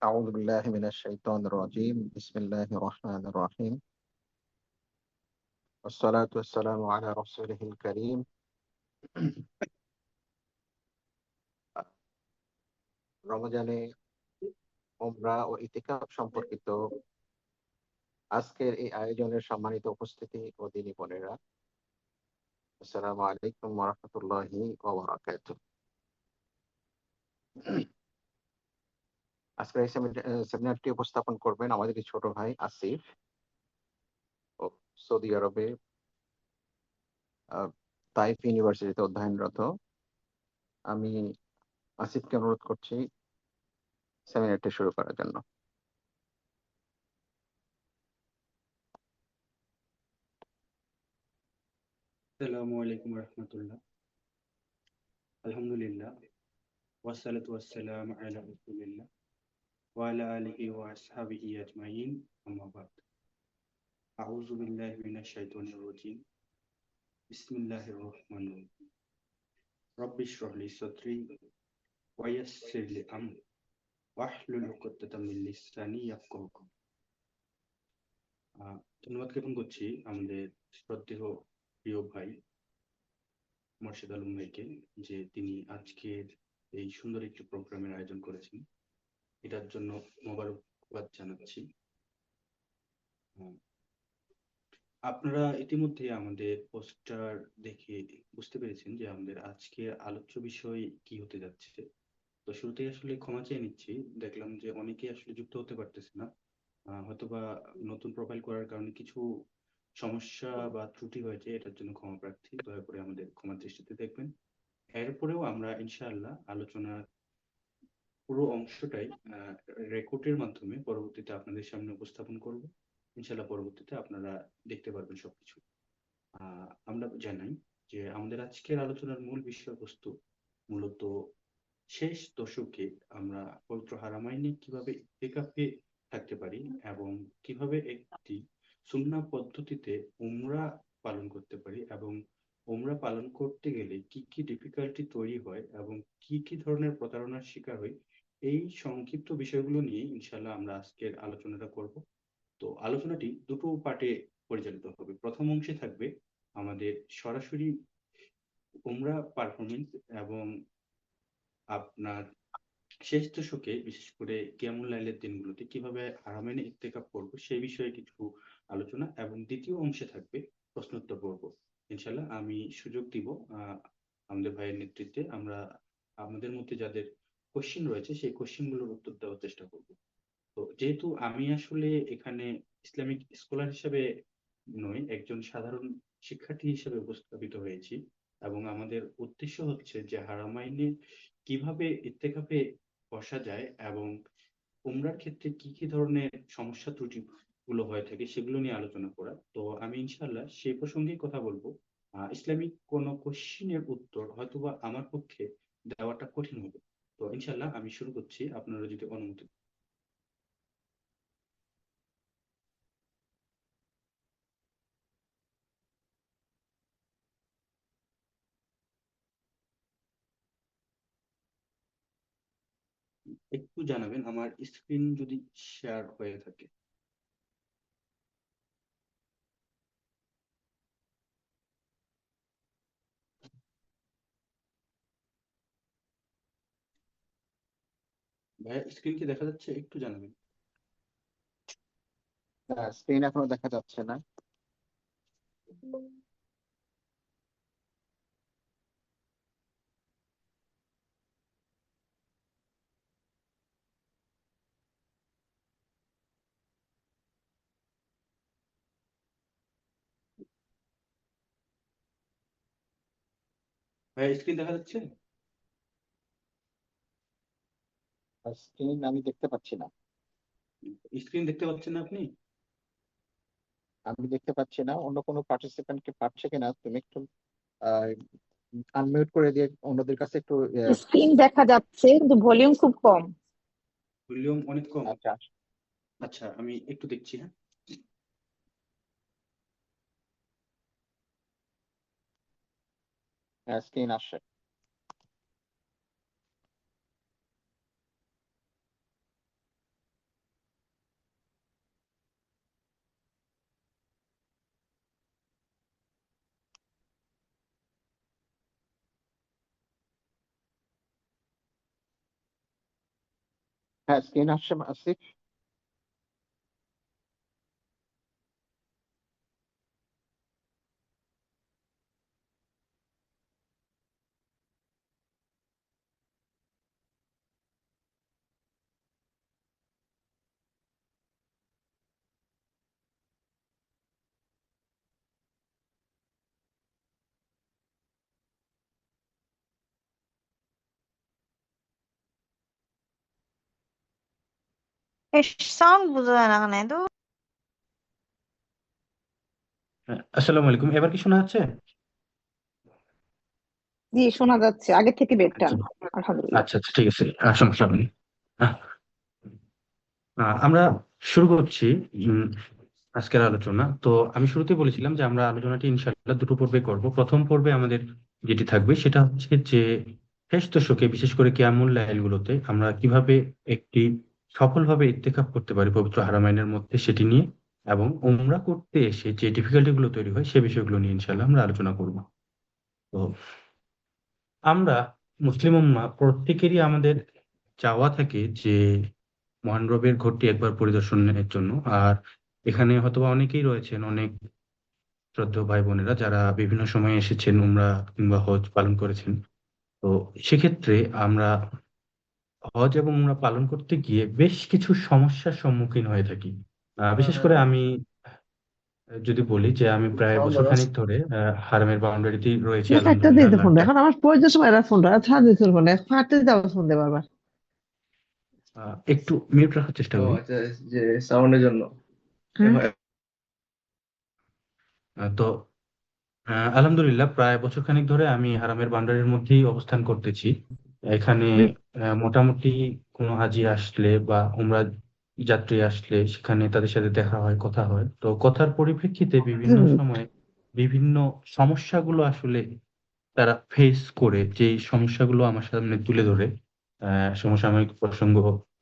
أعوذ بالله من الشيطان الرجيم بسم الله الرحمن الرحيم والصلاة والسلام على رسوله الكريم রমজানে উমরা ও ইতিকাফ সম্পর্কিত আজকের এই আয়োজনের সম্মানিত উপস্থিতি ও দিনী বোনেরা, আসসালামু আলাইকুম ওয়া রাহমাতুল্লাহি ওয়া বারাকাতুহু। আজকের এই সেমিনারটি উপস্থাপন করবেন আমাদের এই ছোট ভাই আসিফ, ও সৌদি আরবে তাইফ ইউনিভার্সিটিতে অধ্যয়নরত। আমি আসিফকে অনুরোধ করছি সেমিনারটি শুরু করার জন্য। আসসালামু আলাইকুম রহমতুল্লাহ। আলহামদুলিল্লাহ, ওয়াসসালাতু ওয়াসসালামু আলা রাসূলিল্লাহ ওয়া আলা আলিহি ওয়া আসহাবিহি আজমাইন, আম্মা বাদ। আউযু বিল্লাহি মিনাশ শাইতানির রাজীম। বিসমিল্লাহির রহমানির রহিম। রব্বি ইশরাহ লি সাদরি ওয়া ইয়াসসির লি আমরি ওয়াহলুল উকদাতাম মিন লিসানি ইয়াফকাহু কওলি। ধন্যবাদ জ্ঞাপন করছি আমাদের শ্রদ্ধেয় প্রিয় ভাই মোর্শেদ আলম ভাইকে, যে তিনি আজকের এই সুন্দর একটি প্রোগ্রামের আয়োজন করেছেন। এটার জন্য মোবারকবাদ জানাচ্ছি। আপনারা ইতিমধ্যে আমাদের পোস্টার দেখে বুঝতে পেরেছেন যে আমাদের আজকে আলোচ্য বিষয় কি হতে যাচ্ছে। তো শুরুতেই আসলে ক্ষমা চেয়ে নিচ্ছি, দেখলাম যে অনেকেই আসলে যুক্ত হতে পারতেছে না। হয়তোবা নতুন প্রোফাইল করার কারণে কিছু সমস্যা বা ত্রুটি হয়েছে, এটার জন্য ক্ষমা প্রার্থী, দয়া করে আমাদের ক্ষমা দৃষ্টিতে দেখবেন। এরপরেও আমরা ইনশাআল্লাহ আলোচনার পুরো অংশটাই রেকর্ডের মাধ্যমে পরবর্তীতে আপনাদের সামনে উপস্থাপন করব। ইনশাআল্লাহ পরবর্তীতে আপনারা দেখতে পারবেন সবকিছু। আমরা জানাই যে আমাদের আজকের আলোচনার মূল বিষয়বস্তু মূলত শেষ দশকে আমরা পবিত্র হারামাইনে কিভাবে ইতিকাফে থাকতে পারি এবং কিভাবে একটি সুন্নাহ পদ্ধতিতে উমরা পালন করতে পারি, এবং উমরা পালন করতে গেলে কি কি ডিফিকাল্টি তৈরি হয় এবং কি কি ধরনের প্রতারণার শিকার হয়, এই সংক্ষিপ্ত বিষয়গুলো নিয়ে ইনশাআল্লাহ আমরা আজকের আলোচনাটা করব। তো আলোচনাটি দুটো পার্টে পরিচালিত হবে। প্রথম অংশে থাকবে আমাদের সরাসরি উমরা পারফরমেন্স এবং আপনার শেষ দশকে বিশেষ করে কিয়ামুল লাইলের দিনগুলোতে কিভাবে হারামাইনে ইত্তেকাফ করবো সেই বিষয়ে কিছু আলোচনা, এবং দ্বিতীয় অংশে থাকবে প্রশ্নোত্তর পর্ব। ইনশাল্লাহ আমি সুযোগ দিব আমাদের ভাইয়ের নেতৃত্বে আমরা আমাদের মধ্যে যাদের কোশ্চিন রয়েছে সেই কোশ্চিন গুলোর উত্তর দেওয়ার চেষ্টা করব। তো যেহেতু আমি আসলে এখানে ইসলামিক স্কলার হিসেবে নই, একজন সাধারণ শিক্ষার্থী হিসেবে উপস্থাপিত হয়েছি, এবং আমাদের উদ্দেশ্য হচ্ছে যে হারামাইনে কিভাবে ইত্তেকাফে বসা যায় এবং উমরার ক্ষেত্রে কি কি ধরনের সমস্যা ত্রুটি গুলো হয়ে থাকে সেগুলো নিয়ে আলোচনা করা। তো আমি ইনশাআল্লাহ সেই প্রসঙ্গেই কথা বলবো। ইসলামিক কোন কোশ্চিনের উত্তর হয়তোবা আমার পক্ষে দেওয়াটা কঠিন হবে। তো ইনশাআল্লাহ আমি শুরু করছি, আপনারা যদি অনুমতি। একটু জানাবেন আমার স্ক্রিন যদি শেয়ার হয়ে থাকে। ভাইয়া স্ক্রিন কি দেখা যাচ্ছে? একটু জানাবেন। স্ক্রিন এখনো দেখা যাচ্ছে না। ভাইয়া স্ক্রিন দেখা যাচ্ছে? স্ক্রিন আমি দেখতে পাচ্ছি না। স্ক্রিন দেখতে পাচ্ছেন না আপনি? আমি দেখতে পাচ্ছি না। অন্য কোনো পার্টিসিপেন্ট কি পাচ্ছে কিনা তুমি একটু আনমিউট করে দিয়ে অন্যদের কাছে একটু স্ক্রিন দেখা যাচ্ছে কিন্তু ভলিউম খুব কম। ভলিউম অনেক কম? আচ্ছা আচ্ছা আমি একটু দেখছি। হ্যাঁ, স্ক্রিন আসছে। হ্যাঁ, স্ক্রিন আসছে আসিফ। সাউন্ড বোঝা যায় না কেন তো। আসসালামু আলাইকুম, এবার কি শোনা যাচ্ছে? জি, শোনা যাচ্ছে, আগে থেকে বেটার। আচ্ছা আলহামদুলিল্লাহ। আচ্ছা আচ্ছা, ঠিক আছে, সমস্যা নেই। আহ, আমরা শুরু করছি আজকের আলোচনা। তো আমি শুরুতে বলেছিলাম যে আমরা আলোচনাটি ইনশাআল্লাহ দুটো পর্বে করব। প্রথম পর্বে আমাদের যেটি থাকবে সেটা হচ্ছে যে শেষ দশকে, বিশেষ করে কিয়ামুল লাইলগুলোতে আমরা কিভাবে একটি সফলভাবে ইত্তেকাফ করতে পারি পবিত্র হারামাইনের মধ্যে, সেটি নিয়ে, এবং উমরা করতে এসে যে ডিফিকাল্টি গুলো তৈরি হয় সে বিষয়গুলো নিয়ে ইনশাআল্লাহ আমরা আলোচনা করব। তো আমরা মুসলিম উম্মাহ প্রত্যেকেরই আমাদের চাওয়া থাকে যে মহান রবের ঘরটি একবার পরিদর্শনের জন্য। আর এখানে হয়তোবা অনেকেই রয়েছেন, অনেক শ্রদ্ধেয় ভাই বোনেরা যারা বিভিন্ন সময়ে এসেছেন, উমরা কিংবা হজ পালন করেছেন। তো সেক্ষেত্রে আমরা হজ এবং উমরা পালন করতে গিয়ে বেশ কিছু সমস্যার সম্মুখীন হয়ে থাকি। বিশেষ করে আমি যদি বলি যে আমি প্রায় বছর খানিক ধরে হারামের বাউন্ডারিতেই রয়েছি, কাটটা আলহামদুলিল্লাহ দিতে আল্লাহ। ফোনটা এখন আমার প্রয়োজন সময় এরা ফোনটা ছাড় দিতে ফোন ফাটতে যাওয়ার ফোন দে বারবার। একটু মিউট রাখার চেষ্টা ও করি। আচ্ছা, যে সাউন্ডের জন্য। হ্যাঁ তো আলহামদুলিল্লাহ প্রায় বছর খানিক ধরে আমি হারামের বাউন্ডারির মধ্যেই অবস্থান করতেছি। এখানে মোটামুটি কোনো হাজি আসলে বা উমরা যাত্রী আসলে সেখানে তাদের সাথে দেখা হয়, কথা হয়। তো কথার পরিপ্রেক্ষিতে বিভিন্ন সময় বিভিন্ন সমস্যাগুলো আসলে তারা ফেস করে, যে সমস্যাগুলো আমার সামনে তুলে ধরে, সমসাময়িক প্রসঙ্গ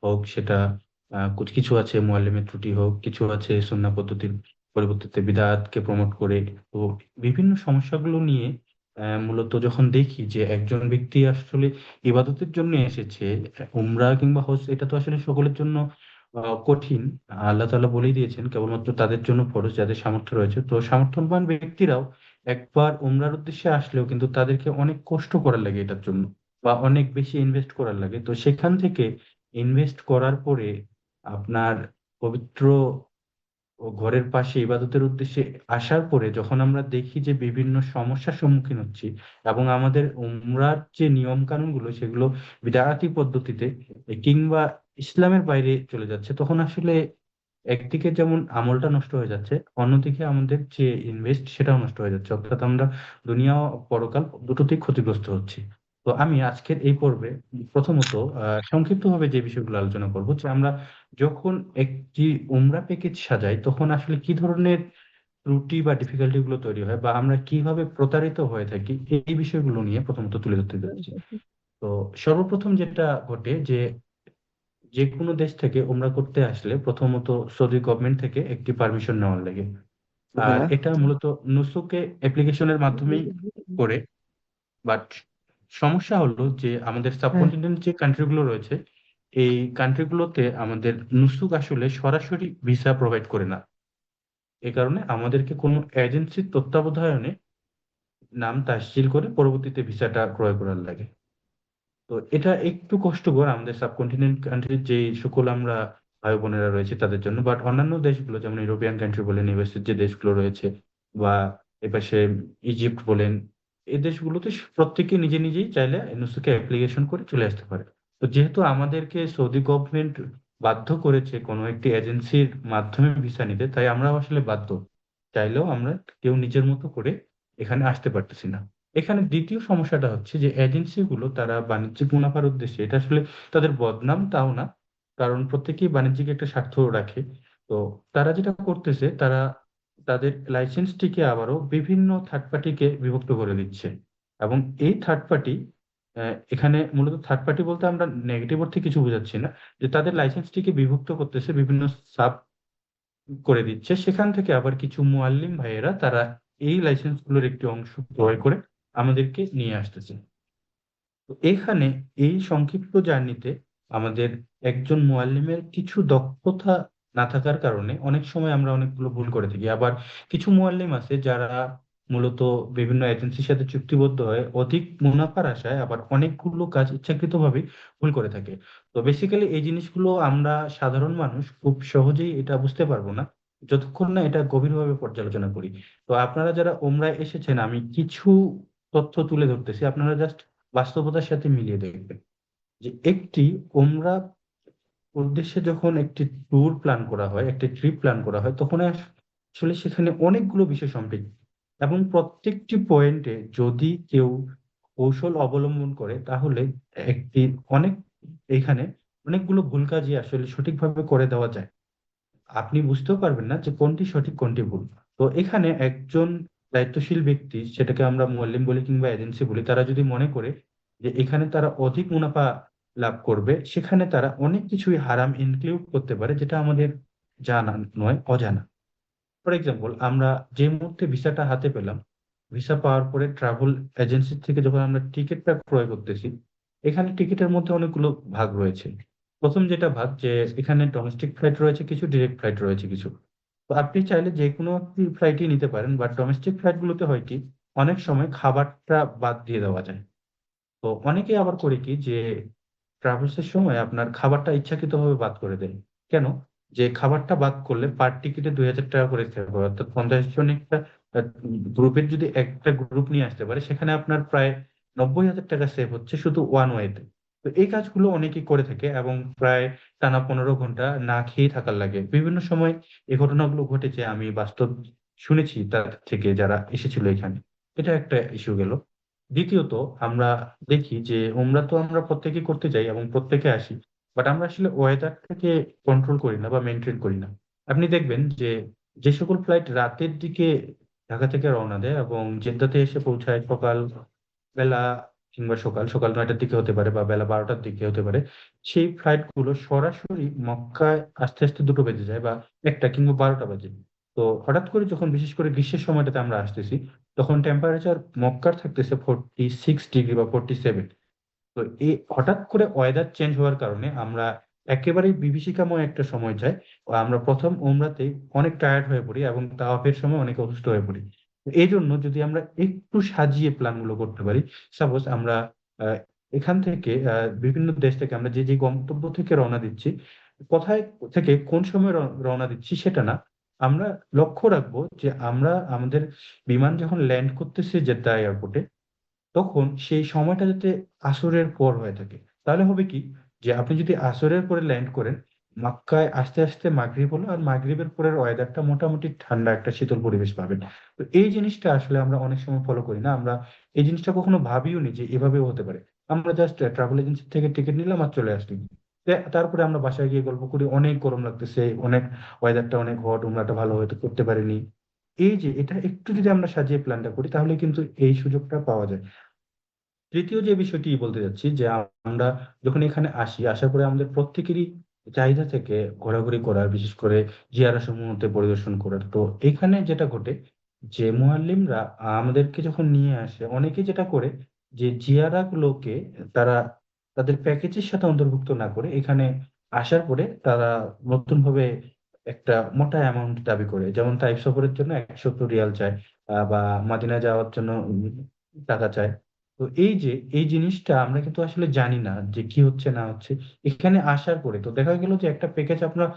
হোক সেটা, কিছু আছে মুআল্লিমের ত্রুটি হোক, কিছু আছে সুন্নাহ পদ্ধতির পরিবর্তে বিদআতকে প্রমোট করে। তো বিভিন্ন সমস্যাগুলো নিয়ে মূলত যখন দেখি যে একজন ব্যক্তি আসলে ইবাদতের জন্য এসেছে, উমরা কিংবা হজ এটা তো আসলে সকলের জন্য কঠিন। আল্লাহ তাআলা বলেই দিয়েছেন কেবলমাত্র তাদের জন্য ফরজ যাদের সামর্থ্য রয়েছে। তো সামর্থ্যবান ব্যক্তিরাও একবার উমরার উদ্দেশ্যে আসলেও কিন্তু তাদেরকে অনেক কষ্ট করার লাগে এটার জন্য, বা অনেক বেশি ইনভেস্ট করার লাগে। তো সেখান থেকে ইনভেস্ট করার পরে আপনার পবিত্র ও ঘরের পাশে ইবাদতের উদ্দেশ্যে আসার পরে যখন আমরা দেখি যে বিভিন্ন সমস্যার সম্মুখীন হচ্ছি, এবং আমাদের উমরার যে নিয়ম কানুন গুলো সেগুলো বিদআতি পদ্ধতিতে কিংবা ইসলামের বাইরে চলে যাচ্ছে, তখন আসলে একদিকে যেমন আমলটা নষ্ট হয়ে যাচ্ছে, অন্যদিকে আমাদের যে ইনভেস্ট সেটাও নষ্ট হয়ে যাচ্ছে। অর্থাৎ আমরা দুনিয়া ও পরকাল দুটোতেই ক্ষতিগ্রস্ত হচ্ছি। তো আমি আজকের এই পর্বে প্রথমত সংক্ষিপ্তভাবে যে বিষয়গুলো আলোচনা করব, যে আমরা যখন একটি উমরা প্যাকেজ সাজাই তখন আসলে কি ধরনের ত্রুটি বা ডিফিকাল্টি গুলো তৈরি হয়, বা আমরা কিভাবে প্রতারিত হয়ে থাকি, এই বিষয়গুলো নিয়ে প্রথমত তুলে ধরতে যাচ্ছি। তো সর্বপ্রথম যেটা ঘটে যে যে কোনো দেশ থেকে উমরা করতে আসলে প্রথমত সৌদি গভর্নমেন্ট থেকে একটি পারমিশন নেওয়ার লাগে। আর এটা মূলত নুসুকে অ্যাপ্লিকেশনের মাধ্যমেই করে। বাট সমস্যা হলো যে আমাদের সাবকন্টিনেন্ট যে কান্ট্রিগুলো রয়েছে, এই কান্ট্রিগুলোতে আমাদের নুসুক আসলে সরাসরি ভিসা প্রোভাইড করে না। এ কারণে আমাদেরকে কোনো এজেন্সির তত্ত্বাবধানে নাম তাসজিল করে পরবর্তীতে ভিসাটা ক্রয় করার লাগে। তো এটা একটু কষ্টকর আমাদের সাবকন্টিনেন্ট কান্ট্রির যে সকল আমরা ভাই বোনেরা রয়েছে তাদের জন্য। বাট অন্যান্য দেশগুলো যেমন ইউরোপিয়ান কান্ট্রি বলেন, ইউএসের যে দেশগুলো রয়েছে, বা এপাশে ইজিপ্ট বলেন, এই দেশগুলোতে প্রত্যেকে নিজে নিজেই চাইলে এনওসিকে অ্যাপ্লিকেশন করে চলে আসতে পারে। তো যেহেতু আমাদেরকে সৌদি গভর্নমেন্ট বাধ্য করেছে কোনো একটি এজেন্সির মাধ্যমে ভিসা নিতে, তাই আমরা আসলে বাধ্য, চাইলেও আমরা কেউ নিজের মতো করে এখানে আসতে পারতেছি না। এখানে দ্বিতীয় সমস্যাটা হচ্ছে যে এজেন্সি গুলো তারা বাণিজ্যিক মুনাফার উদ্দেশ্যে, এটা আসলে তাদের বদনাম তাও না, কারণ প্রত্যেকেই বাণিজ্যিক একটা স্বার্থ রাখে। তো তারা যেটা করতেছে, তারা তাদের লাইসেন্সটিকে আবারও বিভিন্ন থার্ড পার্টিকে বিভক্ত করে দিচ্ছে। এবং এই থার্ড পার্টি, এখানে মূলত থার্ড পার্টি বলতে আমরা নেগেটিভ অর্থে কিছু বোঝাচ্ছি না, যে তাদের লাইসেন্সটিকে বিভক্ত করতেছে, বিভিন্ন সাব করে দিচ্ছে। সেখান থেকে আবার কিছু মুআল্লিম ভাইয়েরা তারা এই লাইসেন্স গুলোর একটি অংশ ক্রয় করে আমাদেরকে নিয়ে আসতেছে। তো এখানে এই সংক্ষিপ্ত জার্নিতে আমাদের একজন মুআল্লিমের কিছু দক্ষতা না থাকার কারণে অনেক সময় আমরা অনেকগুলো ভুল করে থাকি। আবার কিছু মুআল্লিম আছে যারা মূলত বিভিন্ন এজেন্সির সাথে চুক্তিবদ্ধ হয়ে অধিক মুনাফার আশায় আবার অনেকগুলো কাজ ইচ্ছাকৃতভাবে ভুল করে থাকে। তো বেসিক্যালি এই জিনিসগুলো আমরা সাধারণ মানুষ খুব সহজেই এটা বুঝতে পারবো না যতক্ষণ না এটা গভীরভাবে পর্যালোচনা করি। তো আপনারা যারা ওমরায় এসেছেন, আমি কিছু তথ্য তুলে ধরতেছি, আপনারা জাস্ট বাস্তবতার সাথে মিলিয়ে দেখবেন যে একটি ওমরা উদ্দেশ্যে যখন একটি ট্যুর প্ল্যান করা হয়, একটি ট্রিপ প্ল্যান করা হয়, তখন আসলে সেখানে অনেকগুলো বিষয় সম্পৃক্ত এবং প্রত্যেকটি পয়েন্টে যদি কেউ কৌশল অবলম্বন করে তাহলে একটি অনেক এখানে অনেকগুলো ভুল কাজই আসলে সঠিকভাবে করে দেওয়া যায়। আপনি বুঝতেও পারবেন না যে কোনটি সঠিক কোনটি ভুল। তো এখানে একজন দায়িত্বশীল ব্যক্তি, সেটাকে আমরা মুআল্লিম বলি কিংবা এজেন্সি বলি, তারা যদি মনে করে যে এখানে তারা অধিক মুনাফা লাভ করবে, সেখানে তারা অনেক কিছুই হারাম ইনক্লুড করতে পারে যেটা আমাদের জানা নয়, অজানা। ফর এক্সাম্পল, আমরা যে মুহূর্তে ভিসাটা হাতে পেলাম, ভিসা পাওয়ার পরে ট্রাভেল এজেন্সি থেকে যখন আমরা টিকিটটা ক্রয় করতেছি, এখানে টিকিটের মধ্যে অনেকগুলো ভাগ রয়েছে। প্রথম যেটা ভাগ, যে এখানে ডোমেস্টিক ফ্লাইট রয়েছে কিছু, ডিরেক্ট ফ্লাইট রয়েছে কিছু। তো আপনি চাইলে যে কোনো একটি ফ্লাইটই নিতে পারেন, বাট ডোমেস্টিক ফ্লাইট গুলোতে হয় কি, অনেক সময় খাবারটা বাদ দিয়ে দেওয়া যায়। তো অনেকেই আবার করে কি, যে ট্রাভেলসের সময় আপনার খাবারটা ইচ্ছাকৃতভাবে বাদ করে দেয়। কেন? যে খাবারটা বাদ করলে পার টিকিটে 2,000 টাকা করে সেভ হয়, অর্থাৎ 50 জন একটা গ্রুপের যদি একটা গ্রুপ নিয়ে আসতে পারে, সেখানে আপনার প্রায় 90,000 টাকা সেভ হচ্ছে শুধু ওয়ান ওয়েতে। তো এই কাজগুলো অনেকেই করে থাকে এবং প্রায় টানা 15 ঘন্টা না খেয়ে থাকার লাগে। বিভিন্ন সময় এই ঘটনাগুলো ঘটেছে, আমি বাস্তব শুনেছি তার থেকে যারা এসেছিল এখানে। এটা একটা ইস্যু গেল। দ্বিতীয়ত, আমরা দেখি যে উমরা তো আমরা প্রত্যেকে করতে যাই এবং প্রত্যেকে আসি, বাট আমরা আসলে ওয়েদারটাকে কন্ট্রোল করি না বা মেনটেন করি না। আপনি দেখবেন যে যে সকল ফ্লাইট রাতের দিকে ঢাকা থেকে রওনা দেয় এবং জেদ্দাতে এসে পৌঁছায় সকাল বেলা, কিংবা সকাল সকাল 9টার দিকে হতে পারে বা বেলা 12টার দিকে হতে পারে, সেই ফ্লাইট গুলো সরাসরি মক্কায় আসতে আসতে 2টো বেজে যায় বা 1টা কিংবা 12টা বাজে। তো হঠাৎ করে যখন বিশেষ করে গ্রীষ্মের সময়টাতে আমরা আসতেছি, তখন টেম্পারেচার মক্কার থাকতেছে 46 ডিগ্রি বা 47। তো এই হঠাৎ করে ওয়েদার চেঞ্জ হওয়ার কারণে আমরা একেবারেই বিভীষিকাময় একটা সময় যায়। ও আমরা প্রথম উমরাতেই অনেক টায়ার্ড হয়ে পড়ি এবং তাওয়াফের সময় অনেক অসুস্থ হয়ে পড়ি। তো এই জন্য যদি আমরা একটু সাজিয়ে প্ল্যান গুলো করতে পারি, সাপোজ আমরা আহ, এখান থেকে বিভিন্ন দেশ থেকে আমরা যে যে গন্তব্য থেকে রওনা দিচ্ছি, কোথায় থেকে কোন সময় রওনা দিচ্ছি সেটা না, আমরা লক্ষ্য রাখবো যে আমরা আমাদের বিমান যখন ল্যান্ড করতেছে জেদ্দা এয়ারপোর্টে, তখন সেই সময়টা যাতে আসরের পর হয়ে থাকে। তাহলে হবে কি, যে আপনি যদি আসরের পরে ল্যান্ড করেন, মক্কায় আস্তে আস্তে মাগরিব হলো, আর মাগরিবের পরের ওয়েদারটা মোটামুটি ঠান্ডা একটা শীতল পরিবেশ পাবেন। তো এই জিনিসটা আসলে আমরা অনেক সময় ফলো করি না, আমরা এই জিনিসটা কখনো ভাবিও নি যে এভাবেও হতে পারে। আমরা জাস্ট ট্রাভেল এজেন্সি থেকে টিকিট নিলাম আর চলে আসলাম। তারপরে আমরা বাসায় গিয়ে গল্প করি, অনেক গরম লাগতেছে, অনেক ওয়েদারটা অনেক হট, উমরাটা ভালো হয়তো করতে পারিনি। এই যে এটা একটু যদি আমরা সাজিয়ে প্ল্যানটা করি, তাহলে কিন্তু এই সুযোগটা পাওয়া যায়। তৃতীয় যে বিষয়টি বলতে যাচ্ছি, যে আমরা যখন এখানে আসি, আসার পরে আমাদের প্রত্যেকেরই চাহিদা থেকে ঘোরাঘুরি করার, বিশেষ করে জিয়ারা সমূহতে পরিদর্শন করার। তো এখানে যেটা ঘটে, যে মুআল্লিমরা আমাদেরকে যখন নিয়ে আসে, অনেকে যেটা করে যে জিয়ারা গুলোকে তারা তাদের প্যাকেজের সাথে অন্তর্ভুক্ত না করে এখানে আসার পরে তারা নতুন ভাবে একটা মোটা অ্যামাউন্ট দাবি করে, যেমন তাইফ সফরের জন্য 170 রিয়াল চায়, বা মাদিনা যাওয়ার জন্য টাকা চায়। তো এই যে এই জিনিসটা আমরা কিন্তু আসলে জানি না যে কি হচ্ছে না হচ্ছে। এখানে আসার পরে তো দেখা গেল যে একটা প্যাকেজ আপনার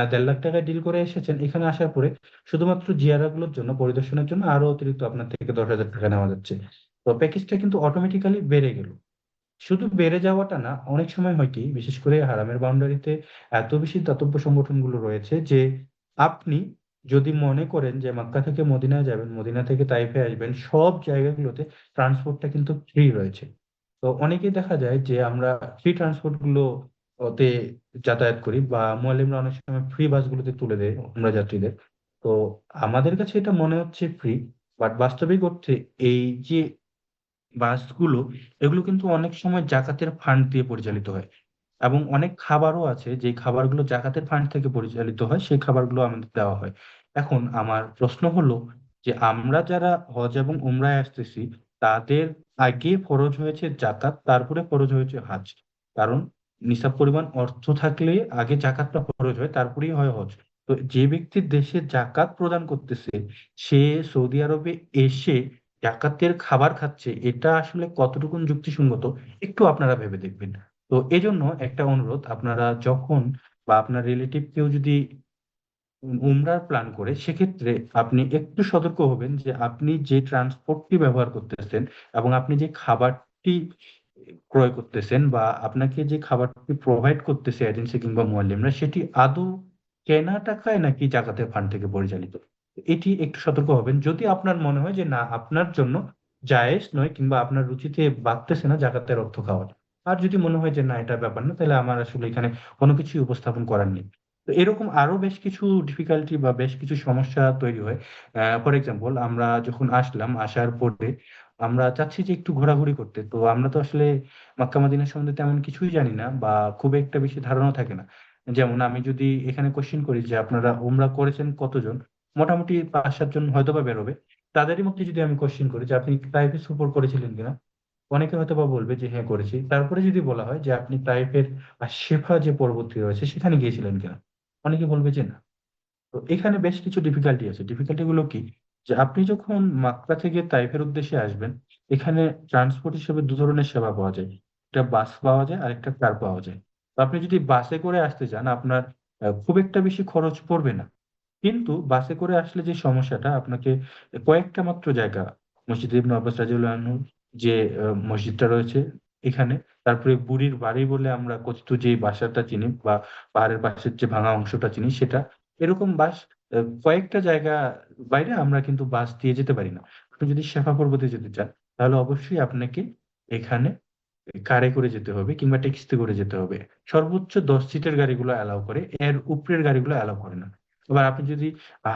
1.5 লাখ টাকায় ডিল করে এসেছেন, এখানে আসার পরে শুধুমাত্র জিয়ারা গুলোর জন্য পরিদর্শনের জন্য আরো অতিরিক্ত আপনার থেকে 10,000 টাকা নেওয়া যাচ্ছে। তো প্যাকেজটা কিন্তু অটোমেটিক্যালি বেড়ে গেল। শুধু বেড়ে যাওয়াটা না, অনেক সময় হয় কি, বিশেষ করে হারামের বাউন্ডারিতে এত বেশি দাতব্য সংগঠনগুলো রয়েছে যে আপনি যদি মনে করেন যে মক্কা থেকে মদিনায় যাবেন, মদিনা থেকে তাইফে আসবেন, সব জায়গাগুলোতে ট্রান্সপোর্টটা কিন্তু ফ্রি রয়েছে। তো অনেকেই দেখা যায় যে আমরা ফ্রি ট্রান্সপোর্ট গুলো ওতে যাতায়াত করি, বা মুআল্লিমরা অনেক সময় ফ্রি বাসগুলোতে তুলে দেয় আমরা যাত্রীদের। তো আমাদের কাছে এটা মনে হচ্ছে ফ্রি, বাট বাস্তবিক অর্থে এই যে বাসগুলো, এগুলো কিন্তু অনেক সময় জাকাতের ফান্ড দিয়ে পরিচালিত হয় এবং অনেক খাবারও আছে যে খাবারগুলো জাকাতের ফান্ড থেকে পরিচালিত হয়, সেই খাবারগুলো আমাদের দেওয়া হয়। এখন আমার প্রশ্ন হলো যে আমরা যারা হজ এবং উমরায় আসতেছি, তাদের আগে ফরজ হয়েছে জাকাত, তারপরে ফরজ হয়েছে হজ। কারণ নিসাব পরিমাণ অর্থ থাকলে আগে জাকাতটা ফরজ হয়, তারপরেই হয় হজ। তো যে ব্যক্তি দেশে জাকাত প্রদান করতেছে, সে সৌদি আরবে এসে জাকাতের খাবার খাচ্ছে, এটা আসলে কতটুকুন যুক্তিসঙ্গত একটু আপনারা ভেবে দেখবেন। তো এজন্য একটা অনুরোধ, আপনারা যখন বা আপনার রিলেটিভ কেউ যদি উমরার প্ল্যান করে, সেক্ষেত্রে আপনি একটু সতর্ক হবেন যে আপনি যে ট্রান্সপোর্টটি ব্যবহার করতেছেন এবং আপনি যে খাবারটি ক্রয় করতেছেন বা আপনাকে যে খাবারটি প্রোভাইড করতেছে এজেন্সি কিংবা মুয়াল্লিমরা, সেটি আদৌ কেনা টাকায় নাকি জাকাতের ফান্ড থেকে পরিচালিত। এটি একটু সতর্ক হবেন। যদি আপনার মনে হয় যে না, আপনার জন্য জায়েজ নয় কিংবা আপনার রুচিতে বাড়তেছে না জাকাতের অর্থ খাওয়ার, আর যদি মনে হয় যে না, এটা ব্যাপার না, তাহলে আমার আসলে এখানে কোনো কিছুই উপস্থাপন করার নেই। তো এরকম আরো বেশ কিছু ডিফিকাল্টি বা বেশ কিছু সমস্যা তৈরি হয়। ফর এক্সাম্পল, আমরা যখন আসলাম, আসার পরে আমরা চাচ্ছি যে একটু ঘোরাঘুরি করতে, তো আমরা তো আসলে মক্কা মদিনা সম্বন্ধে তেমন কিছুই জানি না বা খুব একটা বেশি ধারণা থাকে না। যেমন আমি যদি এখানে কোশ্চেন করি যে আপনারা উমরা করেছেন কতজন, মোটামুটি 5-7 জন হয়তো বা বেরোবে। তাদেরই মধ্যে যদি আমি কোশ্চেন করি যে আপনি তাইফে সফর করেছিলেন কিনা, অনেকে হয়তো বা বলবে যে হ্যাঁ করেছি। তারপরে যদি বলা হয় যে আপনি তাইফের শেফা যে পর্বতটি রয়েছে সেখানে গিয়েছিলেন কিনা, অনেকে বলবে যে না। তো এখানে বেশ কিছু ডিফিকাল্টি আছে। ডিফিকাল্টি গুলো কি, যে আপনি যখন মাক্কা থেকে তাইফের উদ্দেশ্যে আসবেন, এখানে ট্রান্সপোর্ট হিসেবে দু ধরনের সেবা পাওয়া যায়। একটা বাস পাওয়া যায় আর একটা কার পাওয়া যায়। তো আপনি যদি বাসে করে আসতে চান, আপনার খুব একটা বেশি খরচ পড়বে না। কিন্তু বাসে করে আসলে যে সমস্যাটা, আপনাকে কয়েকটা মাত্র জায়গা, মসজিদ ইবনে আব্বাস রাদিয়াল্লাহু আনহু যে মসজিদটা রয়েছে এখানে, তারপরে বুড়ির বাড়ি বলে আমরা কথিত যে বাসাটা চিনি বা পাহাড়ের পাশের যে ভাঙা অংশটা চিনি সেটা, এরকম বাস কয়েকটা জায়গা বাইরে আমরা কিন্তু বাস দিয়ে যেতে পারি না। আপনি যদি শেফা পর্বতে যেতে চান, তাহলে অবশ্যই আপনাকে এখানে কারে করে যেতে হবে কিংবা ট্যাক্সিতে করে যেতে হবে। সর্বোচ্চ 10 সিটের গাড়িগুলো অ্যালাউ করে, এর উপরের গাড়িগুলো অ্যালাউ করে না। এবার আপনি যদি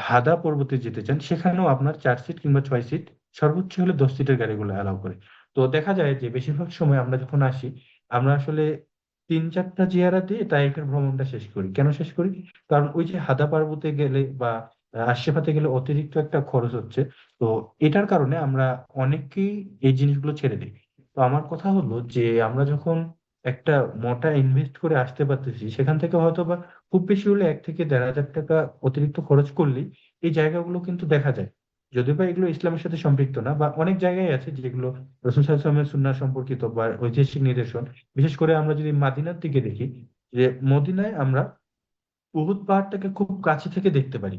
হাদা পর্বতে যেতে চান, সেখানেও আপনার 4 সিট কিংবা 6 সিট, সর্বোচ্চ হলে 10 সিটের গাড়িগুলো অ্যালাউ করে। তো দেখা যায় যে বেশিরভাগ সময় আমরা যখন আসি, আমরা আসলে 3-4টা জিয়ারা দিয়ে তাইফের ভ্রমণটা শেষ করি। কেন শেষ করি? কারণ ওই যে হাদা পর্বতে গেলে বা আশরাফাতে গেলে অতিরিক্ত একটা খরচ হচ্ছে। তো এটার কারণে আমরা অনেকেই এই জিনিসগুলো ছেড়ে দিই। তো আমার কথা হলো যে আমরা যখন একটা মোটা ইনভেস্ট করে আসতে পারতেছি, সেখান থেকে হয়তো বা খুব বেশি হলে 1 থেকে 1,500 টাকা অতিরিক্ত খরচ করলেই এই জায়গাগুলো কিন্তু দেখা যায়। যদিও বা এগুলো ইসলামের সাথে সম্পৃক্ত না, বা অনেক জায়গায় আছে যেগুলো রাসূল সাল্লাল্লাহু আলাইহি ওয়াসাল্লামের সুন্নাহ সম্পর্কিত বা ঐতিহাসিক নিদর্শন। বিশেষ করে আমরা যদি মাদিনার দিকে দেখি, যে মদিনায় আমরা উহুদ পাহাড়টাকে খুব কাছে থেকে দেখতে পারি।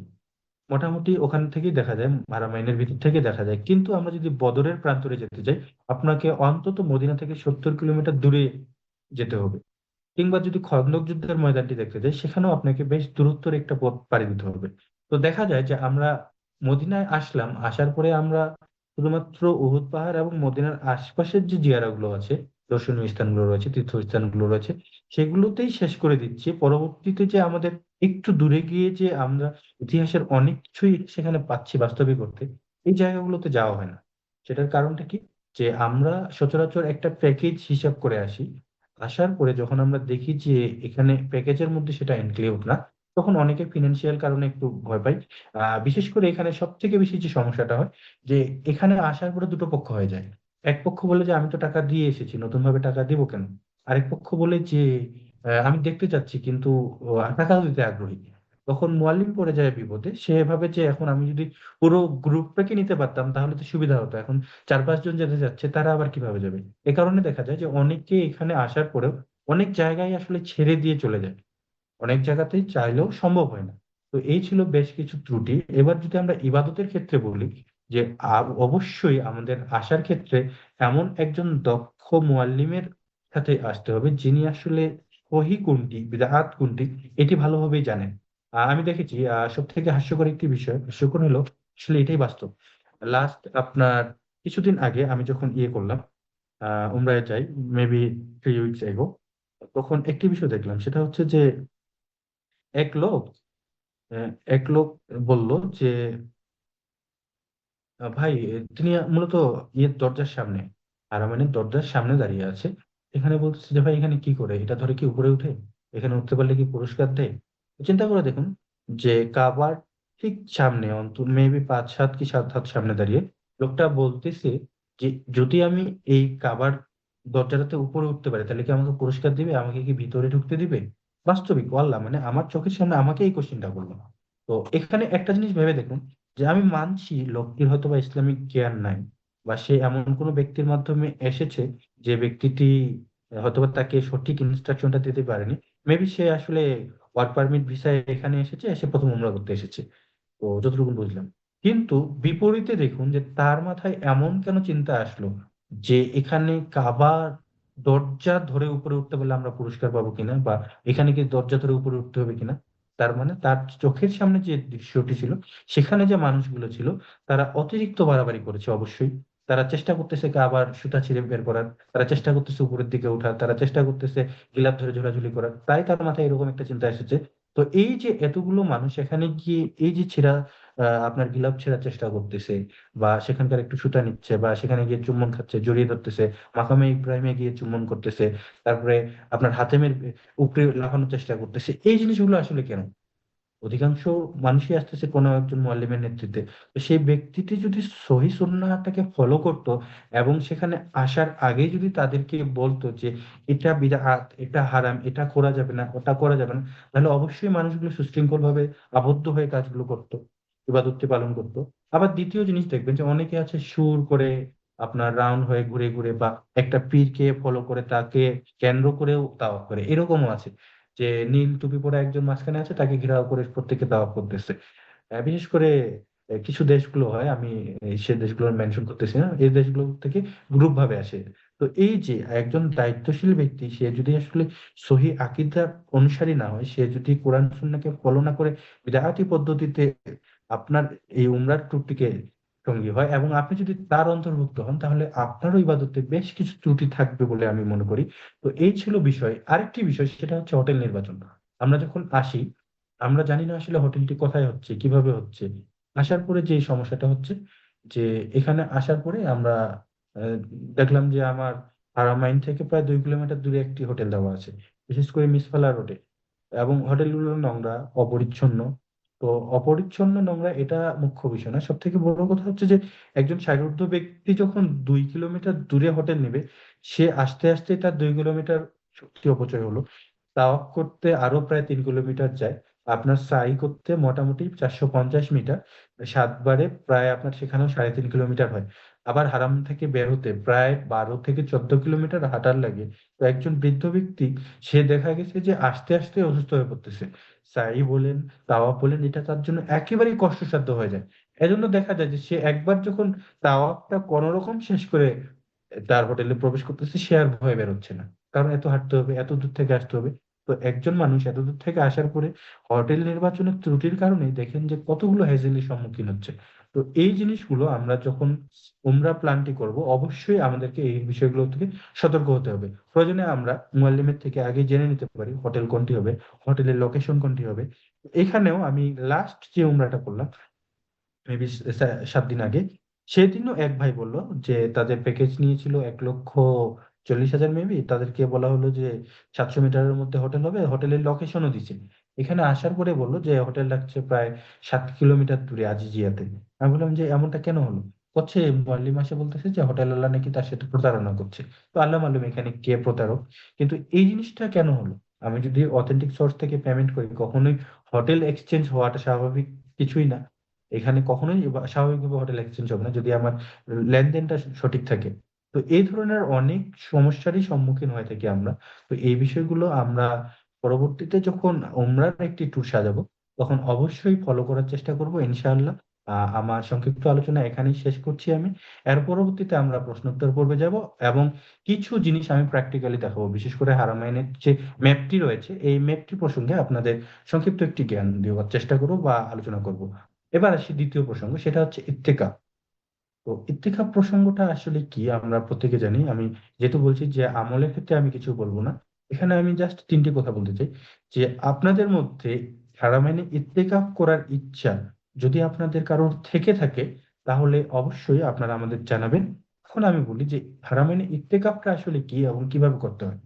মোটামুটি ওখান থেকেই দেখা যায়, হারামাইনের ভিতর থেকে দেখা যায়। কিন্তু আমরা যদি বদরের প্রান্তরে যেতে চাই, আপনাকে অন্তত মদিনা থেকে 70 কিলোমিটার দূরে যেতে হবে। কিংবা যদি খন্দক যুদ্ধের ময়দানটি দেখতে যাই, সেখানেও আপনাকে বেশ দূরত্বের একটা পথ পাড়ি দিতে হবে। তো দেখা যায় যে আমরা মদিনায় আসলাম, আসার পরে আমরা শুধুমাত্র উহুদ পাহাড় এবং মদিনার আশপাশের যে জিয়ারাগুলো আছে, দর্শনীয় স্থানগুলো রয়েছে, তীর্থস্থানগুলো রয়েছে, সেগুলোতেই শেষ করে দিচ্ছি। পরবর্তীতে যে আমাদের একটু দূরে গিয়ে যে আমরা ইতিহাসের অনেক কিছুই সেখানে পাচ্ছি বাস্তবিক করতে, এই জায়গাগুলোতে যাওয়া হয় না। সেটার কারণটা কি, যে আমরা সচরাচর একটা প্যাকেজ হিসাব করে আসি। আসার পরে যখন আমরা দেখি যে এখানে প্যাকেজের মধ্যে সেটা ইনক্লুড না, তখন অনেকে ফিনান্সিয়াল কারণে একটু ভয় পাই। বিশেষ করে এখানে সব থেকে বেশি যে সমস্যাটা হয়, যে এখানে আসার পরে দুটো পক্ষ হয়ে যায়। এক পক্ষ বলে যে আমি তো টাকা দিয়ে এসেছি, নতুন ভাবে টাকা দিব কেন। আরেক পক্ষ বলে যে আমি দেখতে চাচ্ছি কিন্তু টাকাও দিতে আগ্রহী। তখন মুয়াল্লিম পড়ে যায় বিপদে। সে ভাবে যে এখন আমি যদি পুরো গ্রুপটাকে নিতে পারতাম তাহলে তো সুবিধা হতো, এখন 4-5 জন যেতে যাচ্ছে, তারা আবার কিভাবে যাবে। এ কারণে দেখা যায় যে অনেকে এখানে আসার পরেও অনেক জায়গায় আসলে ছেড়ে দিয়ে চলে যায়। অনেক জায়গাতেই চাইলেও সম্ভব হয় না। তো এই ছিল বেশ কিছু ত্রুটি। এবার যদি আমরা ইবাদতের ক্ষেত্রে বলি, যে অবশ্যই আমাদের আসার ক্ষেত্রে এমন একজন দক্ষ মুয়াল্লিমের সাথে আসতে হবে, যিনি আসলে সহি কোনটি বিদআত কোনটি এটি ভালোভাবেই জানেন। আমি দেখেছি সব থেকে হাস্যকর একটি বিষয়, হাস্যকর হলো আসলে এটাই বাস্তব। লাস্ট আপনার কিছুদিন আগে আমি যখন ইয়ে করলাম, উমরায় যাই, মেবি 3 উইকস এগো, তখন একটি বিষয় দেখলাম, সেটা হচ্ছে যে এক লোক এক লোক বলল যে ভাই, তিনি মূলত ইয়ের দরজার সামনে, আরামানের দরজার সামনে দাঁড়িয়ে আছে। এখানে বলতেছে যে ভাই, এখানে কি করে, এটা ধরে কি উপরে উঠে, এখানে উঠতে পারলে কি পুরস্কার দেয়। চিন্তা করে দেখুন, যে কাবার ঠিক সামনে, অন্তত মেবি 5 হাত কি 7 হাত সামনে দাঁড়িয়ে লোকটা বলতেছে যে যদি আমি এই কাবার দরজাটাতে উপরে উঠতে পারে, তাহলে কি আমাকে পুরস্কার দিবে? আমাকে কি ভিতরে ঢুকতে দিবে? বাস্তবিক আল্লাহ মানে আমার চোখের সামনে আমাকে এই কোশ্চেনটা করলো। তো এখানে একটা জিনিস ভেবে দেখুন, যে আমি মানছি লোকটির হয়তো বা ইসলামিক জ্ঞান নাই, বা সে এমন কোনো ব্যক্তির মাধ্যমে এসেছে যে ব্যক্তিটি হয়তোবা তাকে সঠিক ইনস্ট্রাকশনটা দিতে পারেনি। মেবি সে আসলে ওয়ার্ক পারমিট ভিসায় এখানে এসেছে, সে প্রথম উমরা করতে এসেছে, তো যতটুকু বুঝলাম। কিন্তু বিপরীতে দেখুন যে তার মাথায় এমন কেন চিন্তা আসলো যে এখানে কাবার দরজা ধরে উপরে উঠতে পারলে আমরা পুরস্কার পাবো কিনা, বা এখানে কি দরজা ধরে উপরে উঠতে হবে কিনা। তার মানে তার চোখের সামনে যে দৃশ্যটি ছিল, সেখানে যে মানুষগুলো ছিল, তারা অতিরিক্ত বাড়াবাড়ি করেছে অবশ্যই। তারা চেষ্টা করতেছে কাবার সুতা ছিঁড়ে বের করার, তারা চেষ্টা করতেছে উপরের দিকে ওঠার, তারা চেষ্টা করতেছে গিলাফ ধরে ঝোলাঝুলি করার, তাই তার মাথায় এরকম একটা চিন্তা এসেছে। তো এই যে এতগুলো মানুষ এখানে গিয়ে এই যে আপনার গিলাফ ছেঁড়ার চেষ্টা করতেছে, বা সেখানকার একটু সুতা নিচ্ছে, বা সেখানে গিয়ে চুম্বন খাচ্ছে, জড়িয়ে ধরতেছে, মাকামে ইব্রাহিমে গিয়ে চুম্বন করতেছে, তারপরে আপনার হাতেমের উপরে লাফানোর চেষ্টা করতেছে, এই জিনিসগুলো আসলে কেন? অধিকাংশ মানুষই আসতেছে কোনো একজন মুআল্লিমের নেতৃত্বে। তো সেই ব্যক্তিটি যদি সহি সুন্নাহটাকে ফলো করত, এবং সেখানে আসার আগেই যদি তাদেরকে বলতো যে এটা বিদআত, এটা হারাম, এটা করা যাবে না, ওটা করা যাবে না, তাহলে অবশ্যই মানুষগুলো সুশৃঙ্খল ভাবে আবদ্ধ হয়ে কাজগুলো করতো, ইবাদতটি পালন করতো। আবার দ্বিতীয় জিনিস দেখবেন যে অনেকে আছে সুর করে, আপনার রাউন্ড হয়ে ঘুরে ঘুরে, বা একটা পীরকে ফলো করে তাকে কেন্দ্র করেও তাওয়াফ করে, এরকমও আছে যে নীল টুপি পরে একজন মাঝখানে আছে, তাকে ঘেরাও করে প্রত্যেকে তাওয়াফ করতেছে। বিশেষ করে কিছু দেশগুলো হয়, আমি সে দেশগুলো মেনশন করতেছি না, এই দেশগুলো থেকে গ্রুপ ভাবে আসে। তো এই যে একজন দায়িত্বশীল ব্যক্তি, সে যদি আসলে সহি আকীদার অনুসারী না হয়, সে যদি কোরআন সুন্নাহকে ফলো না করে বিদআতি পদ্ধতিতে আপনার এই উমরার ট্যুরটিকে সঙ্গী হয়, এবং আপনি যদি তার অন্তর্ভুক্ত হন, তাহলে আপনারও ইবাদতে বেশ কিছু ত্রুটি থাকবে বলে আমি মনে করি। তো এই ছিল বিষয়। আরেকটি বিষয়, সেটা হচ্ছে হোটেল নির্বাচন। আমরা যখন আসি, আমরা জানি না আসলে হোটেলটি কোথায় হচ্ছে, কিভাবে হচ্ছে। আসার পরে যে সমস্যাটা হচ্ছে, যে এখানে আসার পরে আমরা আহ, দেখলাম যে আমার হারামাইন থেকে প্রায় 2 কিলোমিটার দূরে একটি হোটেল দেওয়া আছে, বিশেষ করে মিসফালা রোডে, এবং হোটেলগুলো নোংরা, অপরিচ্ছন্ন। তো অপরিচ্ছন্ন, নোংরা এটা মুখ্য বিষয় না, সব থেকে বড় কথা হচ্ছে যে একজন শারীরবৃদ্ধ ব্যক্তি যখন 2 কিলোমিটার দূরে হোটেল নেবে, সে আস্তে আস্তে তার 2 কিলোমিটার শক্তি অপচয় হলো। তাওয়াফ করতে আরো প্রায় 3 কিলোমিটার যায়, আপনার সাই করতে মোটামুটি 450 মিটার, 7 বারে প্রায় আপনার সেখানেও 3.5 কিলোমিটার হয়। আবার হারাম থেকে বের হতে প্রায় 12 থেকে 14 কিলোমিটার হাঁটার লাগে। তো একজন বৃদ্ধ ব্যক্তি, সে দেখা গেছে যে আস্তে আস্তে অসুস্থ হয়ে পড়তেছে। সাই বলেন, তাওয়াফ বলেন, এটা তার জন্য একেবারেই কষ্টসাধ্য হয়ে যায়। এজন্য দেখা যায় যে সে একবার যখন তাওয়াফটা কোনো রকম শেষ করে তার হোটেলে প্রবেশ করতেছে, সে আর ভয়ে বেরোচ্ছে না, কারণ এত হাঁটতে হবে, এত দূর থেকে আসতে হবে। তো একজন মানুষ এত দূর থেকে আসার পরে হোটেল নির্বাচনের ত্রুটির কারণে দেখেন যে কতগুলো হ্যাজেলের সম্মুখীন হচ্ছে। তো এই জিনিসগুলো আমরা যখন উমরা প্ল্যানটি করব, অবশ্যই আমাদেরকে এই বিষয়গুলো থেকে সতর্ক হতে হবে। প্রয়োজনে আমরা মুআল্লিমের থেকে আগে জেনে নিতে পারি হোটেল কোনটি হবে, হোটেলের লোকেশন কোনটি হবে। এখানেও আমি লাস্ট যে উমরাটা করলাম, মেবি 7 দিন আগে, সেদিনও এক ভাই বলল যে তাদের প্যাকেজ নিয়েছিল 1,40,000 মেবি, তাদেরকে বলা হলো যে 700 মিটারের মধ্যে হোটেল হবে, হোটেলের লোকেশনও দিচ্ছে। এখানে আসার পরে বললো যে হোটেল লাগছে প্রায় 7 কিলোমিটার দূরে আজিজিয়াতে। আমি বললাম যে এমনটা কেন হলো? হচ্ছে মুআল্লিম আসে বলতেছে যে হোটেল আল্লাহ নাকি তার সাথে প্রতারণা করছে। তো আল্লাহ মালুম এখানে কে প্রতারক। কিন্তু এই জিনিসটা কেন হলো? আমি যদি অথেন্টিক সোর্স থেকে পেমেন্ট করি, কখনোই হোটেল এক্সচেঞ্জ হওয়াটা স্বাভাবিক কিছুই না। এখানে কখনোই স্বাভাবিকভাবে হোটেল এক্সচেঞ্জ হবে না যদি আমার লেনদেনটা সঠিক থাকে। তো এই ধরনের অনেক সমস্যারই সম্মুখীন হয়ে থাকি আমরা। তো এই বিষয়গুলো আমরা পরবর্তীতে যখন উমরার একটি ট্যুর সাজাবো, তখন অবশ্যই ফলো করার চেষ্টা করব ইনশাআল্লাহ। আমার সংক্ষিপ্ত আলোচনা এখানেই শেষ করছি আমি। এর পরবর্তীতে আমরা প্রশ্নোত্তর পর্বে যাব, এবং কিছু জিনিস আমি প্র্যাকটিক্যালি দেখাবো, বিশেষ করে হারামাইনের যে ম্যাপটি রয়েছে, এই ম্যাপটি প্রসঙ্গে আপনাদের সংক্ষিপ্ত একটি জ্ঞান দেওয়ার চেষ্টা করব বা আলোচনা করব। এবার আসি দ্বিতীয় প্রসঙ্গ, সেটা হচ্ছে ইত্তেকাফ। তো ইত্তেকাফ প্রসঙ্গটা আসলে কি আমরা প্রত্যেকে জানি। আমি যেহেতু বলছি যে আমলের ক্ষেত্রে আমি কিছু বলবো না, এখানে আমি জাস্ট 3টি কথা বলতে চাই। যে আপনাদের মধ্যে হারামাইনে ইত্তেকাফ করার ইচ্ছা যদি আপনাদের কারোর থেকে থাকে, তাহলে অবশ্যই আপনারা আমাদের জানাবেন। এখন আমি বলি যে হারামাইনে ইত্তেকাফটা আসলে কি এবং কিভাবে করতে হয়।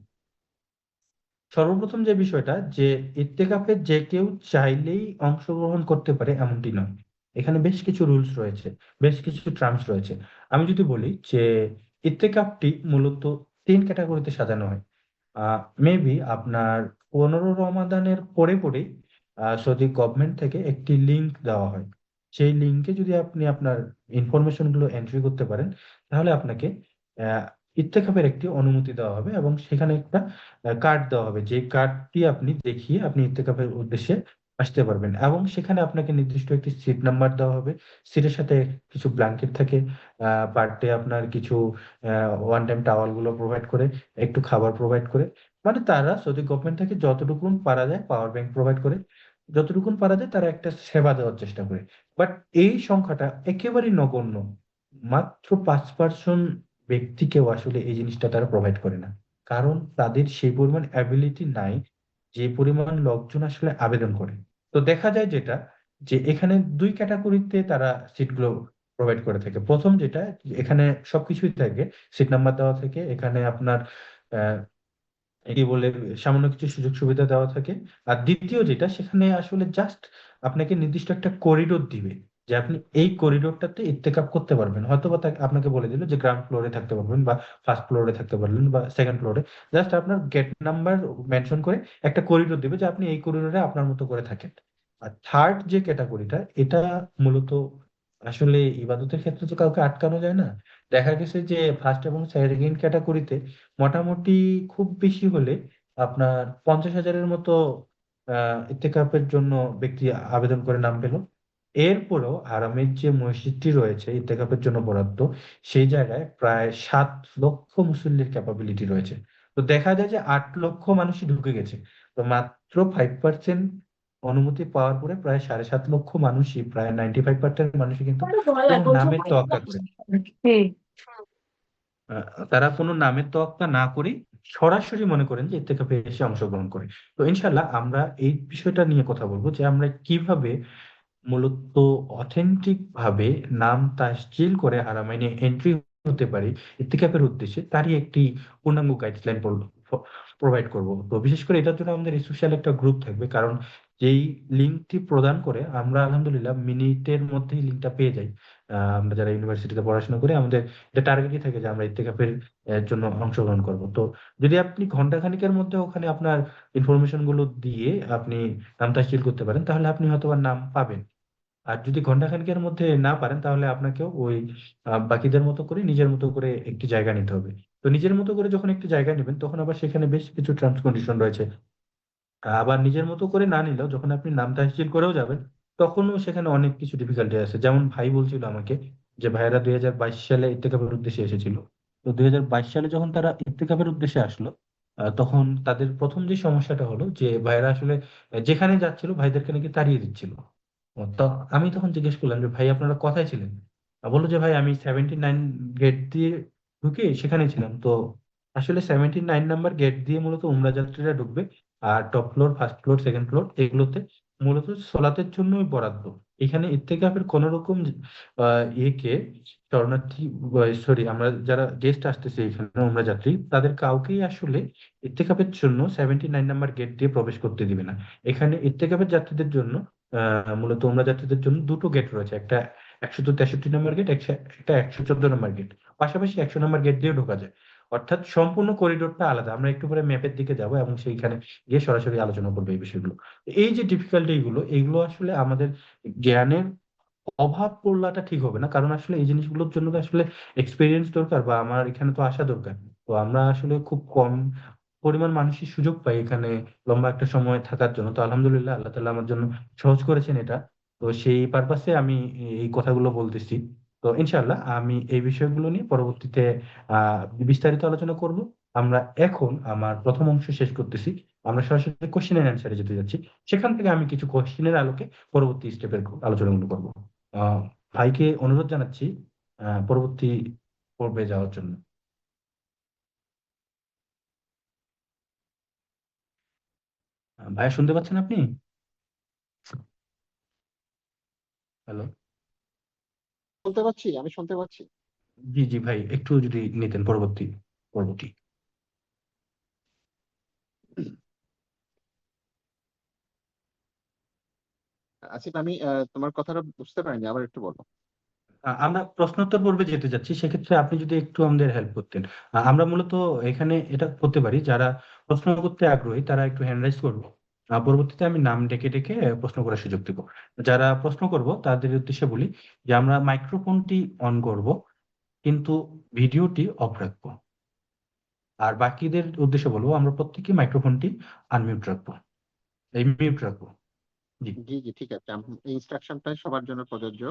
সর্বপ্রথম যে বিষয়টা, যে ইত্তেকাফে যে কেউ চাইলেই অংশগ্রহণ করতে পারে এমনটি নয়। এখানে বেশ কিছু রুলস রয়েছে, বেশ কিছু টার্মস রয়েছে। আমি যদি বলি যে ইত্তেকাফটি মূলত তিন ক্যাটাগরিতে সাজানো হয়। মেবি আপনার 15 রমাদানের পরে পরেই সৌদি গভর্নমেন্ট থেকে একটি লিংক দেওয়া হয়। সেই লিংকে যদি আপনি আপনার ইনফরমেশন গুলো এন্ট্রি করতে পারেন, তাহলে আপনাকে আহ, ইত্তেকাফের একটি অনুমতি দেওয়া হবে এবং সেখানে একটা কার্ড দেওয়া হবে, যে কার্ডটি আপনি দেখিয়ে আপনি ইত্তেকাফের উদ্দেশ্যে আসতে পারবেন। এবং সেখানে আপনাকে নির্দিষ্ট একটি সিট নাম্বার দেওয়া হবে। সিটের সাথে কিছু ব্ল্যাঙ্কেট থাকে, পার ডে আপনার কিছু ওয়ান টাইম টাওয়াল গুলো প্রোভাইড করে, একটু খাবার প্রোভাইড করে। মানে তারা সৌদি গভর্নমেন্ট থেকে যতটুকুন পারা যায়, পাওয়ার ব্যাংক প্রোভাইড করে, যতটুকুন পারা যায় তারা একটা সেবা দেওয়ার চেষ্টা করে। বাট এই সংখ্যাটা একেবারেই নগণ্য। মাত্র 5% ব্যক্তিকেও আসলে এই জিনিসটা তারা প্রোভাইড করে না, কারণ তাদের সেই পরিমাণ অ্যাবিলিটি নাই যে পরিমাণ লোকজন আসলে আবেদন করে। তো দেখা যায় যেটা, যে এখানে দুই ক্যাটাগরিতে তারা সিটগুলো প্রোভাইড করে থাকে। প্রথম যেটা, এখানে সবকিছুই থাকে, সিট নাম্বার দেওয়া থাকে, এখানে আপনার কি বলে সামান্য কিছু সুযোগ সুবিধা দেওয়া থাকে। আর দ্বিতীয় যেটা, সেখানে আসলে জাস্ট আপনাকে নির্দিষ্ট একটা করিডোর দিবে, যে আপনি এই করিডোরটাতে ইত্তেকাফ করতে পারবেন। হয়তো বা আপনাকে বলে দিল যে গ্রাউন্ড ফ্লোরে থাকতে পারবেন বা ফার্স্ট ফ্লোরে থাকতে পারবেন বা সেকেন্ড ফ্লোরে। জাস্ট আপনার গেট নাম্বার মেনশন করে একটা করিডোর দিবে যে আপনি এই করিডোরে আপনার মতো করে থাকেন। আর থার্ড যে ক্যাটাগরিটা, এটা মূলত আসলে ইবাদতের ক্ষেত্রে তো কাউকে আটকানো যায় না। দেখা গেছে যে ফার্স্ট এবং সেকেন্ড ক্যাটাগরিতে মোটামুটি খুব বেশি হলে আপনার 50,000-এর মতো ইত্তেকাফের জন্য ব্যক্তি আবেদন করে নাম পেল। এরপরেও হারামের যে মসজিদটি রয়েছে ইত্তেকাফের জন্য বরাদ্দ, সেই জায়গায় প্রায় 7 লক্ষ মুসল্লির ক্যাপাবিলিটি রয়েছে। তো দেখা যায় যে 8 লক্ষ মানুষই ঢুকে গেছে। তো মাত্র 5% অনুমতি পাওয়ার পরে প্রায় 7.5 লক্ষ মানুষই, প্রায় 95% মানুষই কিন্তু কোনো নামের তোয়াক্কা করে। তারা কোনো নামের তোয়াক্কা না করে সরাসরি মনে করেন যে ইত্তেকাফে এসে অংশগ্রহণ করে। তো ইনশাল্লাহ আমরা এই বিষয়টা নিয়ে কথা বলবো, যে আমরা কিভাবে মূলত অথেন্টিক ভাবে নাম তাসজিল করে হারামাইনে এন্ট্রি হতে পারি ইত্তেকাফের উদ্দেশ্যে, তারই একটি পূর্ণাঙ্গ গাইডলাইন প্রোভাইড করব। তো বিশেষ করে এটার জন্য আমাদের স্পেশাল একটা গ্রুপ থাকবে, কারণ যেই লিঙ্কটি প্রদান করে আমরা আলহামদুলিল্লাহ মিনিটের মধ্যেই লিঙ্কটা পেয়ে যাই। আমরা যারা ইউনিভার্সিটিতে পড়াশোনা করি, আমাদের এটা টার্গেটই থাকে যে আমরা ইত্তেকাফের জন্য অংশগ্রহণ করব। তো যদি আপনি ঘন্টা খানিকের মধ্যে ওখানে আপনার ইনফরমেশন গুলো দিয়ে আপনি নাম তাসজিল করতে পারেন, তাহলে আপনি হয়তো বা নাম পাবেন। আর যদি ঘন্টাখানেকের মধ্যে না পারেন, তাহলে আপনাকেও ওই বাকিদের মতো করে নিজের মতো করে একটি জায়গা নিতে হবে। তো নিজের মতো করে যখন একটি জায়গা নেবেন, তখন আবার সেখানে বেশ কিছু টার্মস কন্ডিশন রয়েছে। আবার নিজের মতো করে না নিলেও যখন আপনি নাম তহসিল করেও যাবেন, তখনও সেখানে অনেক কিছু ডিফিকাল্টি আছে। যেমন ভাই বলছিল আমাকে যে ভাইয়েরা 2022 সালে ইত্তেকাফের উদ্দেশ্যে এসেছিল। তো 2022 সালে যখন তারা ইত্তেকাফের উদ্দেশ্যে আসলো, তখন তাদের প্রথম যে সমস্যাটা হলো যে ভাইয়েরা আসলে যেখানে যাচ্ছিল ভাইদেরকে নাকি তাড়িয়ে দিচ্ছিল। তো আমি তখন জিজ্ঞেস করলাম যে ভাই আপনারা কোথায় ছিলেন? বললো যে ভাই আমি 79 গেট দিয়ে ঢুকে সেখানে ছিলাম। তো আসলে 79 নাম্বার গেট দিয়ে মূলত উমরা যাত্রীরা ঢুকবে। আর top floor, first floor, second floor এগুলোতে মূলত সলাতের জন্যই বরাদ্দ। এখানে ইত্তেকাফের কোন রকম ইয়েকে শরণার্থী, সরি, আমরা যারা গেস্ট আসতেছে এখানে উমরা যাত্রী, তাদের কাউকেই আসলে ইত্তেকাফের জন্য 79 নাম্বার গেট দিয়ে প্রবেশ করতে দিবে না। এখানে ইত্তেকাফের যাত্রীদের জন্য মূলত উমরা যাত্রীদের জন্য দুটো গেট রয়েছে, একটা 163 নাম্বার গেট, একটা 114 নাম্বার গেট। পাশাপাশি 100 নাম্বার গেট দিয়ে ঢোকা যায়। অর্থাৎ সম্পূর্ণ করিডোরটা আলাদা। আমরা একটু পরে ম্যাপের দিকে যাব এবং সেইখানে গিয়ে সরাসরি আলোচনা করবো এই বিষয়গুলো। এই যে ডিফিকাল্টি গুলো, এগুলো আসলে আমাদের জ্ঞানের অভাব পড়লাটা ঠিক হবে না, কারণ আসলে এই জিনিসগুলোর জন্য তো আসলে এক্সপিরিয়েন্স দরকার, বা আমার এখানে তো আসা দরকার। তো আমরা আসলে খুব কম পরিমাণ মানুষই সুযোগ পাই এখানে লম্বা একটা সময় থাকার জন্য। তো আলহামদুলিল্লাহ আল্লাহ তাআলা আমার জন্য সহজ করেছেন এটা। তো সেই পারপাসে আমি এই কথাগুলো বলতেছি। তো ইনশাআল্লাহ আমি এই বিষয়গুলো নিয়ে পরবর্তীতে বিস্তারিত আলোচনা করব। আমরা এখন আমার প্রথম অংশ শেষ করতেছি, আমরা সরাসরি কোশ্চেন এন্ড অ্যান্সারে যেতে যাচ্ছি। সেখান থেকে আমি কিছু কোশ্চেনের আলোকে পরবর্তী স্টেপের আলোচনাগুলো করবো। আহ ভাইকে অনুরোধ জানাচ্ছি পরবর্তী পর্বে যাওয়ার জন্য। ভাইয়া শুনতে পাচ্ছেন আপনি? হ্যালো। শুনতে পাচ্ছি, আমি শুনতে পাচ্ছি। জি জি ভাই, একটু যদি নিতেন পরবর্তী পর্বটি। আসিফ, আমি তোমার কথাটা বুঝতে পারিনি, আবার একটু বলো। আমরা প্রশ্নোত্তর পর্বে যেতে যাচ্ছি, সেক্ষেত্রে আপনি যদি একটু আমাদের হেল্প করতেন। আমরা মূলত এখানে এটা করতে পারি, যারা প্রশ্ন করতে আগ্রহী তারা একটু হ্যান্ড রাইজ করবো, পরবর্তীতে আমি নাম ডেকে ডেকে প্রশ্ন করার সুযোগ দেবো। যারা প্রশ্ন করব তাদের উদ্দেশ্যে বলি যে আমরা মাইক্রোফোনটি অন করব, কিন্তু ভিডিওটি অফ রাখবো। আর বাকিদের উদ্দেশ্যে বলবো আমরা প্রত্যেকে মাইক্রোফোনটি আনমিউট রাখবো, এই মিউট রাখবো। জি জি জি, ঠিক আছে। এই ইনস্ট্রাকশনটাই সবার জন্য প্রযোজ্য।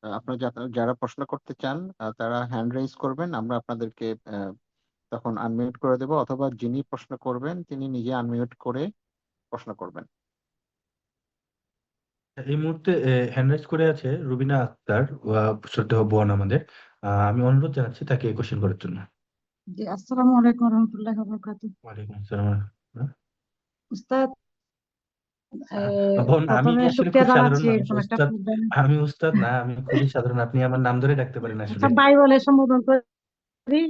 আপনারা যারা প্রশ্ন করতে চান তারা হ্যান্ড রেইজ করবেন, আমরা আপনাদেরকে তখন আনমিউট করে দেব, অথবা যিনি প্রশ্ন করবেন তিনি নিজে আনমিউট করে প্রশ্ন করবেন। এই মুহূর্তে হ্যান্ড রাইজ করে আছে রুবিনা আক্তার, শ্রদ্ধেয় বোন আমাদের। আমি অনুরোধ জানাচ্ছি তাকে কোশ্চেন করার জন্য। জি, আসসালামু আলাইকুম রহমতুল্লাহি ওয়া বারাকাতুহু। ওয়ালাইকুম আসসালাম। উস্তাদ, বোন, আমি প্রথমে আসলে শুকরিয়া খুব সাধারণ জানাচ্ছি মানুষ, এরকম একটা উস্তাদ। প্রোগ্রাম। আমি উস্তাদ না, আমি খুবই সাধারণ, আপনি আমার নাম ধরে ডাকতে পারেন আসলে। আচ্ছা, ভাই বলে সম্বোধন করি,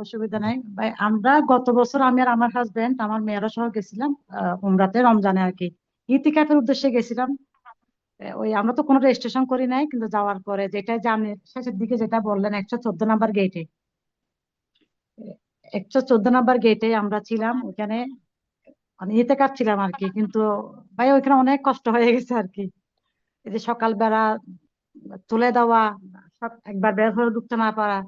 অসুবিধা নাই ভাই। আমরা গত বছর আমি আর আমার হাজবেন্ড, আমার মেয়েরা সহ গেছিলাম উমরাতে, রমজানে আর কি, ইতিকাফের উদ্দেশ্যে গেছিলাম। ওই আমরা তো কোনো রেজিস্ট্রেশন করি নাই, কিন্তু যাওয়ার পরে যেটা যে আপনি শেষের দিকে যেটা বললেন 114 নাম্বার গেটে, 114 নাম্বার গেটে আমরা ছিলাম, ওখানে মানে ইতিকাফ ছিলাম আর কি। কিন্তু ভাই ওইখানে অনেক কষ্ট হয়ে গেছে আর কি। এই যে সকালবেলা তুলে দেওয়া, সব একবার বের হয়ে ঢুকতে না পারা।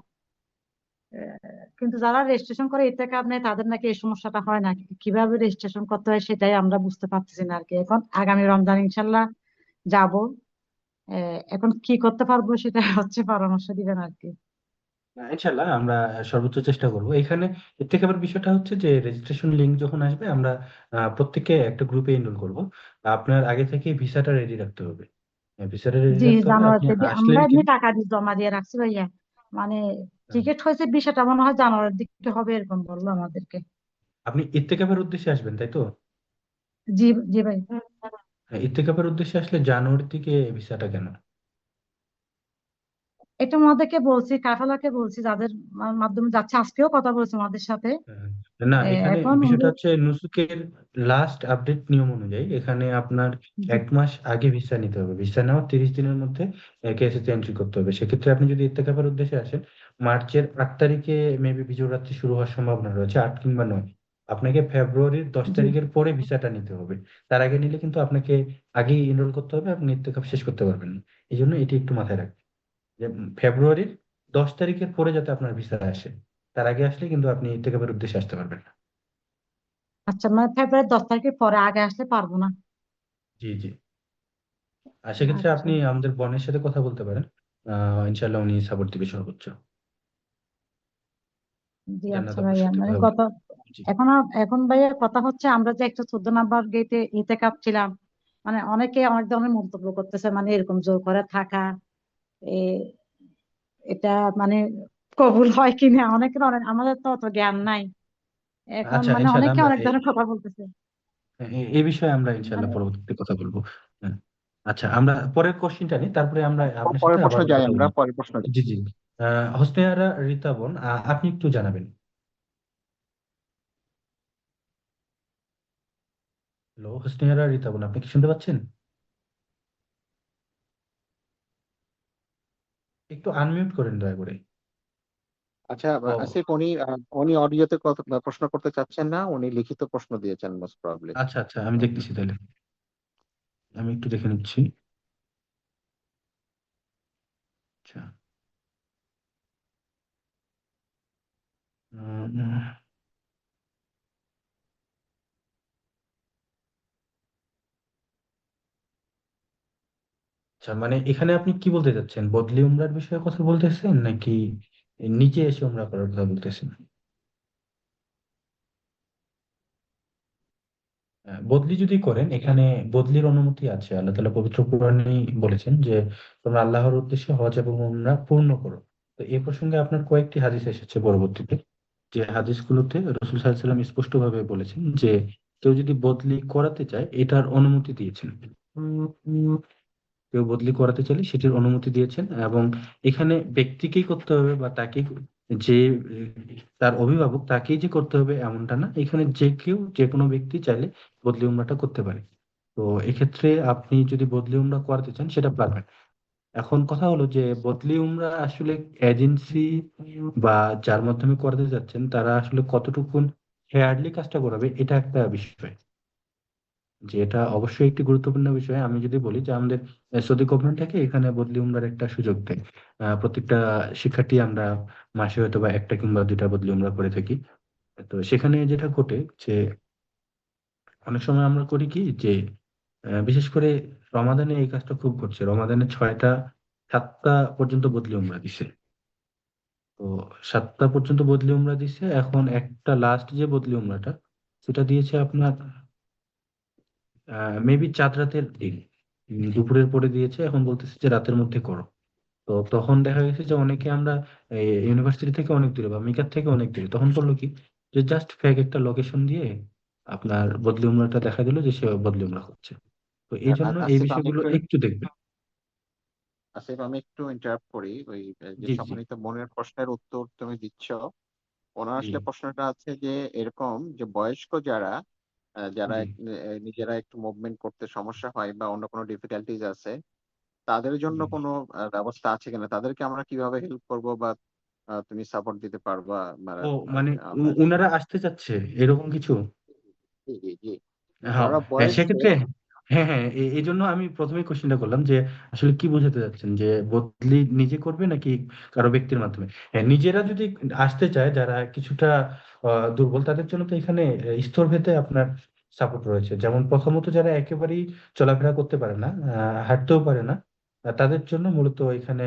কিন্তু যারা রেজিস্ট্রেশন করে ইতিকাফ নেয় তাদের নাকি এই সমস্যাটা হয় না। কিভাবে রেজিস্ট্রেশন করতে হয় সেটাই আমরা বুঝতে পারতেছি না আর কি। এখন আগামী রমজান ইনশাল্লাহ যাব, এখন কি করতে পারবো সেটা হচ্ছে পরামর্শ দিবেন আর কি। ইনশাল্লাহ আমরা সর্বোচ্চ চেষ্টা করব। এখানে ইত্তেকাবের বিষয়টা হচ্ছে যে রেজিস্ট্রেশন লিংক যখন আসবে আমরা প্রত্যেককে একটা গ্রুপে এনরোল করব। আপনার আগে থেকে ভিসাটা রেডি রাখতে হবে, ভিসাটা রেডি জি, রাখতে হবে। আপনি জানুয়ারিতে আমরা আসলেন এমনি কিন্তু টাকা দিয়ে জমা দিয়ে রাখছি ভাইয়া। মানে টিকিট হয়েছে বিষয়টা মনে হয় জানুয়ারির দিকে হবে, এরকম বললো আমাদেরকে। আপনি ইত্তেকাবের উদ্দেশ্যে আসবেন, তাই তো? জি জি ভাই। হ্যাঁ, ইত্তেকাবের উদ্দেশ্যে আসলে জানুয়ারি থেকে ভিসাটা কেন? এটা ওনাদেরকে বলছি, কাফেলাকে বলছি, যাদের মাধ্যমে যাচ্ছে, আজকেও কথা বলছি ওনাদের সাথে। হ্যাঁ, না, এখানে এখন বিষয়টা উনি হচ্ছে নুসুকের লাস্ট আপডেট নিয়ম অনুযায়ী এখানে আপনার জি 1 মাস আগে ভিসা নিতে হবে। ভিসা নেওয়ার 30 দিনের মধ্যে কেএসএস এন্ট্রি করতে হবে। সেক্ষেত্রে আপনি যদি ইত্তেকাফের উদ্দেশ্যে আসেন, মার্চের 8 তারিখে মেবি বিজয় রাত্রি শুরু হওয়ার সম্ভাবনা রয়েছে, 8 কিংবা 9। আপনাকে ফেব্রুয়ারির 10 জি। তারিখের পরে ভিসাটা নিতে হবে। তার আগে নিলে কিন্তু আপনাকে আগেই এনরোল করতে হবে, আপনি ইত্তেকাফ শেষ করতে পারবেন না। এই জন্য এটি একটু মাথায় রাখবেন যে ফেব্রুয়ারির 10 তারিখের পরে যাতে আপনার ভিসা আসে, তার আগে আসলে কিন্তু আপনি ইত্তেকাফের উদ্দেশ্যে আসতে পারবেন না। আচ্ছা, মানে ফেব্রুয়ারি 10 তারিখের পরে আগে আসলে পারবো না? জি জি। আর সেক্ষেত্রে আচ্ছা আপনি আমাদের বোনের সাথে কথা বলতে পারেন, ইনশাল্লাহ উনি সাপোর্ট দিবে সর্বোচ্চ। জি। জান্নাত আচ্ছা আপুর ভাইয়া, সাথে মানে কথা কথা বলতে। জি এখন ভাইয়া কথা হচ্ছে, আমরা যে 114 নাম্বার গেটে ইতেকাপ ছিলাম, মানে অনেকে অনেক ধরনের মন্তব্য করতেছে, মানে এরকম জোর করে থাকা, এ এটা মানে কবুল হয় কিনা, অনেকের অনেক, আমাদের তো অত জ্ঞান নাই। এখন আচ্ছা, মানে ইনশাল্লাহ অনেকে আমরা অনেক ধরনের কথা বলতেছে। এই বিষয়ে আমরা ইনশাল্লাহ মানে পরবর্তীতে কথা বলবো। হ্যাঁ। আচ্ছা, আমরা পরের কোশ্চেনটা নিই, তারপরে আমরা আপনার সাথে পরের প্রশ্ন আবারও যাই, কথা আমরা বলবো। পরের প্রশ্ন যাই। জি জি। হোসনেয়ারা রিতা বোন, আপনি একটু জানাবেন। হ্যালো হোসনেয়ারা রিতা বোন, আপনি কি শুনতে পাচ্ছেন? একটু আনমিউট করেন দয়া করে। আচ্ছা, ও আসিফ, উনি উনি অডিওতে প্রশ্ন করতে চাচ্ছেন না, উনি লিখিত প্রশ্ন দিয়েছেন মোস্ট প্রবাবলি। আচ্ছা আচ্ছা, আমি দেখতেছি তাহলে, আমি একটু দেখে নিচ্ছি। আচ্ছা। উম, আচ্ছা, মানে এখানে আপনি কি বলতে চাচ্ছেন, বদলি উমরার বিষয়ে কথা বলতেছেন নাকি নিচে এসে উমরা করার কথা বলতেছেন? বদলি যদি করেন, এখানে বদলির অনুমতি আছে। আল্লাহ তাআলা পবিত্র কোরআনেই বলেছেন যে তোমরা আল্লাহর উদ্দেশ্যে হজ এবং উমরা পূর্ণ করো। তো এই প্রসঙ্গে আপনার কয়েকটি হাদিস এসেছে পরবর্তীতে, যে হাদিসগুলোতে রাসূল সাল্লাল্লাহু আলাইহি ওয়াসাল্লাম স্পষ্টভাবে বলেছেন যে কেউ যদি বদলি করাতে চায় এটার অনুমতি দিয়েছেন। কেউ বদলি করাতে চাইলে সেটির অনুমতি দিয়েছেন, এবং এখানে ব্যক্তিকেই করতে হবে বা তাকে, যে তার অভিভাবক তাকেই যে করতে হবে এমনটা না। এখানে যে কেউ, যে কোনো ব্যক্তি চাইলে বদলি উমরাটা করতে পারে। তো এক্ষেত্রে আপনি যদি বদলি উমরা করাতে চান সেটা পারবেন। এখন কথা হলো যে বদলি উমরা আসলে এজেন্সি বা যার মাধ্যমে করাতে যাচ্ছেন তারা আসলে কতটুকু ফেয়ারলি কাজটা করাবে, এটা একটা বিষয়, যে এটা অবশ্যই একটি গুরুত্বপূর্ণ বিষয়। আমি যদি বলি যে আমাদের সৌদি গভর্নমেন্ট থেকে এখানে বদলি উমরার একটা সুযোগ দেয়। প্রত্যেকটা শিক্ষার্থী আমরা মাসে হয়তো বা একটা কিংবা দুইটা বদলি উমরা করে থাকি। তো সেখানে যেটা ঘটে যে অনেক সময় আমরা করি কি যে বিশেষ করে রমাদানে এই কাজটা খুব ঘটছে, রমাদানে 6টা 7টা পর্যন্ত বদলি উমরা দিছে। তো 7টা পর্যন্ত বদলি উমরা দিছে, এখন একটা লাস্ট যে বদলি উমরাটা সেটা দিয়েছে আপনার মেবি 4 রাতের দিন, দুপুরের পরে দিয়েছে, এখন বলতেছে যে রাতের মধ্যে করো। তো তখন দেখা গেছে যে অনেকে আমরা ইউনিভার্সিটি থেকে অনেক দূরে বা মিকার থেকে অনেক দূরে, তখন করলো কি যে জাস্ট ফেক একটা লোকেশন দিয়ে আপনার বদলি উমরাটা দেখা দিল যে সে বদলি উমরা হচ্ছে। তো এই জন্য এই আসিফ, আমি বিষয়গুলো একটু একটু দেখবেন। ইন্টারাপ্ট করি। ওই যে জি জি সম্মানিত বোনের প্রশ্নের উত্তর তুমি দিচ্ছ, ওনার জি আসলে প্রশ্নটা আছে যে এরকম যে বয়স্ক যারা যারা জি নিজেরা একটু মুভমেন্ট করতে সমস্যা হয় বা অন্য কোনো ডিফিকাল্টিজ আছে, তাদের জন্য জি। কোনো ব্যবস্থা আছে কিনা, তাদেরকে আমরা কিভাবে হেল্প করব বা তুমি সাপোর্ট দিতে পারবা? ও আহ, মানে আহ, উনারা আসতে চাচ্ছে এরকম কিছু? জি জি জি। হ্যাঁ ওরা হ্যাঁ, বয়স্ক। সেক্ষেত্রে হ্যাঁ হ্যাঁ, এই জন্য আমি প্রথমে কোশ্চেনটা করলাম যে আসলে কি বোঝাতে চাচ্ছেন, যে বদলি নিজে করবে নাকি কারো ব্যক্তির মাধ্যমে। হ্যাঁ, নিজেরা যদি আসতে চায়, যারা কিছুটা দুর্বল, তাদের জন্য তো এখানে স্তরভেদে আপনার সাপোর্ট রয়েছে। যেমন প্রথমত যারা একেবারেই চলাফেরা করতে পারে না, হাঁটতেও পারে না, তাদের জন্য মূলত এখানে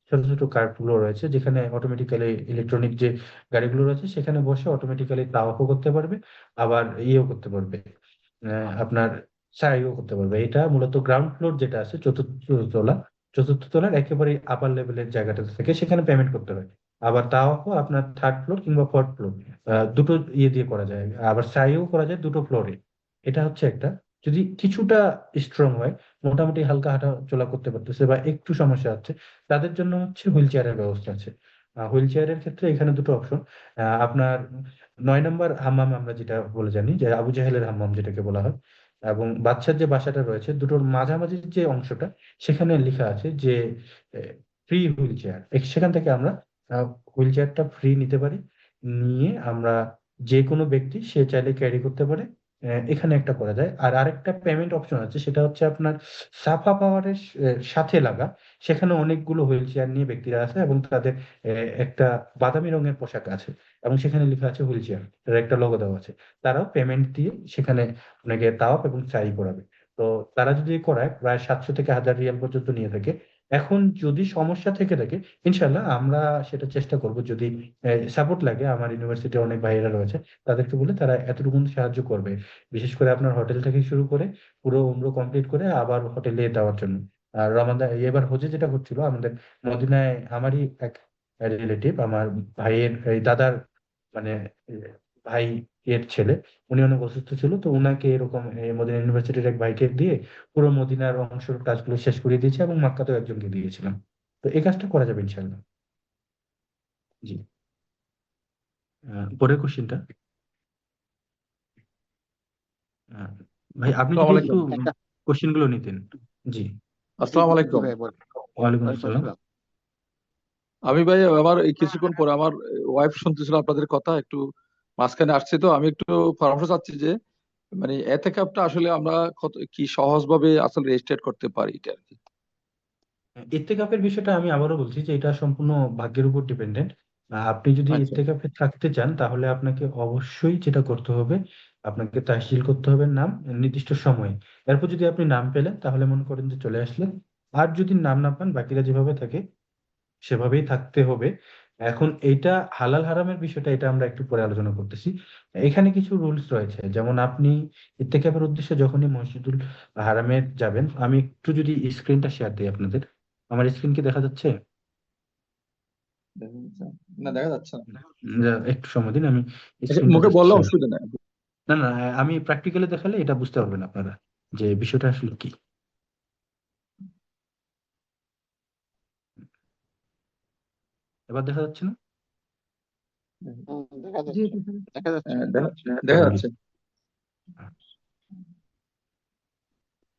ছোট ছোট কার্টগুলো রয়েছে, যেখানে অটোমেটিক্যালি ইলেকট্রনিক যে গাড়িগুলো রয়েছে সেখানে বসে অটোমেটিক্যালি তাওয়াফও করতে পারবে, আবার ইয়েও করতে পারবে, আপনার সাইও করতে পারবে। এটা মূলত গ্রাউন্ড ফ্লোর যেটা আছে, তলা, চতুর্থ তলার একেবারে আপার লেভেলের জায়গাটা থেকে সেখানে পেমেন্ট করতে হয়। আবার তাও আপনার থার্ড ফ্লোর কিংবা ফোর্থ ফ্লোর, দুটো ইয়ে দিয়ে করা যায়, আবার সাইও করা যায় দুটো ফ্লোরে। এটা হচ্ছে একটা, যদি কিছুটা স্ট্রং হয়, মোটামুটি হালকা হাঁটা চলা করতে পারতেছে বা একটু সমস্যা হচ্ছে, তাদের জন্য হচ্ছে হুইল চেয়ারের ব্যবস্থা আছে। হুইল চেয়ারের ক্ষেত্রে এখানে দুটো অপশন। আপনার 9 নম্বর হাম্মাম আমরা যেটা বলে জানি, যে আবু জাহেলের হাম্মাম যেটাকে বলা হয়, এবং বাচ্চার যে বাসাটা রয়েছে দুটোর মাঝামাঝি যে অংশটা, সেখানে লেখা আছে যে ফ্রি হুইল চেয়ার। সেখান থেকে আমরা হুইল চেয়ারটা ফ্রি নিতে পারি, নিয়ে আমরা যে কোনো ব্যক্তি সে চাইলে ক্যারি করতে পারে। এখানে একটা করা যায়। আর আরেকটা পেমেন্ট অপশন আছে, সেটা হচ্ছে আপনার সাফা পাওয়ারের সাথে লাগা, সেখানে অনেকগুলো হুইল চেয়ার নিয়ে ব্যক্তিরা আছে এবং তাদের একটা বাদামি রঙের পোশাক আছে এবং সেখানে লেখা আছে হুইল চেয়ার, এর একটা লোগো দেওয়া আছে। তারাও পেমেন্ট দিয়ে সেখানে আপনাকে তাওয়াফ এবং সাই করাবে। তো তারা যদি করায় প্রায় 700 থেকে 1000 রিয়াল পর্যন্ত নিয়ে থাকে। এখন যদি সমস্যা থেকে থাকে, ইনশাল্লাহ আমরা সেটা চেষ্টা করব। যদি সাপোর্ট লাগে, আমার ইউনিভার্সিটির অনেক ভাইয়েরা রয়েছে, তাদেরকে বলে তারা এতটুকু সাহায্য করবে, বিশেষ করে আপনার হোটেল থেকে শুরু করে পুরো উমরো কমপ্লিট করে আবার হোটেলে দেওয়ার জন্য। আর রমাদান এবার হজে যেটা হচ্ছিল আমাদের মদিনায়, আমারই এক রিলেটিভ, আমার ভাইয়ের এই দাদার মানে ভাই এর ছেলে, উনি অনেক অসুস্থ ছিল, তো উনাকে এরকম মদিনা ইউনিভার্সিটির এক ভাইকে দিয়ে পুরো মদিনার অংশের কাজগুলো শেষ করে দিয়েছে এবং মক্কাতেও একজনকে দিয়েছিলাম। তো এই কাজটা করা যাবে ইনশাল্লাহ। জি। পরের কোশ্চেনটা, ভাই আপনি আসসালামু যদি একটু আলাইকুম। কোশ্চেন গুলো নিতেন। জি। জি আসসালামু জি জি আলাইকুম। ভাই বল। ওয়ালাইকুম ওয়ালাইকুম আসসালাম। আসসালাম। আমি ভাই আমার এই কিছুক্ষণ পরে আমার ওয়াইফ শুনতেছিল আপনাদের কথা, একটু মাঝখানে আসছে, তো আমি একটু পরামর্শ চাচ্ছি যে মানে এতেকাপটা আসলে আমরা কত কি সহজভাবে আসলে রেজিস্ট্রেট করতে পারি এটা আর কি। ইত্তেকাফের বিষয়টা আমি আবারও বলছি যে এটা সম্পূর্ণ ভাগ্যের উপর ডিপেন্ডেন্ট। আপনি যদি আচ্ছা। ইত্তেকাফে থাকতে চান তাহলে আপনাকে অবশ্যই যেটা করতে হবে, আপনাকে তাহসিল করতে হবে নাম নির্দিষ্ট সময়ে। এরপর যদি আপনি নাম পেলেন তাহলে মনে করেন যে চলে আসলেন। আর যদি নাম না পান, বাকিরা যেভাবে থাকে সেভাবেই থাকতে হবে। এখন এইটা হালাল হারামের বিষয়টা, এটা আমরা একটু পরে আলোচনা করতেছি। এখানে কিছু রুলস রয়েছে, যেমন আপনি ইত্তেকাফের উদ্দেশ্যে যখনই মসজিদুল হারামে যাবেন, আমি একটু যদি স্ক্রিনটা শেয়ার দিই আপনাদের। আমার স্ক্রিন কি দেখা যাচ্ছে? না, দেখা যাচ্ছে না। একটু সময় দিন, আমি আচ্ছা, স্ক্রিনটা মুখে জাস্ট বললে শেয়ার। অসুবিধা নেই। না না, আমি প্র্যাকটিক্যালি দেখালে এটা বুঝতে পারবেন আপনারা যে বিষয়টা আসলে কি। এবার দেখা যাচ্ছে না? দেখা জি যাচ্ছে, দেখা যাচ্ছে। দেখা যাচ্ছে,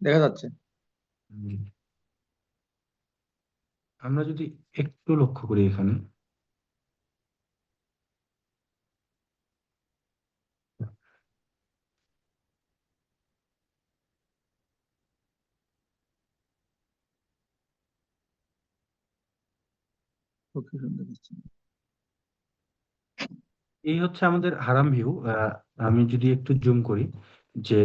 দেখা যাচ্ছে। হুম। আমরা যদি একটু লক্ষ্য করি এখানে, ওকে, শুনতে পাচ্ছি। এই হচ্ছে আমাদের হারাম ভিউ। আমি যদি একটু জুম করি, যে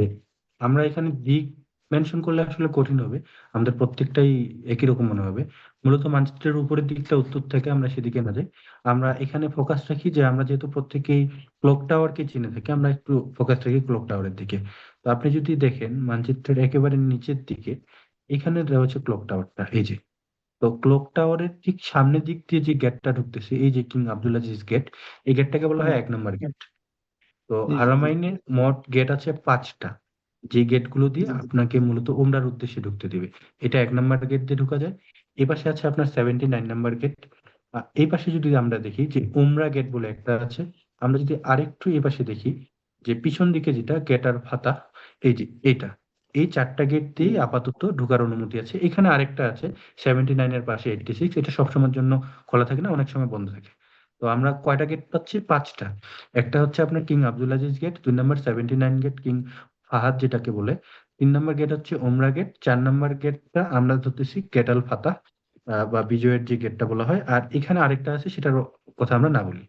আমরা এখানে দিক মেনশন করলে আসলে কঠিন হবে, আমাদের প্রত্যেকটাই একই রকম মনে হবে। মূলত মানচিত্রের উপরের দিকটা উত্তর থেকে আমরা সেদিকে না যাই, আমরা এখানে ফোকাস রাখি যে আমরা যেহেতু প্রত্যেকেই ক্লক টাওয়ারকে চিনে থাকি, আমরা একটু ফোকাস রাখি ক্লক টাওয়ারের দিকে। তো আপনি যদি দেখেন মানচিত্রের একেবারে নিচের দিকে এখানে দেওয়া হচ্ছে ক্লক টাওয়ারটা, এই যে। তো ক্লক টাওয়ারের ঠিক সামনের দিক দিয়ে যে গেটটা ঢুকতেছে, এই যে কিং আব্দুল আজিজ গেট, এই গেটটাকে বলা হয় 1 নম্বর গেট। তো জি জি জি। হারামাইনে মোট গেট আছে 5টা, যে গেটগুলো দিয়ে আপনাকে মূলত ওমরার উদ্দেশ্যে ঢুকতে দিবে। এটা 1 নম্বর গেট দিয়ে ঢুকা যায়। এই পাশে আছে আপনার 79 নম্বর গেট। এই পাশে যদি আমরা দেখি যে উমরা গেট বলে একটা আছে, আমরা যদি আরেকটু এই পাশে দেখি যে পিছন দিকে যেটা গেটার ফাতা, এই যে এটা, এই 4টা গেট দিয়ে আপাতত ঢোকার অনুমতি আছে। এখানে আরেকটা আছে 79-এর পাশে 86, এটা সবসময়ের জন্য খোলা থাকে না, অনেক সময় বন্ধ থাকে। তো আমরা কয়টা গেট পাচ্ছি? 5টা। একটা হচ্ছে আপনার কিং আব্দুল আজিজ গেট, 2 নম্বর 79 গেট কিং ফাহাদ যেটাকে বলে, 3 নম্বর গেট হচ্ছে ওমরা গেট, 4 নম্বর গেটটা আমরা ধরতেছি গেট আল ফাতাহ বা বিজয়ের যে গেটটা বলা হয়, আর এখানে আরেকটা আছে সেটার কথা আমরা না বলি।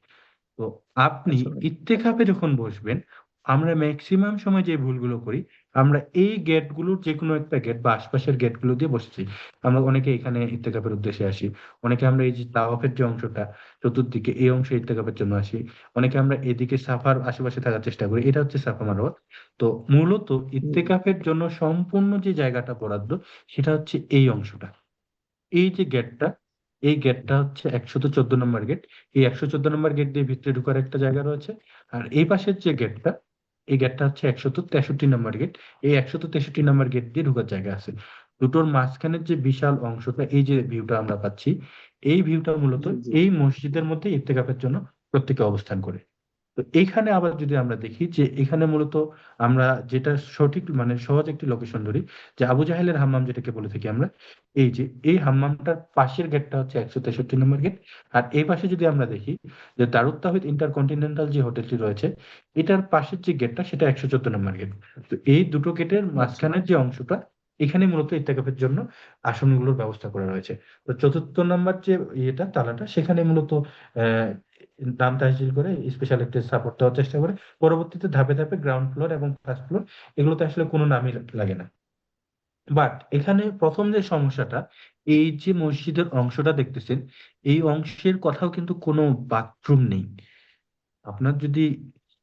তো আপনি আচ্ছা ভাই। ইত্তেকাফে যখন বসবেন, আমরা ম্যাক্সিমাম সময় যে ভুলগুলো করি, আমরা এই গেটগুলোর যে কোনো একটা গেট বা আশপাশের গেটগুলো দিয়ে বসেছি। আমরা অনেকে এখানে ইত্তেকাফের উদ্দেশ্যে আসি, অনেকে আমরা এই যে তাওয়াফের যে অংশটা চতুর্দিকে, এই অংশে ইত্তেকাফের জন্য আসি, অনেকে আমরা এদিকে সাফার আশেপাশে থাকার চেষ্টা করি, এটা হচ্ছে সাফা মারওয়া। তো মূলত ইত্তেকাফের জন্য সম্পূর্ণ যে জায়গাটা বরাদ্দ, সেটা হচ্ছে এই অংশটা, এই যে গেটটা, এই গেটটা হচ্ছে 114 নম্বর গেট। এই 114 নম্বর গেট দিয়ে ভিতরে ঢোকার একটা জায়গা রয়েছে। আর এই পাশের যে গেটটা, এই গেটটা হচ্ছে 163 নম্বর গেট। এই 163 নম্বর গেট দিয়ে ঢোকার জায়গা আছে। দুটোর মাঝখানের যে বিশাল অংশটা, এই যে ভিউটা আমরা পাচ্ছি, এই ভিউটা মূলত জি জি। এই মসজিদের মধ্যে ইত্তেকাফের জন্য প্রত্যেকে অবস্থান করে। তো এইখানে আবার যদি আমরা দেখি যে এখানে মূলত আমরা যেটা সঠিক মানে সহজ একটি লোকেশন ধরি, যে আবু জাহেলের হাম্মাম যেটাকে বলে থাকি আমরা, এই যে এই হাম্মামটার পাশের গেটটা হচ্ছে 163 নম্বর গেট। আর এই পাশে যদি আমরা দেখি যে দারুত তাওহীদ ইন্টারকন্টিনেন্টাল যে হোটেলটি রয়েছে, এটার পাশের যে গেটটা সেটা 114 নম্বর গেট। তো এই দুটো গেটের আচ্ছা মাঝখানের যে অংশটা, এখানে মূলত ইত্তেকাফের জন্য আসনগুলোর ব্যবস্থা করা রয়েছে। তো 4র্থ নম্বর যে ইয়েটা তালাটা, সেখানে মূলত আহ দাম তাহসিল করে স্পেশাল একটা সাপোর্ট দেওয়ার চেষ্টা করে। পরবর্তীতে ধাপে ধাপে গ্রাউন্ড ফ্লোর এবং ফার্স্ট ফ্লোর, এগুলোতে আসলে কোনো নামই লাগে না। বাট এখানে প্রথম যে সমস্যাটা, এই যে মসজিদের অংশটা দেখতেছেন, এই অংশের কথাও কিন্তু কোনো বাথরুম নেই। আপনার যদি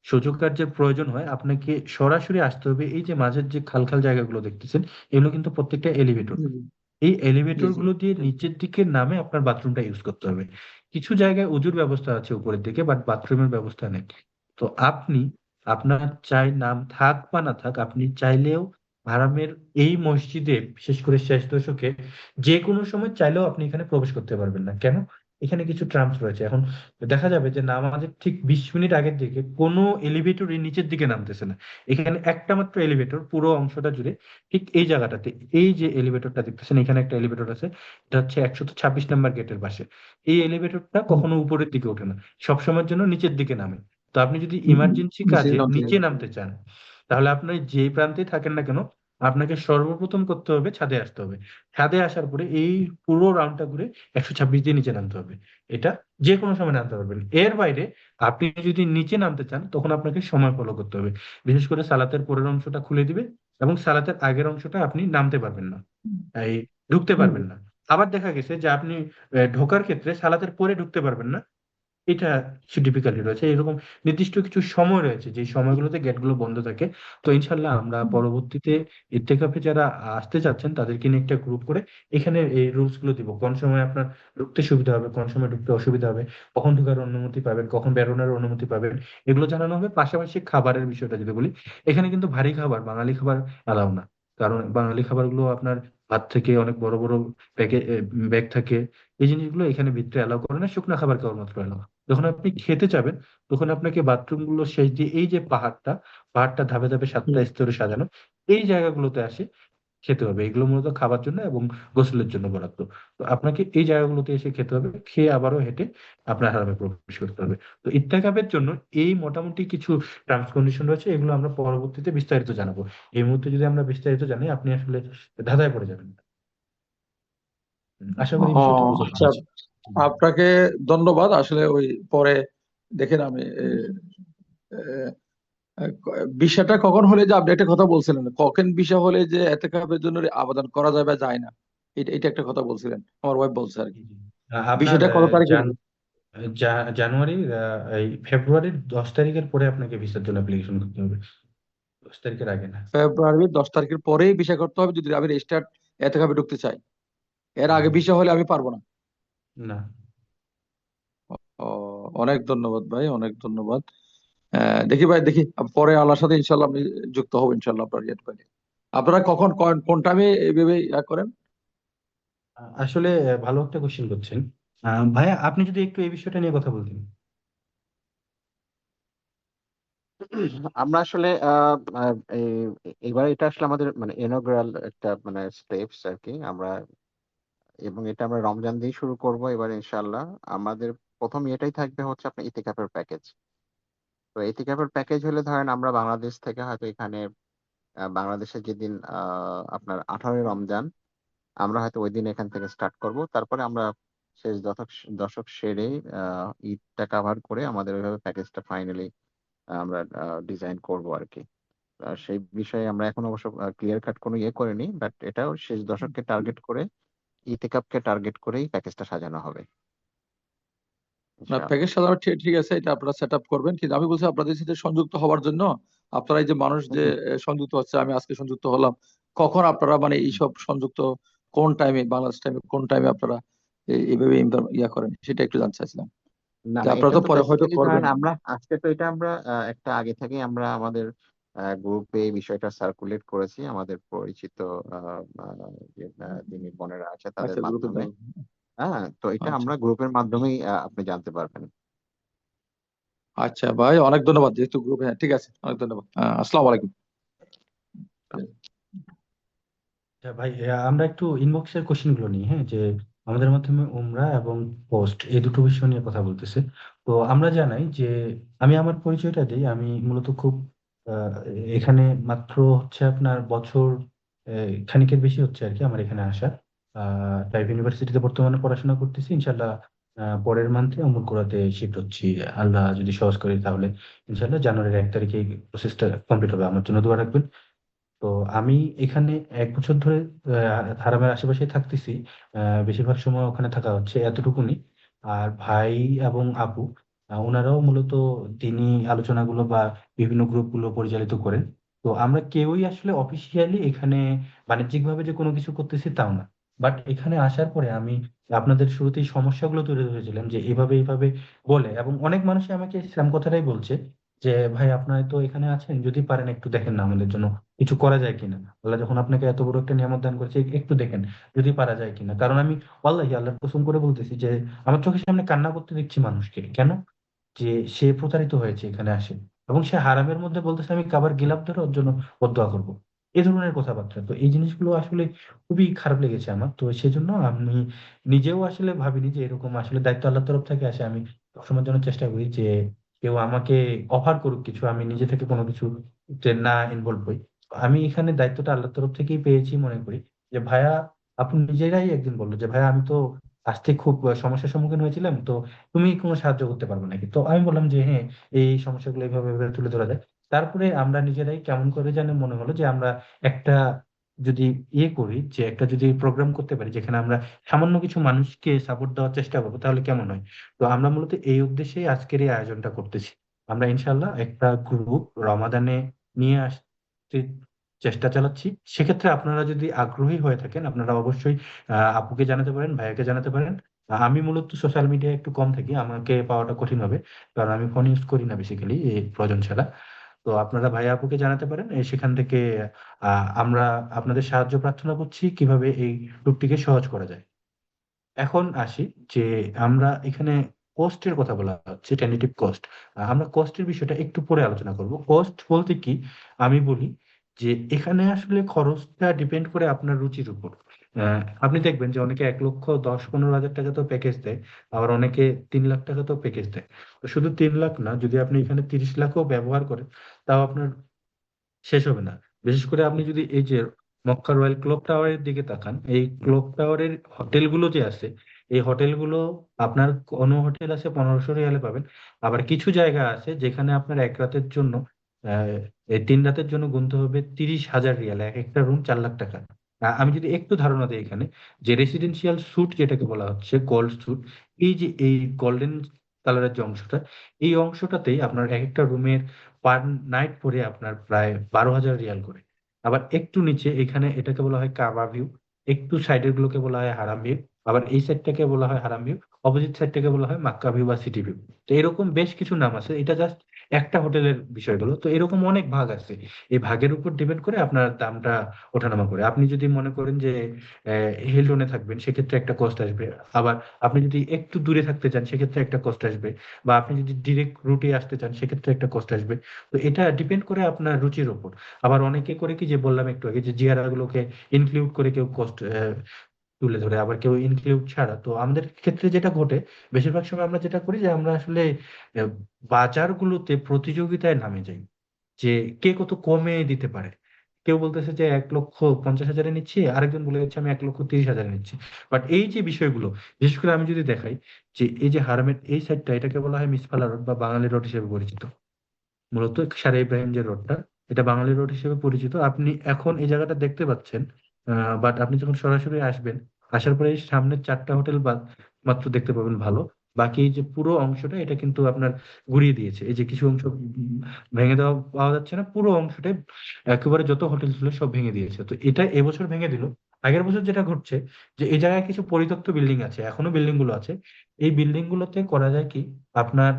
শৌচকার্যের প্রয়োজন হয়, আপনাকে সরাসরি আসতে হবে। এই যে মাঝের যে খাল খাল জায়গাগুলো দেখতেছেন, এগুলো কিন্তু প্রত্যেকটা এলিভেটর। জি জি এই জি এলিভেটর জি। গুলো দিয়ে নিচের দিকে নামে আপনার বাথরুমটা ইউজ করতে হবে। কিছু জায়গায় উজুর ব্যবস্থা আছে উপরের দিকে, বাট বাথরুমের ব্যবস্থা নেই। তো আপনি, আপনার চাই নাম থাক বা না থাক, আপনি চাইলেও হারামের এই মসজিদে, বিশেষ করে শেষ দশকে, যে কোনো সময় চাইলেও আপনি এখানে প্রবেশ করতে পারবেন না। কেন? এখানে কিছু টার্মস রয়েছে। এখন দেখা যাবে যে নামাজের ঠিক 20 মিনিট আগের দিকে কোনো এলিভেটর এই নিচের দিকে নামতেছে না। এখানে একটা মাত্র এলিভেটর পুরো অংশটা জুড়ে, ঠিক এই জায়গাটাতে, এই যে এলিভেটরটা দেখতেছেন, এখানে একটা এলিভেটর আছে, এটা হচ্ছে 126 নম্বর গেটের পাশে। এই এলিভেটরটা কখনো উপরের দিকে ওঠে না, সবসময়ের জন্য নিচের দিকে নামে। তো আপনি যদি ইমার্জেন্সি নিচে কাজে নামতে নিচে হবে। নামতে চান, তাহলে আপনি যে প্রান্তেই থাকেন না কেন, আপনাকে সর্বপ্রথম করতে হবে ছাদে আসতে হবে। ছাদে আসার পরে এই পুরো রাউন্ডটা ঘুরে 126 দিয়ে নিচে নামতে হবে। এটা যে কোনো সময় নামতে পারবেন। এর বাইরে আপনি যদি নিচে নামতে চান, তখন আপনাকে সময় ফলো করতে হবে। বিশেষ করে সালাতের পরের অংশটা খুলে দিবে, এবং সালাতের আগের অংশটা আপনি নামতে পারবেন না, এই ঢুকতে পারবেন না। আবার দেখা গেছে যে আপনি ঢোকার ক্ষেত্রে সালাতের পরে ঢুকতে পারবেন না, এটা কিছু ডিফিকাল্টি রয়েছে। এরকম নির্দিষ্ট কিছু সময় রয়েছে যে সময়গুলোতে গেটগুলো বন্ধ থাকে। তো ইনশাল্লাহ আমরা পরবর্তীতে ইত্তেকাফে যারা আসতে চাচ্ছেন তাদেরকে নিয়ে একটা গ্রুপ করে এখানে এই রুলস গুলো দিব, কোন সময় আপনার ঢুকতে সুবিধা হবে, কোন সময় ঢুকতে অসুবিধা হবে, কখন ঢোকার অনুমতি পাবেন, কখন বেরোনোর অনুমতি পাবেন, এগুলো জানানো হবে। পাশাপাশি খাবারের বিষয়টা যদি বলি, এখানে কিন্তু ভারী খাবার, বাঙালি খাবার এলাও না। কারণ বাঙালি খাবারগুলো আপনার ভাত থেকে অনেক বড় বড় প্যাকে ব্যাগ থাকে, এই জিনিসগুলো এখানে ভিতরে এলাও করে না। শুকনো খাবার কেবলমাত্র এলাও। যখন আপনি খেতে যাবেন, তখন আপনাকে বাথরুম গুলো শেষ দিয়ে, এই যে পাহাড়টা, পাহাড়টা ধাপে ধাপে 7টা স্তরে সাজানো, এই জায়গাগুলোতে আসে খেতে হবে। এগুলো মূলত খাবার জন্য এবং গোসলের জন্য বরাদ্দ। তো আপনাকে এই জায়গাগুলোতে এসে খেতে হবে, খেয়ে আবারও হেঁটে আপনার হারামে প্রবেশ করতে হবে। তো ইত্তেকাফের জন্য এই মোটামুটি কিছু টার্মস কন্ডিশন রয়েছে, এগুলো আমরা পরবর্তীতে বিস্তারিত জানাবো। এই মুহূর্তে যদি আমরা বিস্তারিত জানি, আপনি আসলে ধাঁধায় পড়ে যাবেন। আশা করি ও বিষয়টা বুঝতে আচ্ছা, পেরেছি। আপনাকে ধন্যবাদ। আসলে ওই পরে দেখেন আমি বিষয়টা কখন হলে যে আপনি একটা কথা বলছিলেন, কখন বিষয় হলে যে এতেকাফের জন্য আবেদন করা যায় বা যায় না, এটা একটা কথা বলছিলেন, আমার ওয়াইফ বলছে আর কি। আপনার বিষয়টা কত তারিখে হবে? জানুয়ারির এই ফেব্রুয়ারির 10 তারিখের পরে আপনাকে ভিসার জন্য অ্যাপ্লিকেশন করতে হবে, 10 তারিখের আগে না। ফেব্রুয়ারির 10 তারিখের পরেই বিষয় করতে হবে যদি আমি রেজিস্টার্ড এতেকাফে ঢুকতে চাই। এর আগে বিষয় হলে আমি পারবো না। না। ও, অনেক ধন্যবাদ ভাই, অনেক ধন্যবাদ। দেখি ভাই, দেখি পরে আল্লাহর সাথে ইনশাল্লাহ আপনি যুক্ত হবো ইনশাল্লাহ আপনার ইয়ে পাইলে। আপনারা কখন কোন টাইমে এইভাবে করেন? আসলে ভালো একটা কোশ্চেন করছেন। ভাইয়া, আপনি যদি একটু এই বিষয়টা নিয়ে কথা বলতেন। আমরা আসলে এবার এটা আসলে আমাদের মানে ইনঅগ্রাল একটা মানে স্টেপস আর কি। এবং এটা আমরা রমজান দিয়ে শুরু করব এবার ইনশাআল্লাহ। আমাদের প্রথম এটাই থাকবে হচ্ছে আপনার ইতিকাফের প্যাকেজ। তো ইতিকাফের প্যাকেজ হলে ধরেন আমরা বাংলাদেশ থেকে হয়তো এখানে বাংলাদেশে যেদিন আপনার 18ই রমজান, আমরা হয়তো ওই দিন এখান থেকে স্টার্ট করব। তারপরে আমরা শেষ দশক সেরে ঈদটা কাভার করে আমাদের ওইভাবে প্যাকেজটা ফাইনালি আমরা ডিজাইন করব আর কি। সেই বিষয়ে আমরা এখন অবশ্য ক্লিয়ার কাট কোনো ইয়ে করিনি, বাট এটাও শেষ দশককে টার্গেট করে, ইতিকাফকে টার্গেট করেই প্যাকেজটা সাজানো হবে না, ইনশাআল্লাহ। প্যাকেজ সাজানো ঠিক আছে, এটা আপনারা সেট আপ করবেন, কিন্তু আমি বলছি আপনাদের সাথে সংযুক্ত হওয়ার জন্য আপনারা এই যে মানুষ যে সংযুক্ত হচ্ছে, আমি আজকে সংযুক্ত হলাম, কখন আপনারা মানে এইসব সংযুক্ত কোন টাইমে, বাংলাদেশ টাইমে কোন টাইমে আপনারা এইভাবে ইয়া করেন সেটা একটু জানতে চাইছিলাম। না যে না, আপনারা এটা তো তো পরে হয়তো বেসিক্যালি ধরেন করবেন। আমরা আজকে তো এটা আমরা একটা আগে থেকে আমরা আমাদের গ্রুপে এই বিষয়টা সার্কুলেট করেছি আমাদের পরিচিত আহ, আহ, যিনি বোনেরা আছে তাদের আচ্ছা, গ্রুপে মাধ্যমে। দাও। হ্যাঁ, তো এটা আচ্ছা আমরা গ্রুপের মাধ্যমেই আপনি জানতে পারবেন। আচ্ছা ভাই, অনেক ধন্যবাদ, যেহেতু গ্রুপে, হ্যাঁ ঠিক আছে, অনেক ধন্যবাদ। আসসালামু আলাইকুম। আচ্ছা ভাই, আমরা একটু ইনবক্সের কোশ্চেন গুলো নিই, হ্যাঁ, যে আমাদের মাধ্যমে উমরা এবং পোস্ট এই দুটো বিষয় নিয়ে কথা বলতেছে। তো আমরা জানাই যে আমি আমার পরিচয়টা দিই। আমি মূলত খুব আহ, এখানে মাত্র হচ্ছে আপনার বছর খানিকের বেশি হচ্ছে আর কি আমার এখানে আসা। টাইপ ইউনিভার্সিটিতে বর্তমানে পড়াশোনা করতেছি, ইনশাল্লাহ পরের মান্থে অমরকুড়াতে শিফট হচ্ছি। আল্লাহ যদি সহজ করে তাহলে ইনশাল্লাহ জানুয়ারির 1 তারিখে প্রসেসটা কমপ্লিট হবে। আমার জন্য দোয়া রাখবেন। তো আমি এখানে 1 বছর ধরে হারামের আশেপাশে থাকতেছি। বেশিরভাগ সময় ওখানে থাকা হচ্ছে, এতটুকুনি। আর ভাই এবং আপু, ওনারাও মূলত দিনী আলোচনাগুলো বা বিভিন্ন গ্রুপগুলো পরিচালিত করেন। তো আমরা কেউই আসলে অফিসিয়ালি এখানে বাণিজ্যিকভাবে যে কোনো কিছু করতেছি তাও না। বাট এখানে আসার পরে আমি আপনাদের শুরুতেই সমস্যাগুলো তুলে ধরেছিলাম যে এইভাবে এইভাবে বলে, এবং অনেক মানুষই আমাকে সেম কথাটাই বলছে যে ভাই, আপনারা তো এখানে আছেন, যদি পারেন একটু দেখেন না আমাদের জন্য কিছু করা যায় কিনা। আল্লাহ যখন আপনাকে এত বড় একটা নিয়ামত দান করেছে, একটু দেখেন যদি পারা যায় কিনা। কারণ আমি ওয়াল্লাহি আল্লাহর কসম করে বলতেছি যে আমার চোখের সামনে কান্না করতে দেখছি মানুষকে। কেন? যে সে প্রতারিত হয়েছে এখানে আসে, এবং সে হারামের মধ্যে বলতেছে আমি কাবার গিলাফ ধরে ওর জন্য বদদোয়া করবো। এই ধরনের কথাবার্তা। তো এই জিনিসগুলো আসলে খুবই খারাপ লেগেছে আমার। তো সেজন্য আমি নিজেও আসলে ভাবিনি যে এরকম আসলে দায়িত্ব আল্লাহর তরফ থেকে আসে। আমি সবসময়ের জন্য চেষ্টা করি যে কেউ আমাকে অফার করুক কিছু, আমি নিজে থেকে কোনো কিছু যে না ইনভলভ হই। আমি এখানে দায়িত্বটা আল্লাহর তরফ থেকেই পেয়েছি মনে করি। যে ভাইয়া, আপনি নিজেরাই একদিন বললো যে ভাইয়া, আমি তো আসতে খুব সমস্যার সম্মুখীন হয়েছিলাম, তো তুমি কোনো সাহায্য করতে পারবে নাকি? তো আমি বললাম যে হ্যাঁ, এই সমস্যাগুলো এইভাবে এইভাবে তুলে ধরা যায়। তারপরে আমরা নিজেরাই কেমন করে জানি মনে হলো যে আমরা একটা যদি করি, যে একটা যদি প্রোগ্রাম করতে পারি যেখানে আমরা সামান্য কিছু মানুষকে সাপোর্ট দেওয়ার চেষ্টা করবো, তাহলে কেমন হয়। তো আমরা মূলত এই উদ্দেশ্যেই আজকের এই আয়োজনটা করতেছি। আমরা ইনশাল্লাহ একটা গ্রুপ রমাদানে নিয়ে আসতে চেষ্টা চালাচ্ছি। সেক্ষেত্রে আপনারা যদি আগ্রহী হয়ে থাকেন, আপনারা অবশ্যই আপুকে জানাতে পারেন, ভাইয়াকে জানাতে পারেন। আমি মূলত সোশ্যাল মিডিয়ায় একটু কম থাকি, আমাকে পাওয়াটা কঠিন হবে, কারণ আমি ফোন ইউজ করি না বেসিক্যালি এই প্রয়োজন ছাড়া। তো আপনারা ভাইয়া আপুকে জানাতে পারেন। সেখান থেকে আমরা আপনাদের সাহায্য প্রার্থনা করছি কিভাবে এই ট্যুরটিকে সহজ করা যায়। এখন আসি যে আমরা এখানে কস্টের কথা বলা হচ্ছে, টেন্টেটিভ কস্ট। আমরা কস্টের বিষয়টা একটু পরে আলোচনা করব। কস্ট বলতে কি আমি বলি যে এখানে আসলে খরচটা ডিপেন্ড করে আপনার রুচির উপর। আপনি দেখবেন যে অনেকে 1,10-15 হাজার টাকা তো প্যাকেজ দেয়, আবার অনেকে 3 লাখ টাকা তো প্যাকেজ দেয়। তো শুধু 3 লাখ না, যদি আপনি এখানে 30 লাখও ব্যবহার করেন তাও আপনার শেষ হবে না। বিশেষ করে আপনি যদি এই যে মক্কা রয়্যাল ক্লক টাওয়ারের দিকে তাকান, এই ক্লক টাওয়ারের হোটেলগুলো যে আছে, এই হোটেলগুলো আপনার কোনো হোটেল আছে 1500 রিয়ালে পাবেন, আবার কিছু জায়গা আছে যেখানে আপনার এক রাতের জন্য আহ এই 3 রাতের জন্য গুনতে হবে 30,000 রিয়াল, এক একটা রুম 4 লাখ টাকা। আমি যদি একটু ধারণা দিই এখানে, যে রেসিডেন্সিয়াল স্যুট যেটাকে বলা হচ্ছে গোল্ড স্যুট, এই যে এই গোল্ডেন কালারের যে অংশটা, এই অংশটাতেই আপনার এক একটা রুমের পার নাইট পড়ে আপনার প্রায় 12,000 রিয়াল করে। আবার একটু নিচে এখানে এটাকে বলা হয় কাবা ভিউ, একটু সাইডের গুলোকে বলা হয় হারাম ভিউ, আবার এই সাইডটাকে বলা হয় হারাম ভিউ, অপোজিট সাইডটাকে বলা হয় মাক্কা ভিউ বা সিটি ভিউ। তো এরকম বেশ কিছু নাম আছে, এটা জাস্ট একটা হোটেলের বিষয়গুলো। তো এরকম অনেক ভাগ আছে, এই ভাগের উপর ডিপেন্ড করে আপনার দামটা ওঠানামা করে। আপনি যদি মনে করেন যে হিলটনে থাকবেন, সেক্ষেত্রে একটা কস্ট আসবে। আবার আপনি যদি একটু দূরে থাকতে চান, সেক্ষেত্রে একটা কস্ট আসবে। বা আপনি যদি ডিরেক্ট রুটে আসতে চান, সেক্ষেত্রে একটা কস্ট আসবে। তো এটা ডিপেন্ড করে আপনার রুচির ওপর। আবার অনেকে করে কি, যে বললাম একটু আগে, যে জিয়ারা গুলোকে ইনক্লুড করে কেউ কস্ট তুলে ধরে, আবার কেউ ইনক্লুড ছাড়া। তো আমাদের ক্ষেত্রে যেটা ঘটে, বেশিরভাগ সময় আমরা যেটা করি যে আমরা আসলে আহ, বাজারগুলোতে প্রতিযোগিতায় নামে যাই, যে কে কত কমে দিতে পারে। কেউ বলতেছে যে 1,50,000-এ নিচ্ছি, আরেকজন বলে যাচ্ছে আমি 1,30,000-এ নিচ্ছি। বাট এই যে বিষয়গুলো, বিশেষ করে আমি যদি দেখাই, যে এই যে হারামের এই সাইডটা, এটাকে বলা হয় মিসফালা রোড বা বাঙালি রোড হিসেবে পরিচিত। মূলত সারে ইব্রাহিম যে রোডটা, এটা বাঙালি রোড হিসেবে পরিচিত। আপনি এখন এই জায়গাটা দেখতে পাচ্ছেন, বাট আপনি যখন সরাসরি আসবেন, আসার পরে এই সামনের 4টা হোটেল মাত্র দেখতে পাবেন ভালো। বাকি এই যে পুরো অংশটা, এটা কিন্তু আপনার ঘুরিয়ে দিয়েছে। এই যে কিছু অংশ ভেঙে দেওয়া পাওয়া যাচ্ছে না, পুরো অংশটাই একেবারে যত হোটেল ছিল সব ভেঙে দিয়েছে। তো এটা এবছর ভেঙে দিল। আগের বছর যেটা ঘটছে, যে এই জায়গায় কিছু পরিত্যক্ত বিল্ডিং আছে, এখনো বিল্ডিং গুলো আছে। এই বিল্ডিং গুলোতে করা যায় কি, আপনার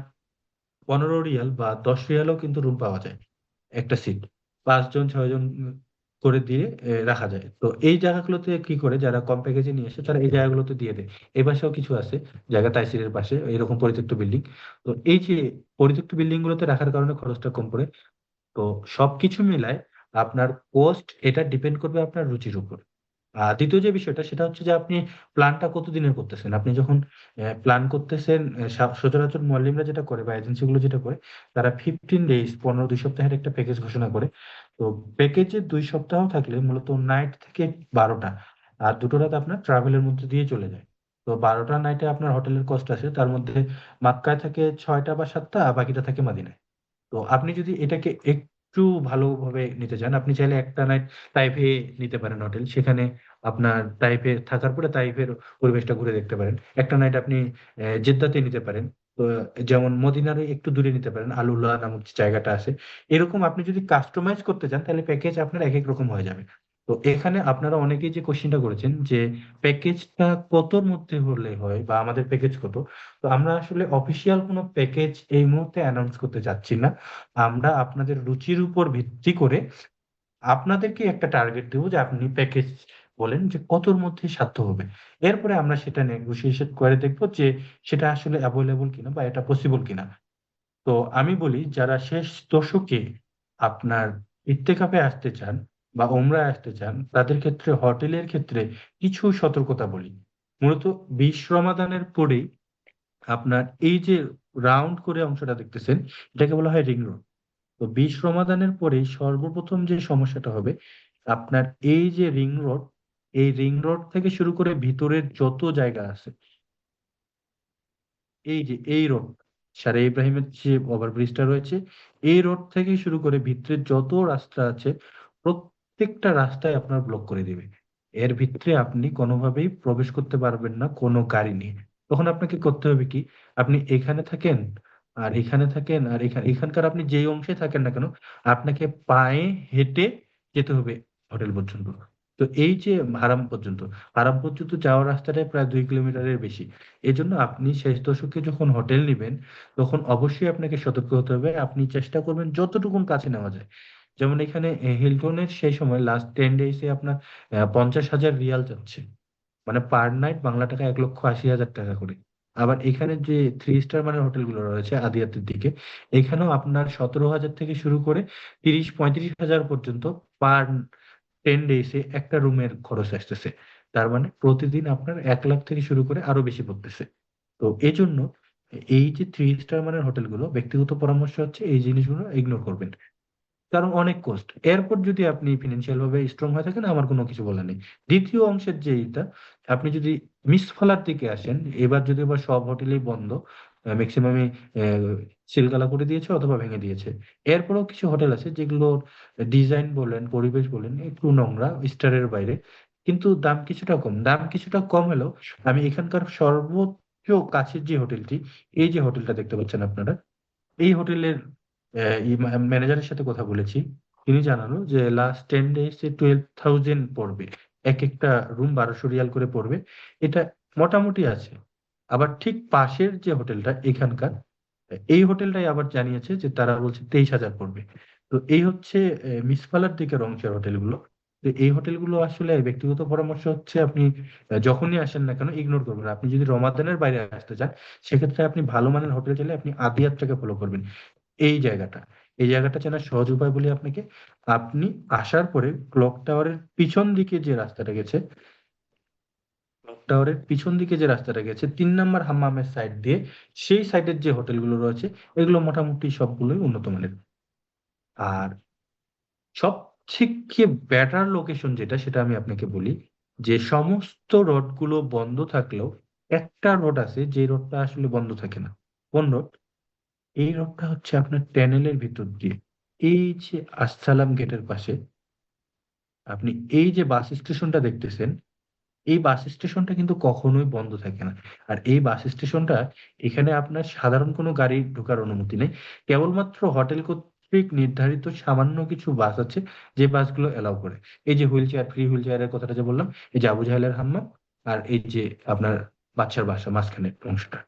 15 রিয়াল বা 10 রিয়ালও কিন্তু রুম পাওয়া যায়, একটা সিট 5 জন 6 জন করে দিয়ে রাখা যায়। তো এই জায়গাগুলোতে কি করে, যারা কম প্যাকেজে নিয়ে আসে তারা এই জায়গাগুলোতে দিয়ে দেয়। এই পাশেও কিছু আছে জায়গা, তাইসিরের পাশে এরকম পরিত্যক্ত বিল্ডিং। তো এই যে পরিত্যক্ত বিল্ডিং গুলোতে রাখার কারণে খরচটা কম পড়ে। তো সবকিছু মিলায় আপনার কোস্ট, এটা ডিপেন্ড করবে আপনার রুচির উপর। আর দ্বিতীয় যে বিষয়টা, সেটা হচ্ছে যে আপনি প্ল্যানটা কতদিনের করতেছেন। আপনি যখন প্ল্যান করতেছেন, সচরাচর মুয়াল্লিমরা যেটা করে বা এজেন্সিগুলো যেটা করে, তারা 15 ডেজ, 15-2 সপ্তাহের একটা প্যাকেজ ঘোষণা করে। তো প্যাকেজে 2 সপ্তাহ থাকলে মূলত নাইট থেকে 12টা, আর 2টো রাত আপনার ট্রাভেলের মধ্যে দিয়ে চলে যায়। তো 12টা নাইটে আপনার হোটেলের কস্ট আসে, তার মধ্যে মাক্কায় থাকে 6টা বা 7টা, আর বাকিটা থাকে মাদিনায়। তো আপনি যদি এটাকে একটু ভালোভাবে নিতে চান, আপনি চাইলে একটা নাইট তাইফে নিতে পারেন হোটেল, সেখানে আপনার তাইফে থাকার পরে তাইফের পরিবেশটা ঘুরে দেখতে পারেন। একটা নাইট আপনি জেদ্দাতে নিতে পারেন। তো যেমন মদিনার একটু দূরে নিতে পারেন, আলুল্লাহ নামক যে জায়গাটা আছে। এরকম আপনি যদি কাস্টমাইজ করতে চান, তাহলে প্যাকেজ আপনার এক এক রকম হয়ে যাবে। তো এখানে আপনারা অনেকেই যে কোশ্চেনটা করেছেন, যে প্যাকেজটা কতর মধ্যে হলে হয় বা আমাদের প্যাকেজ কত। তো আমরা আসলে অফিসিয়াল কোনো প্যাকেজ এই মুহূর্তে অ্যানাউন্স করতে যাচ্ছি না। আমরা আপনাদের রুচির উপর ভিত্তি করে আপনাদেরকে একটা টার্গেট দেবো, যে আপনি প্যাকেজ বলেন যে কতর মধ্যে সাধ্য হবে। এরপরে আমরা সেটা নেগোসিয়েশন করে দেখবো যে সেটা আসলে অ্যাভেলেবল কিনা বা এটা পসিবল কিনা। তো আমি বলি, যারা শেষ দশকে আপনার ইত্তেকাফে আসতে চান বা ওমরায় আসতে চান, তাদের ক্ষেত্রে হোটেলের ক্ষেত্রে কিছু সতর্কতা বলি। মূলত 20 রমাদানের পরেই আপনার এই যে রাউন্ড করে অংশটা দেখতেছেন, এটাকে বলা হয় রিং রোড। তো 20 রমাদানের পরেই সর্বপ্রথম যে সমস্যাটা হবে, আপনার এই যে রিং রোড, এই রিং রোড থেকে শুরু করে ভিতরের যত জায়গা আছে, এই যে এই রোড, সারে ইব্রাহিমের যে ওভারব্রিজটা রয়েছে, এই রোড থেকে শুরু করে ভিতরের যত রাস্তা আছে, প্রত্যেকটা রাস্তায় আপনার ব্লক করে দিবে। এর ভিতরে আপনি কোনোভাবেই প্রবেশ করতে পারবেন না কোনো গাড়ি নিয়ে। তখন আপনাকে করতে হবে কি, আপনি এখানে থাকেন আর এখানে থাকেন আর এখানকার আপনি যেই অংশে থাকেন না কেন, আপনাকে পায়ে হেঁটে যেতে হবে হোটেল পর্যন্ত। তো এই যে হারাম পর্যন্ত যাওয়ার রাস্তাটাই প্রায় 2 কিলোমিটারের বেশি। এজন্য আপনি শেষ দশকে যখন হোটেল নেবেন, তখন অবশ্যই আপনাকে সতর্ক হতে হবে। আপনি চেষ্টা করবেন যতটুকুন কাছে নেওয়া যায়। যেমন এখানে হিলটনের সেই সময় লাস্ট 10 ডেজে আপনার 50,000 রিয়াল যাচ্ছে, মানে পার নাইট বাংলা টাকা 1,80,000 টাকা করে। আবার এখানে যে 3 স্টার মানের হোটেলগুলো রয়েছে আদিয়াতের দিকে, এখানেও আপনার 17,000 থেকে শুরু করে 30-35,000 পর্যন্ত পার 10 ডেজে একটা রুমের খরচ আসতেছে। তার মানে প্রতিদিন আপনার 1 লাখ থেকে শুরু করে আরো বেশি পড়তেছে। তো এই জন্য এই যে 3 স্টার মানের হোটেলগুলো, ব্যক্তিগত পরামর্শ হচ্ছে এই জিনিসগুলো ইগনোর করবেন, কারণ অনেক কষ্ট। এরপর যদি আপনি ফিনান্সিয়াল ভাবে স্ট্রং হয়ে থাকেন, আমার কোনো কিছু বলার নেই। দ্বিতীয় অংশের যে এইটা, আপনি যদি মিসফালার দিকে আসেন, এবার যদি আবার সব হোটেলেই বন্ধ, ম্যাক্সিমামই সিলগালা করে দিয়েছে অথবা ভেঙে দিয়েছে। এরপরেও কিছু হোটেল আছে যেগুলো ডিজাইন বলেন, পরিবেশ বলেন, একটু নোংরা, স্টারের বাইরে, কিন্তু দাম কিছুটা কম হলেও আমি এখানকার সর্বোচ্চ কাছের যে হোটেলটি, এই যে হোটেলটা দেখতে পাচ্ছেন আপনারা, এই হোটেলের ম্যানেজারের সাথে কথা বলেছি। তিনি জানালো যে লাস্ট 10 ডেজে 12,000 পড়বে, এক একটা রুম 1200 রিয়াল করে পড়বে। এটা মোটামুটি আছে। আবার ঠিক পাশের যে হোটেলটা এখানকার, এই হোটেলটাই আবার জানিয়েছে যে তারা বলছে 23,000 পড়বে। তো এই হচ্ছে মিসফালার দিকের অংশের হোটেলগুলো। তো এই হোটেলগুলো আসলে ব্যক্তিগত পরামর্শ হচ্ছে আপনি যখনই আসেন না কেন ইগনোর করবেন। আপনি যদি রমাদানের বাইরে আসতে চান, সেক্ষেত্রে আপনি ভালো মানের হোটেল চাইলে আপনি আদিয়াতটাকে ফলো করবেন। এই জায়গাটা এই জায়গাটা চেনার সহজ উপায় বলি আপনাকে। আপনি আসার পরে ক্লক টাওয়ারের পিছন দিকে যে রাস্তাটা গেছে, ক্লক টাওয়ারের পিছন দিকে যে রাস্তাটা গেছে 3 নম্বর হাম্মামের সাইড দিয়ে, সেই সাইডের যে হোটেলগুলো রয়েছে, এগুলো মোটামুটি সবগুলোই উন্নত মানের। আর সবথেকে বেটার লোকেশন যেটা, সেটা আমি আপনাকে বলি, যে সমস্ত রোডগুলো বন্ধ থাকলেও একটা রোড আছে যে রোডটা আসলে বন্ধ থাকে না। কোন রোড? এই রোডটা হচ্ছে আপনার টানেলের ভিতর দিয়ে, এই যে আসসালাম গেটের পাশে আপনি এই যে বাস স্টেশনটা দেখতেছেন, এই বাস স্টেশনটা কিন্তু কখনোই বন্ধ থাকে না। আর এই বাস স্টেশনটা, এখানে আপনার সাধারণ কোনো গাড়ি ঢোকার অনুমতি নেই। কেবলমাত্র হোটেল কর্তৃক নির্ধারিত সামান্য কিছু বাস আছে, যে বাসগুলো এলাও করে। এই যে ফ্রি হুইল চেয়ারের কথাটা যে বললাম, এই যে আবু জাহেলের হাম্মাম, আর এই যে আপনার বাচ্চার বাসা মাঝখানের অংশটা।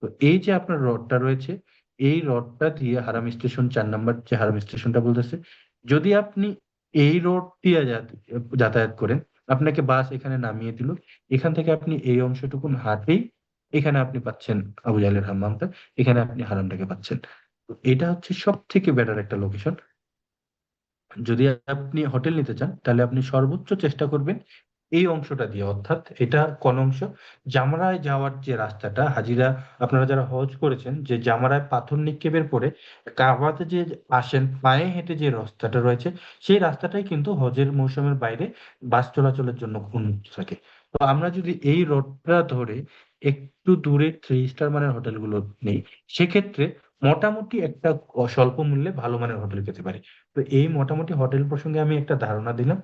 তো এই যে আপনার রডটা রয়েছে, এই রডটা দিয়ে হারাম স্টেশন, 4 নম্বর যে হারাম স্টেশনটা বলতেছে, যদি আপনি এই রোড দিয়ে যাতায়াত করেন, আপনাকে বাস এখানে নামিয়ে দিল, এখান থেকে আপনি এই অংশটুকুন হাঁটেই এখানে আপনি পাচ্ছেন আবু জাহেলের হাম্মামটা, এখানে আপনি হারামটাকে পাচ্ছেন। তো এটা হচ্ছে সব থেকে বেটার একটা লোকেশন। যদি আপনি হোটেল নিতে চান, তাহলে আপনি সর্বোচ্চ চেষ্টা করবেন এই অংশটা দিয়ে, অর্থাৎ এটা কোন অংশ, জামারায় যাওয়ার যে রাস্তাটা, হাজিরা আপনারা যারা হজ করেছেন, যে জামারায় পাথর নিক্ষেপের পরে কাবাতে যে আসেন, পায়ে হেঁটে যে রাস্তাটা রয়েছে, সেই রাস্তাটাই কিন্তু হজের মৌসুমের বাইরে বাস চলাচলের জন্য উন্মুক্ত থাকে। তো আমরা যদি এই রোডটা ধরে একটু দূরে 3 স্টার মানের হোটেলগুলো নেই, সেক্ষেত্রে মোটামুটি একটা স্বল্প মূল্যে ভালো মানের হোটেল পেতে পারি। তো এই মোটামুটি হোটেল প্রসঙ্গে আমি একটা ধারণা দিলাম।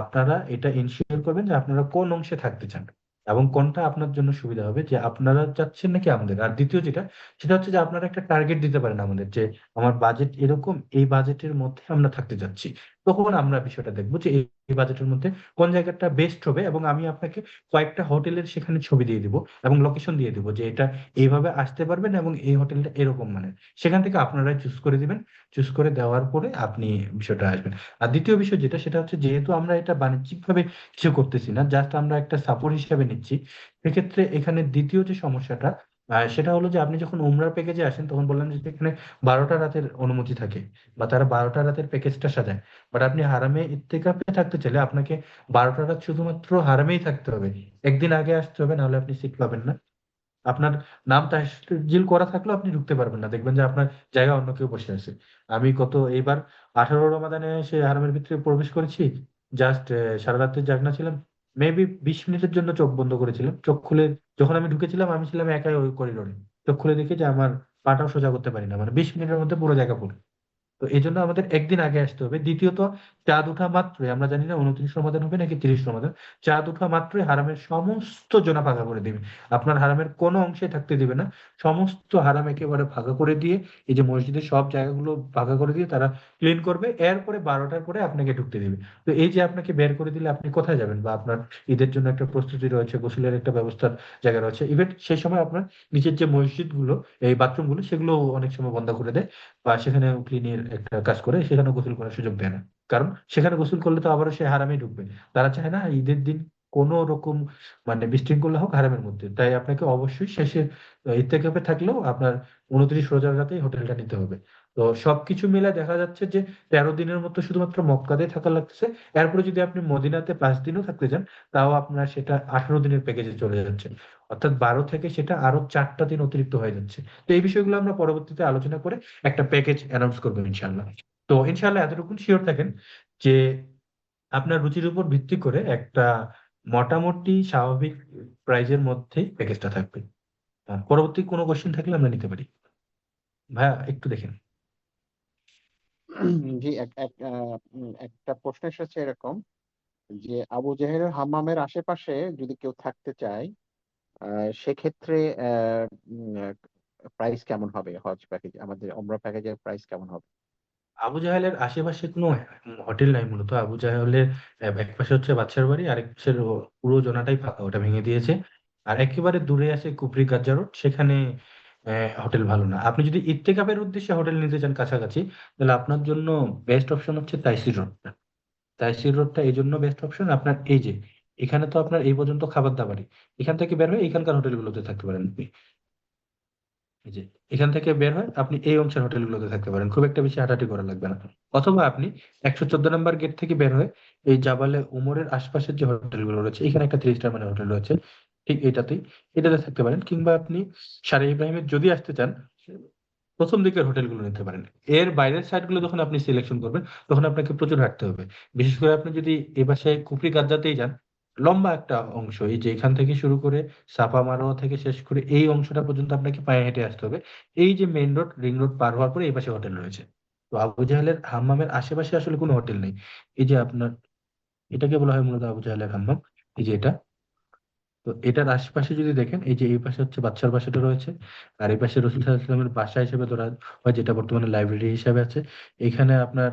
আপনারা এটা ইনশিওর করবেন যে আপনারা কোন অংশে থাকতে চান এবং কোনটা আপনার জন্য সুবিধা হবে, যে আপনারা চাচ্ছেন নাকি আমাদের। আর দ্বিতীয় যেটা, সেটা হচ্ছে যে আপনারা একটা টার্গেট দিতে পারেন আমাদের, যে আমার বাজেট এরকম, এই বাজেটের মধ্যে আমরা থাকতে যাচ্ছি। তখন আমরা বিষয়টা দেখবো যে এই বাজেটের মধ্যে কোন জায়গাটা বেস্ট হবে, এবং আমি আপনাকে কয়েকটা হোটেলের সেখানে ছবি দিয়ে দিব এবং লোকেশন দিয়ে দিব, যে এটা এইভাবে আসতে পারবেন এবং এই হোটেলটা এরকম, মানে সেখান থেকে আপনারাই চুজ করে দিবেন। চুজ করে দেওয়ার পরে আপনি বিষয়টা আসবেন। আর দ্বিতীয় বিষয় যেটা, সেটা হচ্ছে যেহেতু আমরা এটা বাণিজ্যিক ভাবে কিছু করতেছি না, জাস্ট আমরা একটা সাপোর্ট হিসাবে নিচ্ছি, সেক্ষেত্রে এখানে দ্বিতীয় যে সমস্যাটা, সেটা হলো যে আপনি যখন উমরার প্যাকেজে আসেন, তখন বললাম যে এখানে 12টা রাতের অনুমতি থাকে, বা তারা 12টা রাতের প্যাকেজটা সাজায়। বাট আপনি হারামে ইত্তেকাফে থাকতে চাইলে আপনাকে 12টা রাত শুধুমাত্র হারামেই থাকতে হবে, একদিন আগে আসতে হবে, নাহলে আপনি সিট পাবেন না। আপনার নাম তাসজিল করা থাকলেও আপনি ঢুকতে পারবেন না, দেখবেন যে আপনার জায়গা অন্য কেউ বসে আছে। আমি এইবার 18 রমাদানে সে হারামের ভিতরে প্রবেশ করেছি, জাস্ট সারা রাত্রি জাগনা ছিলাম, মেবি 20 মিনিটের জন্য চোখ বন্ধ করেছিলাম। চোখ খুলে যখন আমি ঢুকেছিলাম, আমি ছিলাম একাই ওই করিডোরে। চোখ খুলে দেখি যে আমার পাটাও সোজা করতে পারি না, মানে 20 মিনিটের মধ্যে পুরো জায়গা পুরো। তো এই জন্য আমাদের একদিন আগে আসতে হবে। দ্বিতীয়ত, চাঁদ ওঠা মাত্রই, আমরা জানি না 29 রমাদান হবে নাকি 30 রমাদান, চাঁদ ওঠা মাত্রই হারামের সমস্ত জোনা ফাঁকা করে দিবে। আপনার হারামের কোনো অংশে থাকতে দিবে না, সমস্ত হারাম একেবারে ফাঁকা করে দিয়ে, এই যে মসজিদের সব জায়গাগুলো ফাঁকা করে দিয়ে তারা ক্লিন করবে। এরপরে 12টার পরে আপনাকে ঢুকতে দিবে। তো এই যে আপনাকে বের করে দিলে আপনি কোথায় যাবেন, বা আপনার ঈদের জন্য একটা প্রস্তুতি রয়েছে, গোসলের একটা ব্যবস্থার জায়গা রয়েছে, ইভেন সেই সময় আপনার নিচের যে মসজিদগুলো, এই বাথরুমগুলো, সেগুলো অনেক সময় বন্ধ করে দেয়, বা সেখানে ক্লিনের একটা কাজ করে, সেখানে গোসল করার সুযোগ দেয় না। কারণ সেখানে গোসল করলে তো আবারও সে হারামে ঢুকবে। তারা চায় না ঈদের দিন কোনো রকম মানে বিশৃঙ্খলা হোক হারামের মধ্যে। তাই আপনাকে অবশ্যই শেষে ইত্তেকাফে থাকলেও আপনার 29 রোজার রাতেই হোটেলটা নিতে হবে। তো সবকিছু মিলে দেখা যাচ্ছে যে 13 দিনের মতো শুধুমাত্র মক্কাতে থাকা লাগছে। এরপরে যদি আপনি মদিনাতে 5 দিনও থাকতে চান, তাও আপনার সেটা 18 দিনের প্যাকেজে চলে যাচ্ছে। অর্থাৎ 12 থেকে সেটা আরো 4টা দিন অতিরিক্ত হয়ে যাচ্ছে। তো এই বিষয়গুলো আমরা পরবর্তীতে আলোচনা করে একটা প্যাকেজ অ্যানাউন্স করবো ইনশাল্লাহ। তো ইনশাল্লাহ এতটুকু শিওর থাকেন যে আপনার রুচির উপর ভিত্তি করে একটা মোটামুটি স্বাভাবিক প্রাইজের মধ্যেই প্যাকেজটা থাকবে। পরবর্তী কোনো কোশ্চেন থাকলে আমরা নিতে পারি। ভাইয়া একটু দেখেন। জি, একটা প্রশ্ন এসেছে এরকম যে আবু জাহেলের হাম্মামের আশেপাশে যদি কেউ থাকতে চায়, সেক্ষেত্রে প্রাইস কেমন হবে? হজ প্যাকেজ, আমাদের ওমরা প্যাকেজের প্রাইস কেমন হবে? আবু জাহেলের আশেপাশে কোনো হোটেল নাই মূলত। আবু জাহেলের এক পাশে হচ্ছে বাদশার বাড়ি, আরেক পাশের পুরো জোনাটাই ফাঁকা, ওটা ভেঙে দিয়েছে। আর একেবারে দূরে আছে কুফরি গাজ্জা রোড, সেখানে হোটেল ভালো না। আপনি যদি ইত্তেকাফের উদ্দেশ্যে হোটেল নিতে চান কাছাকাছি, তাহলে আপনার জন্য বেস্ট অপশন হচ্ছে তাইসির রোডটা। তাইসির রোডটা এই জন্য বেস্ট অপশন, আপনার এই যে এখানে তো আপনার এই পর্যন্ত খাবার দাবারই, এখান থেকে বের হয়ে এখানকার হোটেলগুলোতে থাকতে পারেন আপনি। এই যে এখান থেকে বের হয় আপনি এই অংশের হোটেলগুলোতে থাকতে পারেন, খুব একটা বেশি হাঁটাহাঁটি করা লাগবে না। অথবা আপনি 114 নম্বর গেট থেকে বের হয়ে এই জাবালে উমরের আশপাশের যে হোটেলগুলো রয়েছে, এখানে একটা 3 স্টার মানের হোটেল রয়েছে, ঠিক এটাতে থাকতে পারেন। কিংবা আপনি সারে ইব্রাহিমের যদি আসতে চান, প্রথম দিকের হোটেলগুলো নিতে পারেন। এর বাইরের সাইডগুলো যখন আপনি সিলেকশন করবেন, তখন আপনাকে প্রচুর হাঁটতে হবে। বিশেষ করে আপনি যদি এ পাশে কুফরি গাজ্জাতেই যান, লম্বা একটা অংশ, এই যে এখান থেকে শুরু করে সাফা মারোয়া থেকে শেষ করে এই অংশটা পর্যন্ত আপনাকে পায়ে হেঁটে আসতে হবে। এই যে মেইন রোড, রিং রোড পার হওয়ার পরে এই পাশে হোটেল রয়েছে। তো আবু জাহেলের হাম্মামের আশেপাশে আসলে কোনো হোটেল নেই। এই যে আপনার এটাকে বলা হয় মূলত আবু জাহেলের হাম্মাম, এই যে এটা। তো এটার আশেপাশে যদি দেখেন, এই যে এই পাশে হচ্ছে বাদশার বাসাটা রয়েছে, আর এই পাশে রসুল সাল্লাল্লাহু আলাইহি ওয়াসাল্লামের বাসা হিসেবে ধরা হয়, যেটা বর্তমানে লাইব্রেরি হিসেবে আছে। এখানে আপনার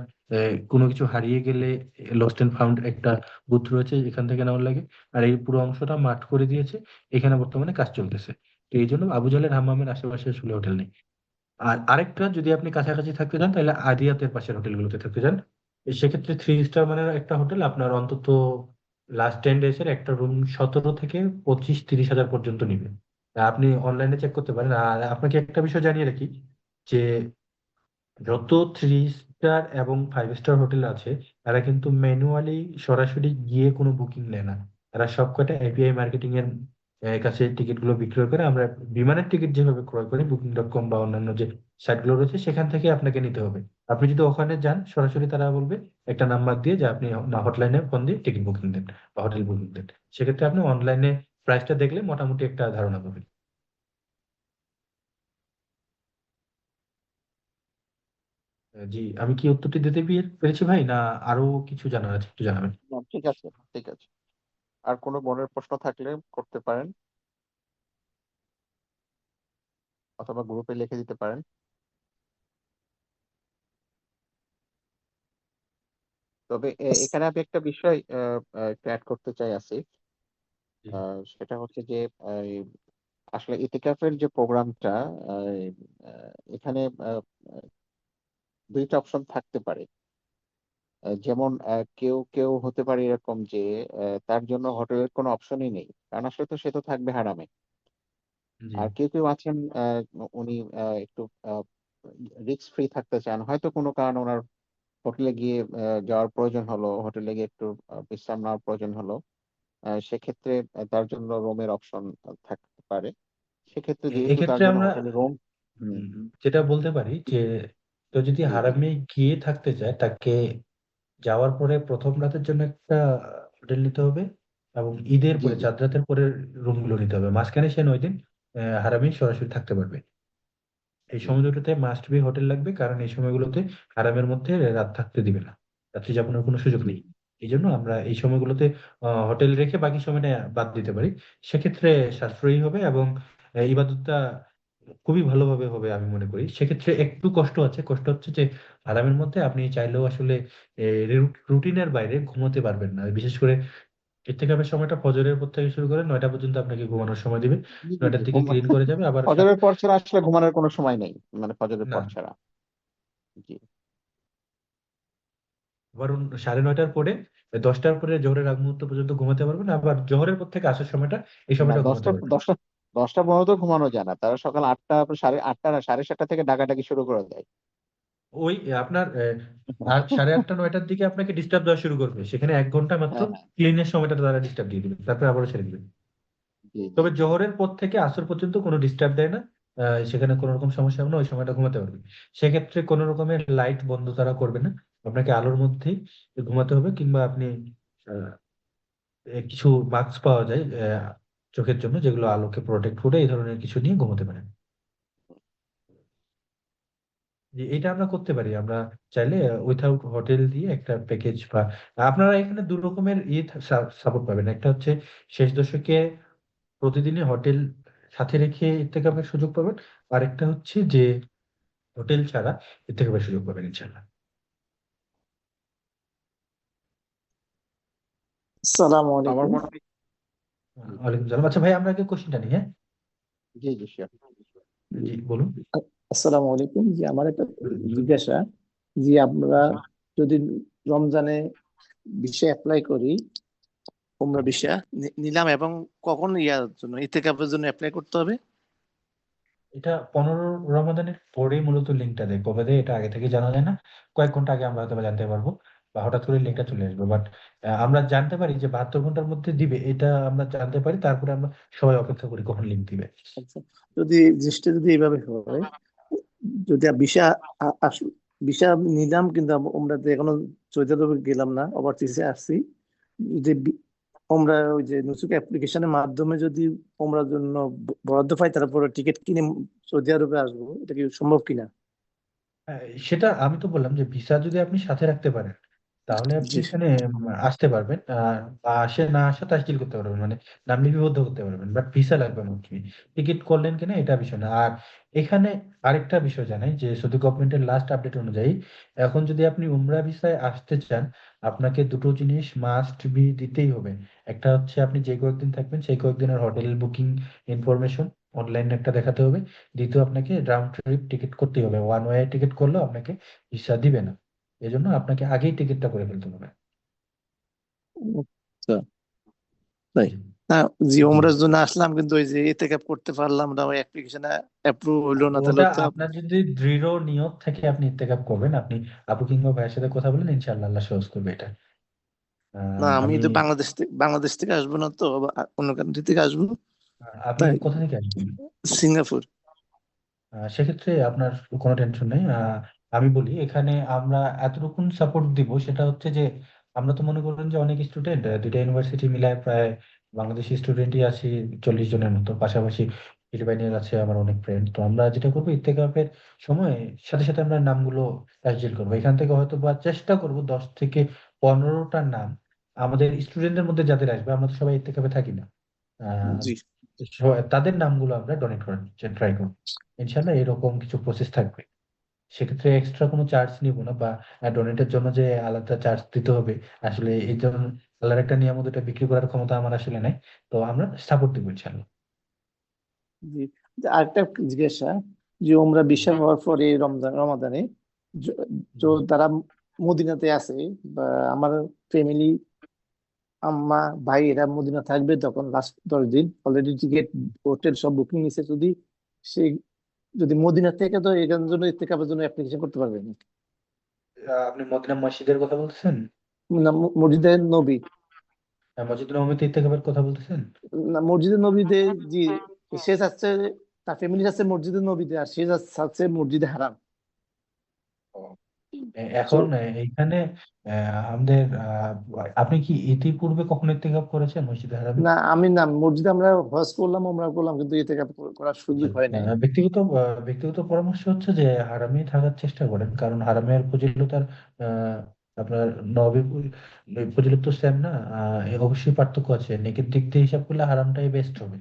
কোনো কিছু হারিয়ে গেলে লস্ট এন্ড ফাউন্ড একটা বুথ রয়েছে, এখান থেকে নেওয়ার লাগে। আর এই পুরো অংশটা মাঠ করে দিয়েছে, এখানে বর্তমানে কাজ চলতেছে। তো এই জন্য আবু জাহেলের হাম্মামের আশেপাশে আসলে হোটেল নেই। আর আরেকটা, যদি আপনি কাছাকাছি থাকতে চান, তাহলে আদিয়াতের পাশের হোটেলগুলোতে থাকতে চান। সেক্ষেত্রে 3 স্টার মানের একটা হোটেল আপনার অন্তত লাস্ট 10 ডেজ এর একটা রুম 17 থেকে 25-30 হাজার পর্যন্ত নিবে। আপনি অনলাইনে চেক করতে পারেন। আর আপনাকে একটা বিষয় জানিয়ে রাখি যে যত 3 স্টার এবং 5 স্টার হোটেল আছে, তারা কিন্তু ম্যানুয়ালি সরাসরি গিয়ে কোনো বুকিং নেয় না। তারা সবকটা এপিআই মার্কেটিং এর কাছে টিকিট গুলো বিক্রয় করে। আমরা বিমানের টিকিট যেভাবে ক্রয় করি Booking.com বা অন্যান্য যে সাইট গুলো রয়েছে, সেখান থেকে আপনাকে নিতে হবে। আপনি যদি ওখানে যান, সরাসরি তারা বলবে একটা নাম্বার দিয়ে যে আপনি হটলাইনে ফোন দিয়ে টিকিট বুকিং দেন বা হোটেল বুকিং দেন। সেক্ষেত্রে আপনি অনলাইনে প্রাইসটা দেখলে মোটামুটি একটা ধারণা পাবেন। জি, আমি কি উত্তরটি দিতে পেরেছি ভাই, না আরো কিছু জানার আছে? একটু জানাবেন। না, ঠিক আছে, ঠিক আছে। আর কোনো মনের প্রশ্ন থাকলে করতে পারেন, অথবা গ্রুপে লিখে দিতে পারেন। তবে এখানে আমি একটা বিষয় একটু অ্যাড করতে চাই আসিফ। জি, সেটা হচ্ছে যে আসলে ইতিকাফের যে প্রোগ্রামটা, এখানে দুইটা অপশন থাকতে পারে। যেমন কেউ কেউ হতে পারে এরকম যে তার জন্য হোটেলের কোনো অপশনই নেই, কারণ আসলে তো সে তো থাকবে হারামে। জি, আর কেউ কেউ আছেন, উনি একটু রিস্ক ফ্রি থাকতে চান, হয়তো কোনো কারণে ওনার হোটেলে গিয়ে যাওয়ার প্রয়োজন হলো, হোটেলে গিয়ে একটু বিশ্রাম নেওয়ার প্রয়োজন হলো। সেক্ষেত্রে তার জন্য রুমের অপশন থাকতে পারে। সেক্ষেত্রে যেহেতু তার এক্ষেত্রে জন্য আমরা হোটেলে রুম, যেটা বলতে পারি যে তো যদি জি জি হারামে গিয়ে থাকতে চায়, তাকে যাওয়ার পরে প্রথম রাতের জন্য একটা হোটেল নিতে হবে, এবং ঈদের জি পরে জি 4 রাতের পরে রুমগুলো নিতে হবে। মাঝখানে সে 9 দিন হারামে সরাসরি থাকতে পারবে। এই জি সময় দুটোতে মাস্ট বি হোটেল লাগবে, কারণ এই সময়গুলোতে হারামের মধ্যে রাত থাকতে দিবে না, রাত্রি যাপনের কোনো সুযোগ নেই। এই জন্য আমরা এই সময়গুলোতে হোটেল রেখে বাকি সময়টা বাদ দিতে পারি। সেক্ষেত্রে সাশ্রয়ী হবে এবং ইবাদতটা খুবই ভালোভাবে হবে আমি মনে করি। সেক্ষেত্রে একটু কষ্ট হচ্ছে যে হারামের মধ্যে আপনি চাইলেও আসলে রুটিনের বাইরে ঘুমোতে পারবেন না। বিশেষ করে ইত্তেকাফের সময়টা ফজরের পর থেকে শুরু করে 9টা পর্যন্ত আপনাকে ঘুমানোর সময় দিবে। জি জি 9টার দিকে ক্লিন করে যাবে, আবার ফজরের পর ছাড়া আসলে ঘুমানোর কোনো সময় নেই, মানে ফজরের না। পর ছাড়া। জি আবার 9:30টার পরে 10টার পরে জোহরের আগ মুহূর্ত পর্যন্ত ঘুমাতে পারবেন, আবার জোহরের পর থেকে আসার সময়টা এই না, সময়টা ঘুমাতে দশটা পারবেন। দশটা 10টা 15 তো ঘুমানো যায় না, তারা সকাল 8টা 8:30 না 7:30 থেকে ডাকাডাকি শুরু করে দেয়। ওই আপনার 8:30 9টার দিকে আপনাকে ডিস্টার্ব দেওয়া শুরু করবে, সেখানে 1 ঘন্টা মাত্র হ্যাঁ হ্যাঁ, ক্লিনের সময়টা তারা ডিস্টার্ব দিয়ে দিবে, তারপরে আবারও ছেড়ে দিবে। জি জি তবে জোহরের পর থেকে আসর পর্যন্ত কোনো ডিস্টার্ব দেয় না, সেখানে কোনো রকম সমস্যা হবে না, ওই সময়টা ঘুমাতে পারবে। সেক্ষেত্রে কোনো রকমের লাইট বন্ধ তারা করবে না, আপনাকে আলোর মধ্যেই ঘুমাতে হবে, কিংবা আপনি আহ, কিছু মাস্ক পাওয়া যায় চোখের জন্য, যেগুলো আলোকে প্রোটেক্ট করে, এই ধরনের কিছু নিয়ে ঘুমাতে পারেন। যে এটা আমরা করতে পারি, আমরা চাইলে উইথাউট হোটেল দিয়ে একটা প্যাকেজ, বা আপনারা এখানে 2 রকমের সাপোর্ট পাবেন। একটা হচ্ছে শেষ দশকে প্রতিদিনই হোটেল সাথে রেখে ইত্তেকাফের সুযোগ পাবেন, আর একটা হচ্ছে যে হোটেল ছাড়া ইত্তেকাফের সুযোগ পাবেন ইনশাল্লাহ। আসসালামু আমার আলাইকুম। মনে হয় ওয়ালাইকুম সালাম। আচ্ছা ভাই, আমরা আগে কোশ্চেনটা নিই, হ্যাঁ? জি জি sure। জি বলুন। আসসালামু আলাইকুম। জি, আমার একটা জিজ্ঞাসা, যে আমরা আচ্ছা, যদি রমজানে ভিসা অ্যাপ্লাই করি, উমরা ভিসা নিলাম, এবং কখন ইয়ার জন্য ইতিকাফের জন্য অ্যাপ্লাই করতে হবে? এটা 15 রমাদানের পরেই মূলত লিঙ্কটা দেয়, কবে দেয় এটা আগে থেকে জানা যায় না। কয়েক ঘন্টা আগে আমরা হয়তো বা জানতে পারবো, বা হঠাৎ করে লিঙ্কটা চলে আসবে, বাট আমরা জানতে পারি যে 72 ঘন্টার মধ্যে দিবে, এটা আমরা জানতে পারি, তারপরে আমরা সবাই অপেক্ষা করি কখন লিঙ্ক দিবে। আচ্ছা, যদি জিনিসটা যদি এইভাবে হয়, যদি ভিসা ভিসা নিলাম কিন্তু উমরাতে এখনো সৌদি আরবে গেলাম না, ওভারসিজে আসছি, যদি আমরা ওই যে নুসুক অ্যাপ্লিকেশনের মাধ্যমে যদি ওমরার জন্য বরাদ্দ পাই, তারপরে টিকিট কিনে সৌদি আরবে আসবো, এটা কি সম্ভব কিনা? সেটা আমি তো বললাম যে ভিসা যদি আপনি সাথে রাখতে পারেন, তাহলে আপনি জি। এখানে আসতে পারবেন, বা আসে না আসা তাসজিল করতে পারবেন, মানে নাম লিপিবদ্ধ করতে পারবেন, বাট ভিসা লাগবে না। কি টিকিট করলেন কিনা এটা বিষয় না। আর এখানে আরেকটা বিষয় জানাই, যে সৌদি গভর্নমেন্টের লাস্ট আপডেট অনুযায়ী এখন যদি আপনি উমরা ভিসায় আসতে চান, আপনাকে দুটো জিনিস মাস্ট বি দিতেই হবে। একটা হচ্ছে আপনি যে কয়েকদিন থাকবেন সেই কয়েকদিনের হোটেল বুকিং ইনফরমেশন অনলাইনে একটা দেখাতে হবে। দ্বিতীয়, আপনাকে রাউন্ড ট্রিপ টিকিট করতেই হবে, ওয়ান ওয়ে টিকিট করলেও আপনাকে ভিসা দিবে না, এই জন্য আপনাকে আগেই টিকিটটা করে ফেলতে হবে। আচ্ছা, তাই জি না? জি, জি। ওমরার জন্য আসলাম, কিন্তু ওই যে ইতিকাফ করতে পারলাম না, ওই অ্যাপ্লিকেশনে অ্যাপ্রুভ হইলো না, তাহলে ওটা তো আপনার যদি দৃঢ় নিয়ত থেকে আপনি ইত্তেকাপ করবেন, আপনি আপু কিংবা ভাইয়ের সাথে কথা বলেন, ইনশাআল্লাহ আল্লাহ সহজ করবে এটা। না, আমি আমি তো বাংলাদেশ থেকে আসবো না, তো অন্য কান্ট্রি থেকে আসবো, আপনি তাই কোথা থেকে আসবেন? সিঙ্গাপুর। সেক্ষেত্রে আপনার কোনো টেনশন নেই। আমি বলি, এখানে আমরা এতটুকু সাপোর্ট দিব, সেটা হচ্ছে যে আমরা তো মনে করেন যে অনেক স্টুডেন্ট, দুইটা ইউনিভার্সিটি মিলায় প্রায় বাংলাদেশি স্টুডেন্টই আছি 40 জনের মতো, পাশাপাশি ফিলিপাইনের আছে আমার অনেক ফ্রেন্ড। তো আমরা যেটা করবো, ইত্তেকাফের সময় সাথে সাথে আমরা নামগুলো তাসজিল করবো। এখান থেকে হয়তো বা চেষ্টা করব 10 থেকে 15টা নাম আমাদের স্টুডেন্টদের মধ্যে যাদের আসবে, আমরা তো সবাই ইত্তেকাফে থাকি না, আহ, জি তাদের নামগুলো আমরা ডোনেট করার ট্রাই করবো। ইনশাল্লাহ এরকম কিছু প্রসেস থাকবে। সেক্ষেত্রে এক্সট্রা কোনো চার্জ নিব না, বা ডোনেটের জন্য যে আলাদা চার্জ দিতে হবে, আসলে এই জন্য আল্লাহর একটা নিয়ামত, এটা বিক্রি করার ক্ষমতা আমার আসলে নাই। তো আমরা সাপোর্ট দিব ইনশাল্লাহ। জি। আরেকটা জিজ্ঞাসা, যে ওমরা ভিসা হওয়ার পরে রমাদানে য- তো তারা মদিনাতে আছে, বা আমার ফ্যামিলি, আম্মা ভাই এরা মদিনা থাকবে, তখন লাস্ট 10 দিন অলরেডি টিকিট হোটেল সব বুকিং নিছে, যদি সেই যদি মদিনা থেকে, তো এখানের জন্য ইত্তেকাফের জন্য অ্যাপ্লিকেশন করতে পারবে না? আপনি মদিনা মসজিদের কথা বলতেছেন? না, মসজিদে নবী, মসজিদ নবমীতে ইত্তেকাফের কথা বলতেছেন? না মসজিদে নবীতে। জি, সে যাচ্ছে, তার ফ্যামিলি যাচ্ছে মসজিদে নবীতে, আর সে যাচ্ছে মসজিদে হারাম। তো এখন এইখানে আমাদের আপনি কি ইতিপূর্বে কখনো ইত্তেকাফ করেছেন মসজিদে হারামে? না, আমি না, মসজিদে আমরা হজ করলাম, আমরা করলাম, কিন্তু ইতিকাফ করার সুযোগ হয় নাই। ব্যক্তিগত পরামর্শ হচ্ছে যে হারামে থাকার চেষ্টা করেন, কারণ হারামের ফজিলতার আহ, আপনার নবী ফজিলত তো সেম না, অবশ্যই পার্থক্য আছে। নেকের দিক দিয়ে হিসাব করলে হারামটাই বেস্ট হবে,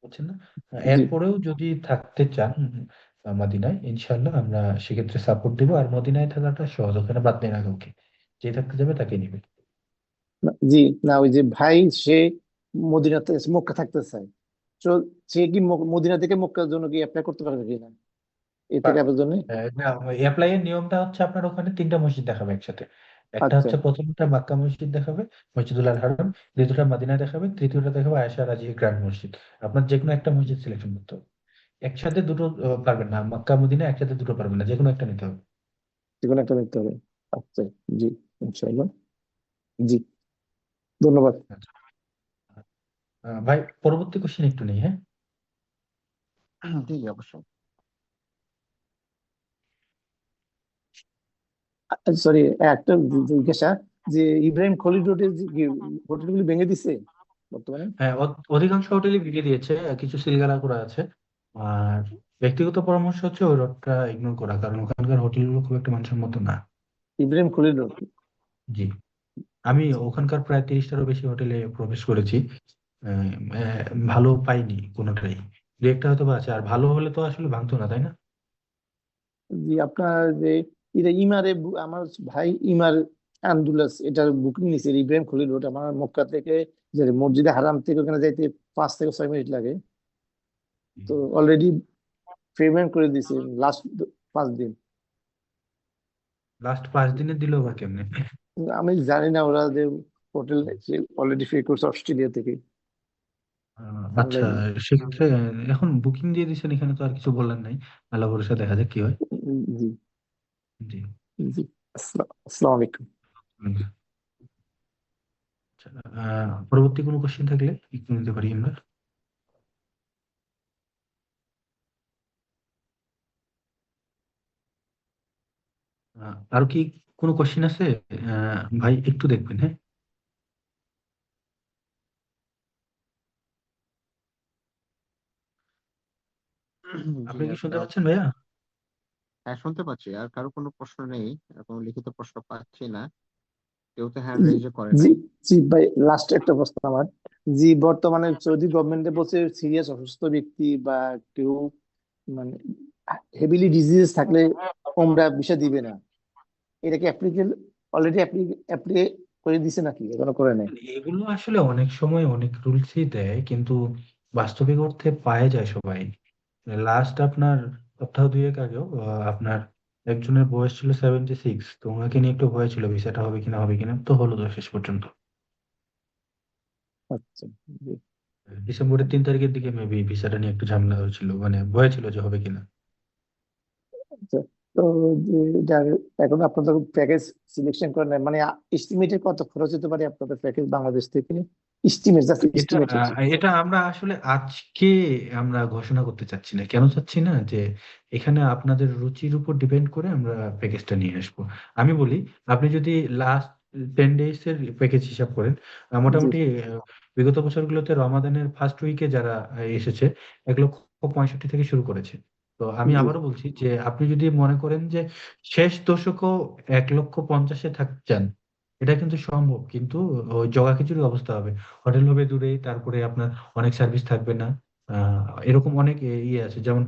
বুঝছেন না? জি এরপরেও যদি থাকতে চান মদিনায়, ইনশাল্লাহ আমরা সেক্ষেত্রে সাপোর্ট দিব। আর মদিনায় থাকাটা সহজ, ওখানে বাদ দেয় না কাউকে, যে থাকতে যাবে তাকে নিবে। জি, না ওই যে ভাই, সে মদিনাতে মক্কা থাকতে চায়, তো সে কি মদিনা থেকে মক্কার জন্য কি অ্যাপ্লাই করতে পারবে কিনা ইতিকাফের জন্য? অ্যাপ্লাই এর নিয়মটা হচ্ছে আপনার ওখানে 3টা মসজিদ দেখাবে একসাথে। একটা আচ্ছা হচ্ছে প্রথমটা মক্কা মসজিদ দেখাবে, মসজিদুল আল হারাম, দ্বিতীয়টা মদিনা দেখাবে, তৃতীয়টা দেখাবে আয়েশা রাজিয়া গ্র্যান্ড মসজিদ। আপনার যে কোনো একটা মসজিদ সিলেকশন করতে হবে। একসাথে দুটো পারবেন না, মক্কা মদিনা একসাথে দুটো পারবেন না, যে কোনো একটা নিতে হবে। যে কোনো একটা নিতে হবে। আচ্ছা, জি, ইনশাআল্লাহ। জি, ধন্যবাদ। আচ্ছা। ভাই পরবর্তী কোশ্চেন একটু নেই, হ্যাঁ। জি অবশ্যই। সরি, একটা জিজ্ঞাসা, যে ইব্রাহিম খলিল রোডের হোটেলগুলি ভেঙে দিছে বর্তমানে? হ্যাঁ, অধিকাংশ হোটেলই ভেঙে দিয়েছে, কিছু সিলগালা করা আছে। আর ব্যক্তিগত পরামর্শ হচ্ছে ওই রোডটা ইগনোর করা, কারণ ওখানকার হোটেলগুলো খুব একটা মানুষের মতো না। ইব্রাহিম খলিল রোড। জি, আমি ওখানকার প্রায় 30টারও বেশি হোটেলে প্রবেশ করেছি। আহ, ভালো পাইনি কোনোটাই। দু একটা হয়তো বা আছে, আর ভালো হলে তো আসলে ভাঙতো না, তাই না? জি, আপনার যে এটা ইমারে আমার ভাই ইমার আন্দুলাস এটার বুকিং নিছে ইব্রাহিম খলিল রোড। আমার মক্কা থেকে, যে মসজিদে হারাম থেকে ওখানে যাইতে 5 থেকে 6 মিনিট লাগে। তো অলরেডি পেমেন্ট করে দিছে লাস্ট 5 দিন। লাস্ট 5 দিনে দিল বা কেমনে? আমি জানি না ওরা যে হোটেল অলরেডি পে করছে অস্ট্রেলিয়া থেকে আচ্ছা, অনলাইনে। সেক্ষেত্রে এখন বুকিং দিয়ে দিচ্ছেন, এখানে তো আর কিছু বললেন নাই। আল্লাহ ভরসা, দেখা যাক কি হয়। জি, জি। জি, আসসালামু আলাইকুম। হুম। আচ্ছা, পরবর্তী কোনো কোশ্চেন থাকলে একটু নিতে পারি আমরা। আরো কি কোনো কোশ্চেন আছে? ভাই একটু দেখবেন, হ্যাঁ। জি আপনি কি আর শুনতে পাচ্ছেন ভাইয়া? হ্যাঁ, শুনতে পাচ্ছি। আর কারো কোনো প্রশ্ন নেই? কোনো লিখিত প্রশ্ন পাচ্ছি না, কেউ তো হ্যান্ড জি, রেইজও করে জি, নাই। জি ভাই, লাস্ট একটা প্রশ্ন আমার। জি, বর্তমানে সৌদি গভর্নমেন্টে বলছে সিরিয়াস অসুস্থ ব্যক্তি বা কেউ মানে হেভিলি ডিজিজ থাকলে ওমরা ভিসা দিবে না। এটা কি অ্যাপ্লিকেল অলরেডি অ্যাপ্লাই করে দিছে নাকি এখনো করে নাই? এগুলো আসলে অনেক সময় অনেক রুলসই দেয়, কিন্তু বাস্তবিক অর্থে পায়ে যায় সবাই। লাস্ট আপনার সপ্তাহ দুয়েক আগেও আপনার একজনের বয়স ছিল 76, তো ওনাকে নিয়ে একটু ভয় ছিল ভিসাটা হবে কিনা হবে কিনা, তো হলো তো শেষ পর্যন্ত। আচ্ছা, জি, ডিসেম্বরের 3 তারিখের দিকে মেবি ভিসাটা নিয়ে একটু ঝামেলা হয়েছিল, মানে ভয় ছিল যে হবে কিনা। আচ্ছা। তো যে যার এখন আপনাদের প্যাকেজ সিলেকশন করেন নাই, মানে এস্টিমেটেড কত খরচ হতে পারে আপনাদের প্যাকেজ বাংলাদেশ থেকে? এস্টিমেট, জাস্ট এটা এস্টিমেটেড। এটা আমরা আসলে আজকে আমরা ঘোষণা করতে চাচ্ছি না। কেন চাচ্ছি না? যে এখানে আপনাদের রুচির উপর ডিপেন্ড করে আমরা প্যাকেজটা নিয়ে আসবো। আমি বলি, আপনি যদি লাস্ট 10 days এর প্যাকেজ হিসাব করেন, জি, মোটামুটি বিগত বছরগুলোতে রমাদানের ফার্স্ট উইকে যারা এসেছে 1,65,000 থেকে শুরু করেছে। তো আমি জি, আবারও বলছি যে আপনি যদি মনে করেন যে শেষ দশকও 1,50,000-এ থাকতে চান, এটা কিন্তু সম্ভব, কিন্তু ওই জগা খিচুড়ি অবস্থা হবে। হোটেল হবে দূরে, তারপরে আপনার অনেক সার্ভিস থাকবে না। এরকম অনেক ইয়ে আছে, যেমন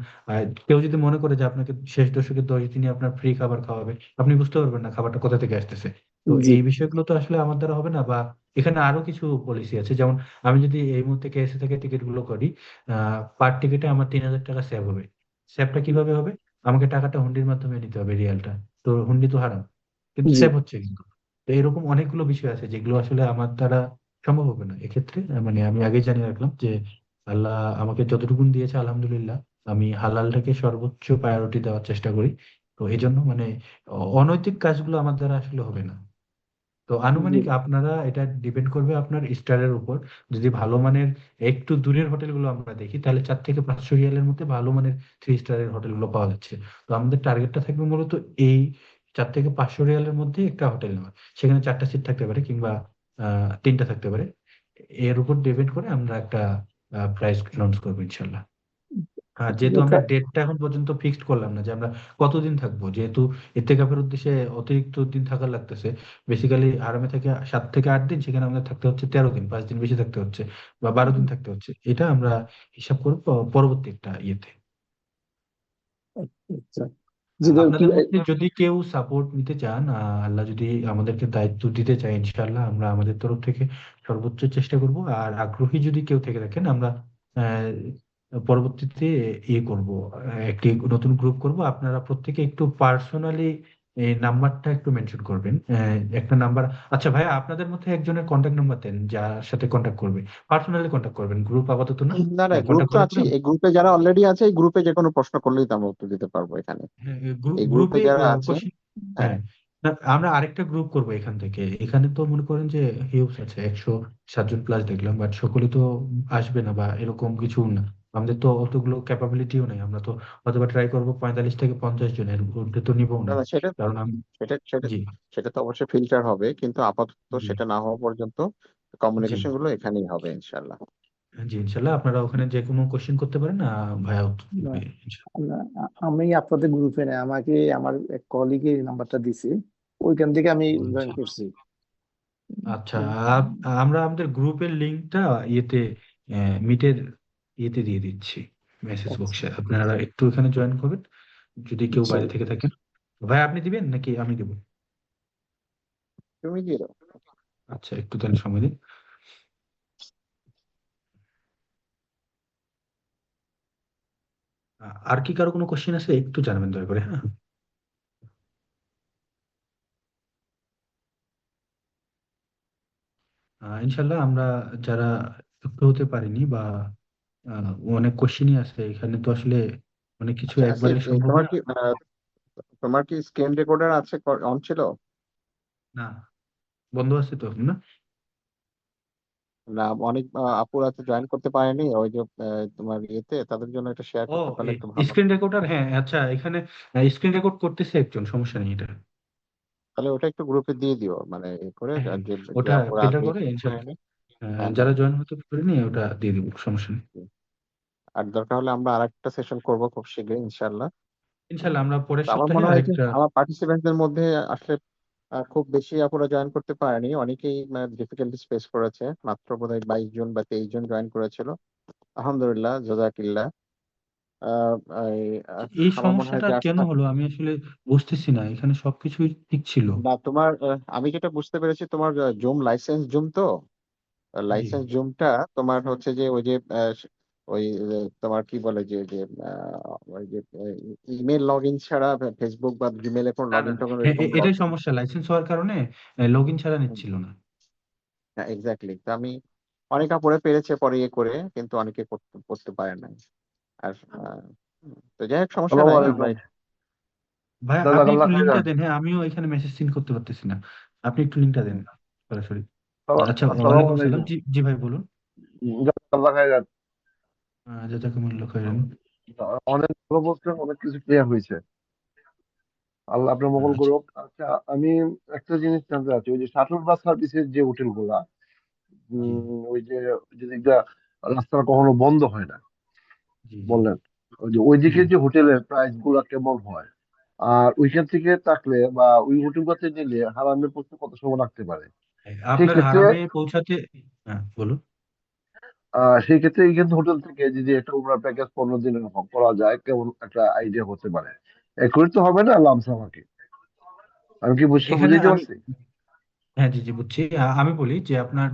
কেউ যদি মনে করে যে আপনাকে শেষ দশকের 10 দিনে আপনার ফ্রি খাবার খাওয়াবে, আপনি বুঝতে পারবেন না খাবারটা কোথা থেকে আসতেছে। তো জি, এই বিষয়গুলো তো আসলে আমার দ্বারা হবে না। বা এখানে আরো কিছু পলিসি আছে, যেমন আমি যদি এই মুহূর্তে কেএসএ থেকে টিকিট গুলো করি, পার টিকিটে আমার 3,000 টাকা সেভ হবে। সেভটা কিভাবে হবে? আমাকে টাকাটা হুন্ডির মাধ্যমে নিতে হবে, রিয়ালটা। তো হুন্ডি তো হারাম, কিন্তু জি, সেভ হচ্ছে কিন্তু। তো এরকম অনেকগুলো বিষয় আছে যেগুলো আসলে আমার দ্বারা সম্ভব হবে না এক্ষেত্রে। মানে আমি আগেই জানিয়ে রাখলাম যে আল্লাহ আমাকে যতটুকুন দিয়েছে আলহামদুলিল্লাহ, আমি হালালটাকে সর্বোচ্চ প্রায়োরিটি দেওয়ার চেষ্টা করি। তো এই জন্য মানে অনৈতিক কাজগুলো আমার দ্বারা আসলে হবে না। তো জি, আনুমানিক আপনারা, এটা ডিপেন্ড করবে আপনার স্টারের উপর। যদি ভালো মানের একটু দূরের হোটেলগুলো আমরা দেখি, তাহলে 4 থেকে 500 রিয়ালের মধ্যে ভালো মানের 3 স্টারের হোটেলগুলো পাওয়া যাচ্ছে। তো আমাদের টার্গেটটা থাকবে মূলত এই 4 থেকে 500 রিয়ালের মধ্যে একটা হোটেল নেওয়া। সেখানে 4টা সিট থাকতে পারে, কিংবা 3টা থাকতে পারে। এর উপর ডিপেন্ড করে আমরা একটা প্রাইস অ্যানাউন্স করবো ইনশাল্লাহ। যেহেতু আমরা ডেটটা এখন পর্যন্ত ফিক্সড করলাম না যে আমরা কতদিন থাকবো, যেহেতু ইত্তেকাফের উদ্দেশ্যে অতিরিক্ত দিন থাকা লাগতেছে। বেসিক্যালি আরামে থেকে 7 থেকে 8 দিন, সেখানে আমাদের থাকতে হচ্ছে 13 দিন, 5 দিন বেশি থাকতে হচ্ছে, বা 12 দিন থাকতে হচ্ছে। এটা আমরা হিসাব করবো পরবর্তী একটা ইয়েতে। আচ্ছা, জি, কি আপনাদের মধ্যে যদি কেউ সাপোর্ট নিতে চান, আল্লাহ যদি আমাদেরকে দায়িত্ব দিতে চায়, ইনশাআল্লাহ আমরা আমাদের তরফ থেকে সর্বোচ্চ চেষ্টা করব। আর আগ্রহী যদি কেউ থেকে থাকেন, আমরা পরবর্তীতে ইয়ে করব, একটি নতুন গ্রুপ করব। আপনারা প্রত্যেকে একটু পার্সোনালি এই নাম্বারটা একটু মেনশন করবেন। একটা নাম্বার। আচ্ছা ভাইয়া, আপনাদের মধ্যে একজনের কন্ট্যাক্ট নাম্বার দেন যার সাথে কন্ট্যাক্ট করবে। পার্সোনালি কন্ট্যাক্ট করবেন, গ্রুপ আপাতত না। না না, গ্রুপ কন্ট্যাক্ট তো করার আছে, পরে এই গ্রুপে যারা অলরেডি আছে এই গ্রুপে যে কোনো প্রশ্ন করলেই তো আমরা উত্তর দিতে পারবো এখানে। এই গ্রুপে গ্রুপে যারা আছে, কোশ্চিন। হ্যাঁ, হ্যাঁ, না, আমরা আরেকটা গ্রুপ করব এখান থেকে। এখানে তো মনে করেন যে হিউজ আছে, 107 জন প্লাস দেখলাম, বাট সকলে তো আসবে না বা এরকম কিছু না। আমাদের তো অতগুলো ক্যাপাবিলিটিও নেই। আমরা তো অথবা ট্রাই করবো 45 থেকে 50 জনের, উর্ধে তো নিবও না না। না, সেটা কারণ আমি সেটা সেটা জি সেটা তো অবশ্যই ফিল্টার হবে, কিন্তু আপাতত জি সেটা না হওয়া পর্যন্ত জি কমিউনিকেশন গুলো এখানেই হবে ইনশাল্লাহ। জি ইনশাল্লাহ আপনারা ওখানে যে কোনো কোশ্চেন করতে পারেন, ভাইয়া উত্তর না, দিবে ইনশাল্লাহ। আমি আপনাদের গ্রুপে না, আমাকে আমার এক কলিগ এই নাম্বারটা দিছে, ওইখান থেকে আমি জয়েন আচ্ছা করছি। আচ্ছা, আমরা আমাদের গ্রুপের লিঙ্কটা ইয়েতে, মিটের ইয়েতে দিয়ে দিচ্ছি, মেসেজ আচ্ছা, বক্সে। আপনারা একটু এখানে জয়েন করবেন যদি কেউ বাইরে ইনশাল্লাহ। থেকে থাকেন। ভাই আপনি দিবেন নাকি আমি দেবো? তুমি দিয়ে দাও। আচ্ছা, একটু তাহলে সময় দিন। আর কি কারো কোনো কোশ্চেন আছে একটু জানাবেন দয়া করে, হ্যাঁ। ইনশাল্লাহ আমরা যারা যুক্ত হতে পারিনি বা অনেক কোশ্চেনই আছে এখানে, তো আসলে অনেক কিছু আচ্ছা একবারে আসিফ, সম্ভব তোমার না। কি তোমার কি স্ক্রিন রেকর্ডার আছে, অন ছিল? না, বন্ধ আছে তো এখন, না? না, অনেক আপুরা তো জয়েন করতে পারেনি ওই যে তোমার ইয়েতে, তাদের জন্য এটা শেয়ার ও, করতে পারলে একটু ভালো স্ক্রিন হতো। রেকর্ডার, হ্যাঁ আচ্ছা, এখানে স্ক্রিন রেকর্ড করতেছে একজন, সমস্যা নেই এটা। তাহলে ওটা একটু গ্রুপে দিয়ে দিও, মানে এ করে, হ্যাঁ আর হ্যাঁ, যে যে ওটা আপুরা ফিল্টার করে মিট ইনশাল্লাহ। করেনি। হ্যাঁ হ্যাঁ। যারা জয়েন হতে পারেনি ওটা দিয়ে দিব, সমস্যা নেই। আর দরকার হলে আমরা আরেকটা সেশন করব খুব শীঘ্রই ইনশাল্লাহ। ইনশাল্লাহ আমরা পরের তো আমার সপ্তাহে মনে হয় যে আরেকটা। আমার পার্টিসিপেন্টদের মধ্যে আসলে খুব বেশি আপুরা জয়েন করতে পারেনি, অনেকেই ডিফিকাল্টিস ফেস করেছে। মাত্র বোধহয় 22 জন বা 23 জন জয়েন করেছিল। আলহামদুলিল্লাহ, জাযাকিল্লাহ। আহ, এই, এই আমার মনে হয় সমস্যাটা যে কেন হলো আমি আসলে বুঝতেছি না, এখানে সবকিছুই ঠিক ছিল। না, তোমার আমি যেটা বুঝতে পেরেছি, তোমার জুম লাইসেন্স জুম তো, জি লাইসেন্স জুমটা তোমার হচ্ছে যে ওই যে ওই তোমার কি বলে যে যে ওই যে ইমেল লগ ইন ছাড়া ফেসবুক বা জিমেলে কোনো না লগ না, ইন টগিন হ্যাঁ, এরকম এটাই সমস্যা, লাইসেন্স হওয়ার কারণে লগ ইন ছাড়া নিচ্ছিল না। হ্যাঁ এক্স্যাক্টলি। তো আমি অনেক পরে পেরেছে পরে ইয়ে করে, কিন্তু অনেকে করতে করতে পারে নাই। আর তো যাই হোক, সমস্যা আসসালামু নাই, আমরা আলাইকুম। ভাই আপনি জাজাকাল্লাহ একটু লিঙ্কটা খাইরান। দেন, হ্যাঁ আমিও এখানে মেসেজ সিন করতে পারতেছি না। আপনি একটু লিঙ্কটা দেন সরাসরি। আচ্ছা, আসসালামু ওয়ালাইকুম সালাম। আলাইকুম। জি জি ভাই বলুন। জাজাকাল্লাহ খাইরান। জাযাকুমুল্লাহ খাইরান। অনেক ভালো বলছেন, অনেক কিছু ক্লিয়ার হয়েছে। আল্লাহ আপনার মঙ্গল আচ্ছা করুক। আচ্ছা, আমি একটা জিনিস জানতে চাচ্ছি, ওই যে শাটল বাস সার্ভিসের যে হোটেল গুলা, জি ওই যে যেদিকটা রাস্তা কখনো বন্ধ হয় না জি জি বললেন, ওই যে ওইদিকে জি যে হোটেলের প্রাইস গুলা কেমন হয়, আর ওইখান থেকে থাকলে বা ওই হোটেল গুলাতে নিলে হারামের পড়তে কত সময় লাগতে পারে সেই আপনার ক্ষেত্রে? হারামে পৌঁছাতে। হ্যাঁ বলুন। সেই ক্ষেত্রে এইখান হোটেল থেকে যদি একটা উমরা প্যাকেজ 15 দিনের করা যায়, কেমন একটা আইডিয়া হতে পারে? একুরেট তো হবে না, লামসাম আর কি। আমি কি এখানে বুঝাইতে আমি, পারছি? হ্যাঁ জি জি বুঝছি। আমি বলি যে আপনার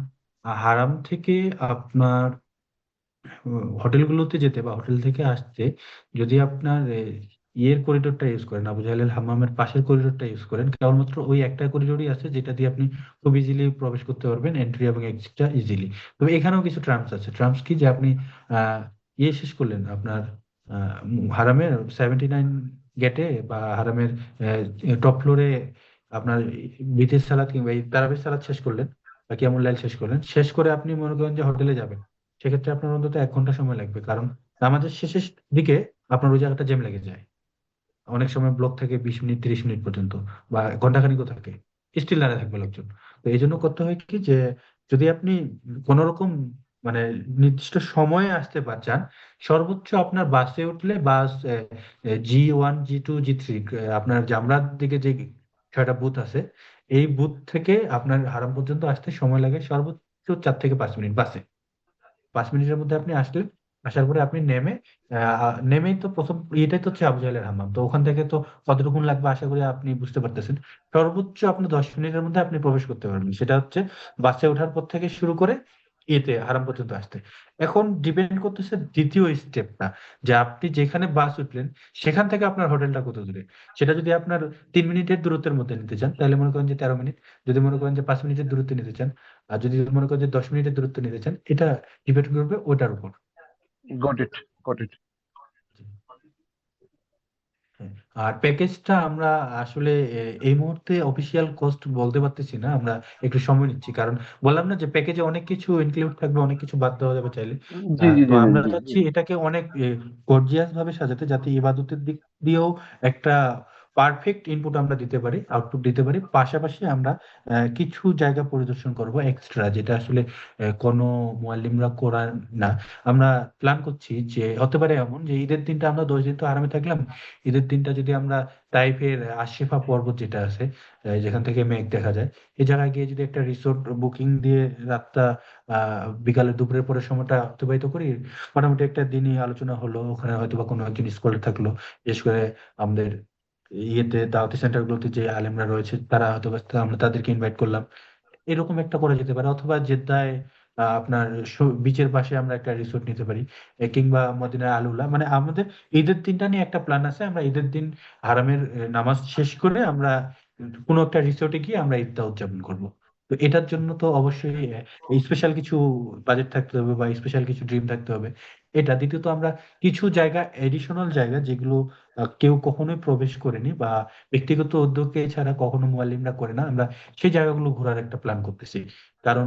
হারাম থেকে আপনার হোটেলগুলোতে যেতে বা হোটেল থেকে আসতে, যদি আপনার ইয়ের করিডোরটা ইউজ করেন, আবু জাহেলের হাম্মামের পাশের করিডোরটা ইউজ করেন, কেবলমাত্র ওই একটা করিডোরই আছে যেটা দিয়ে আপনি খুব ইজিলি প্রবেশ করতে পারবেন, এন্ট্রি এবং এক্সিটটা ইজিলি। তবে এখানেও কিছু টার্মস আছে। টার্মস কি, যে আপনি ইয়ে শেষ করলেন আপনার হারামের 79 গেটে বা হারামের টপ ফ্লোরে আপনার বিতের সালাদ কিংবা এই তারাবির সালাদ শেষ করলেন বা কিয়ামুল লাইল শেষ করলেন, শেষ করে আপনি মনে করেন যে হোটেলে যাবেন, সেক্ষেত্রে আপনার অন্তত 1 ঘন্টা সময় লাগবে। কারণ নামাজের শেষের দিকে আপনার ওই জায়গাটা জ্যাম লেগে যায়। অনেক সময় ব্লক থাকে 20 মিনিট 30 মিনিট পর্যন্ত, বা ঘন্টাখানিকও থাকে, স্টিল দাঁড়িয়ে থাকবে লোকজন। তো এই জন্য করতে হয় কি, যে যদি আপনি কোন রকম মানে নির্দিষ্ট সময়ে আসতে চান, সর্বোচ্চ আপনার বাসে উঠলে বাস G1 G2 G3, আপনার জামরার দিকে যে 6টা বুথ আছে, এই বুথ থেকে আপনার হারাম পর্যন্ত আসতে সময় লাগে সর্বোচ্চ 4 থেকে 5 মিনিট বাসে। 5 মিনিটের মধ্যে আপনি আসলেন, আসার পরে আপনি নেমেই তো প্রথম এটাই তো হচ্ছে আবু জাহেলের হাম্মাম। তো ওখান থেকে তো কতটুকুন লাগবে আশা করি আপনি বুঝতে পারতেছেন। সর্বোচ্চ আপনি 10 মিনিটের মধ্যে আপনি প্রবেশ করতে পারবেন। সেটা হচ্ছে বাসে ওঠার পর থেকে শুরু করে এতে হারাম পর্যন্ত আসতে। এখন ডিপেন্ড করতেছে দ্বিতীয় স্টেপটা, যে আপনি যেখানে বাস উঠলেন সেখান থেকে আপনার হোটেলটা কত দূরে। সেটা যদি আপনার 3 মিনিটের দূরত্বের মধ্যে নিতে চান তাহলে মনে করেন যে 13 মিনিট, যদি মনে করেন যে 5 মিনিটের দূরত্বে নিতে চান, আর যদি মনে করেন যে 10 মিনিটের দূরত্ব নিতে চান, এটা ডিপেন্ড করবে ওটার উপর। Got it, got it. হ্যাঁ। আর প্যাকেজটা আমরা আসলে এই মুহূর্তে অফিসিয়াল কস্ট বলতে পারতেছি না, আমরা একটু সময় নিচ্ছি, কারণ বললাম না যে প্যাকেজে অনেক কিছু ইনক্লুড থাকবে, অনেক কিছু বাদ দেওয়া যাবে চাইলে। জি জি তো জি আমরা জি জি চাচ্ছি এটাকে অনেক গর্জিয়াস ভাবে সাজাতে, যাতে ইবাদতের দিক দিয়েও একটা পারফেক্ট ইনপুট আমরা দিতে পারি, আউটপুট দিতে পারি। পাশাপাশি আমরা কিছু জায়গা পরিদর্শন করব এক্সট্রা, যেটা আসলে কোনো মুআল্লিমরা করার না। আমরা প্ল্যান করছি যে হতে পারে এমন যে ঈদের দিনটা আমরা 10 দিন তো আরামে থাকলাম, ঈদের দিনটা যদি আমরা তাইফের আশিফা পর্বত যেটা আছে, যেখান থেকে মেঘ দেখা যায়, এই জায়গায় গিয়ে যদি একটা রিসোর্ট বুকিং দিয়ে রাতটা বিকালে দুপুরের পরে সময়টা অতিবাহিত করি, মোটামুটি একটা দিনই আলোচনা হলো, ওখানে হয়তো বা কোনো একজন স্কলার থাকলো, বিশেষ করে আমাদের ইয়েতে দাওয়াতি সেন্টার গুলোতে যে আলেমরা রয়েছে তারা হয়তো বা আমরা তাদেরকে ইনভাইট করলাম, এরকম একটা করা যেতে পারে। অথবা জেদ্দায় আপনার বিচের পাশে আমরা একটা রিসোর্ট নিতে পারি, কিংবা মদিনায় আলুলা। মানে আমাদের ঈদের দিনটা নিয়ে একটা প্ল্যান আছে, আমরা ঈদের দিন হারামের নামাজ শেষ করে আমরা কোনো একটা রিসোর্টে গিয়ে আমরা ঈদটা উদযাপন করব। তো এটার জন্য তো অবশ্যই স্পেশাল কিছু বাজেট থাকতে হবে বা স্পেশাল কিছু ড্রিম থাকতে হবে। এটা দ্বিতীয়ত আমরা কিছু জায়গা, এডিশনাল জায়গা যেগুলো কেউ কখনোই প্রবেশ করেনি বা ব্যক্তিগত উদ্যোগে ছাড়া কখনো মুআল্লিমরা করে না, আমরা সেই জায়গাগুলো ঘোরার একটা প্ল্যান করতেছি। কারণ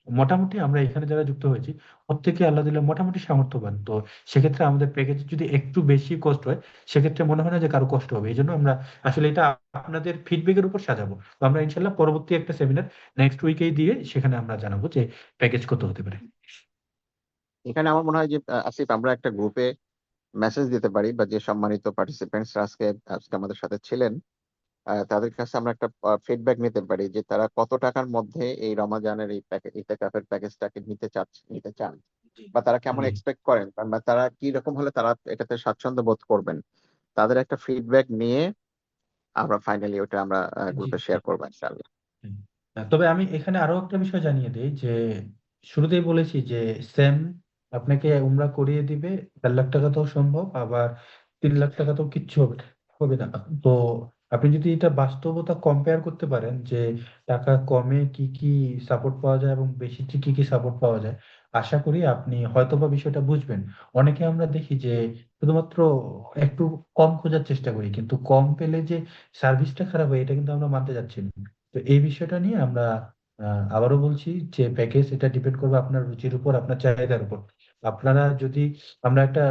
মোটামুটি আমরা এখানে যারা যুক্ত হয়েছি প্রত্যেকে আল্লাহ দিলে মোটামুটি সামর্থ্যবান, তো সেক্ষেত্রে আমাদের প্যাকেজ যদি একটু বেশি কষ্ট হয় সেক্ষেত্রে মনে হয় না যে কারো কষ্ট হবে। এই জন্য আমরা আসলে এটা আপনাদের ফিডব্যাকের উপর সাজাবো। তো আমরা ইনশাল্লাহ পরবর্তী একটা সেমিনার নেক্সট উইকেই দিয়ে সেখানে আমরা জানাবো যে প্যাকেজ কত হতে পারে। এখানে আমার মনে হয় যে আসিফ, আমরা একটা গ্রুপে মেসেজ দিতে পারি, বা যে সম্মানিত পার্টিসিপেন্টস আজকে আজকে আমাদের সাথে ছিলেন তাদের কাছে আমরা একটা ফিডব্যাক নিতে পারি যে তারা কত টাকার মধ্যে এই রমাজানের এই ইতিকাফের প্যাকেজটাকে নিতে চান, বা তারা কেমন জি এক্সপেক্ট করেন, বা তারা কি রকম হলে তারা এটাতে স্বাচ্ছন্দ্য বোধ করবেন। তাদের একটা ফিডব্যাক নিয়ে আমরা ফাইনালি ওটা আমরা জি গ্রুপে জি। শেয়ার করবো ইনশাআল্লাহ। হুম। তবে আমি এখানে আরো একটা বিষয় জানিয়ে দিই যে শুরুতেই বলেছি যে সেম আপনাকে উমরা করিয়ে দিবে, 4 লাখ টাকাতেও সম্ভব, আবার 3 লাখ টাকাতেও কিচ্ছু হবে না। তো আপনি যদি এটা বাস্তবতা কম্পেয়ার করতে পারেন যে টাকা কমে কি কি সাপোর্ট পাওয়া যায় এবং বেশিতে কি কি সাপোর্ট পাওয়া যায়, আশা করি আপনি হয়তোবা বিষয়টা বুঝবেন। অনেকে আমরা দেখি যে শুধুমাত্র একটু কম খোঁজার চেষ্টা করি, কিন্তু কম পেলে যে সার্ভিসটা খারাপ হয় এটা কিন্তু আমরা মানতে যাচ্ছি না। তো এই বিষয়টা নিয়ে আমরা আবারও বলছি যে প্যাকেজ এটা ডিপেন্ড করবে আপনার রুচির উপর, আপনার চাহিদার উপর। আপনারা যদি, আমরা একটা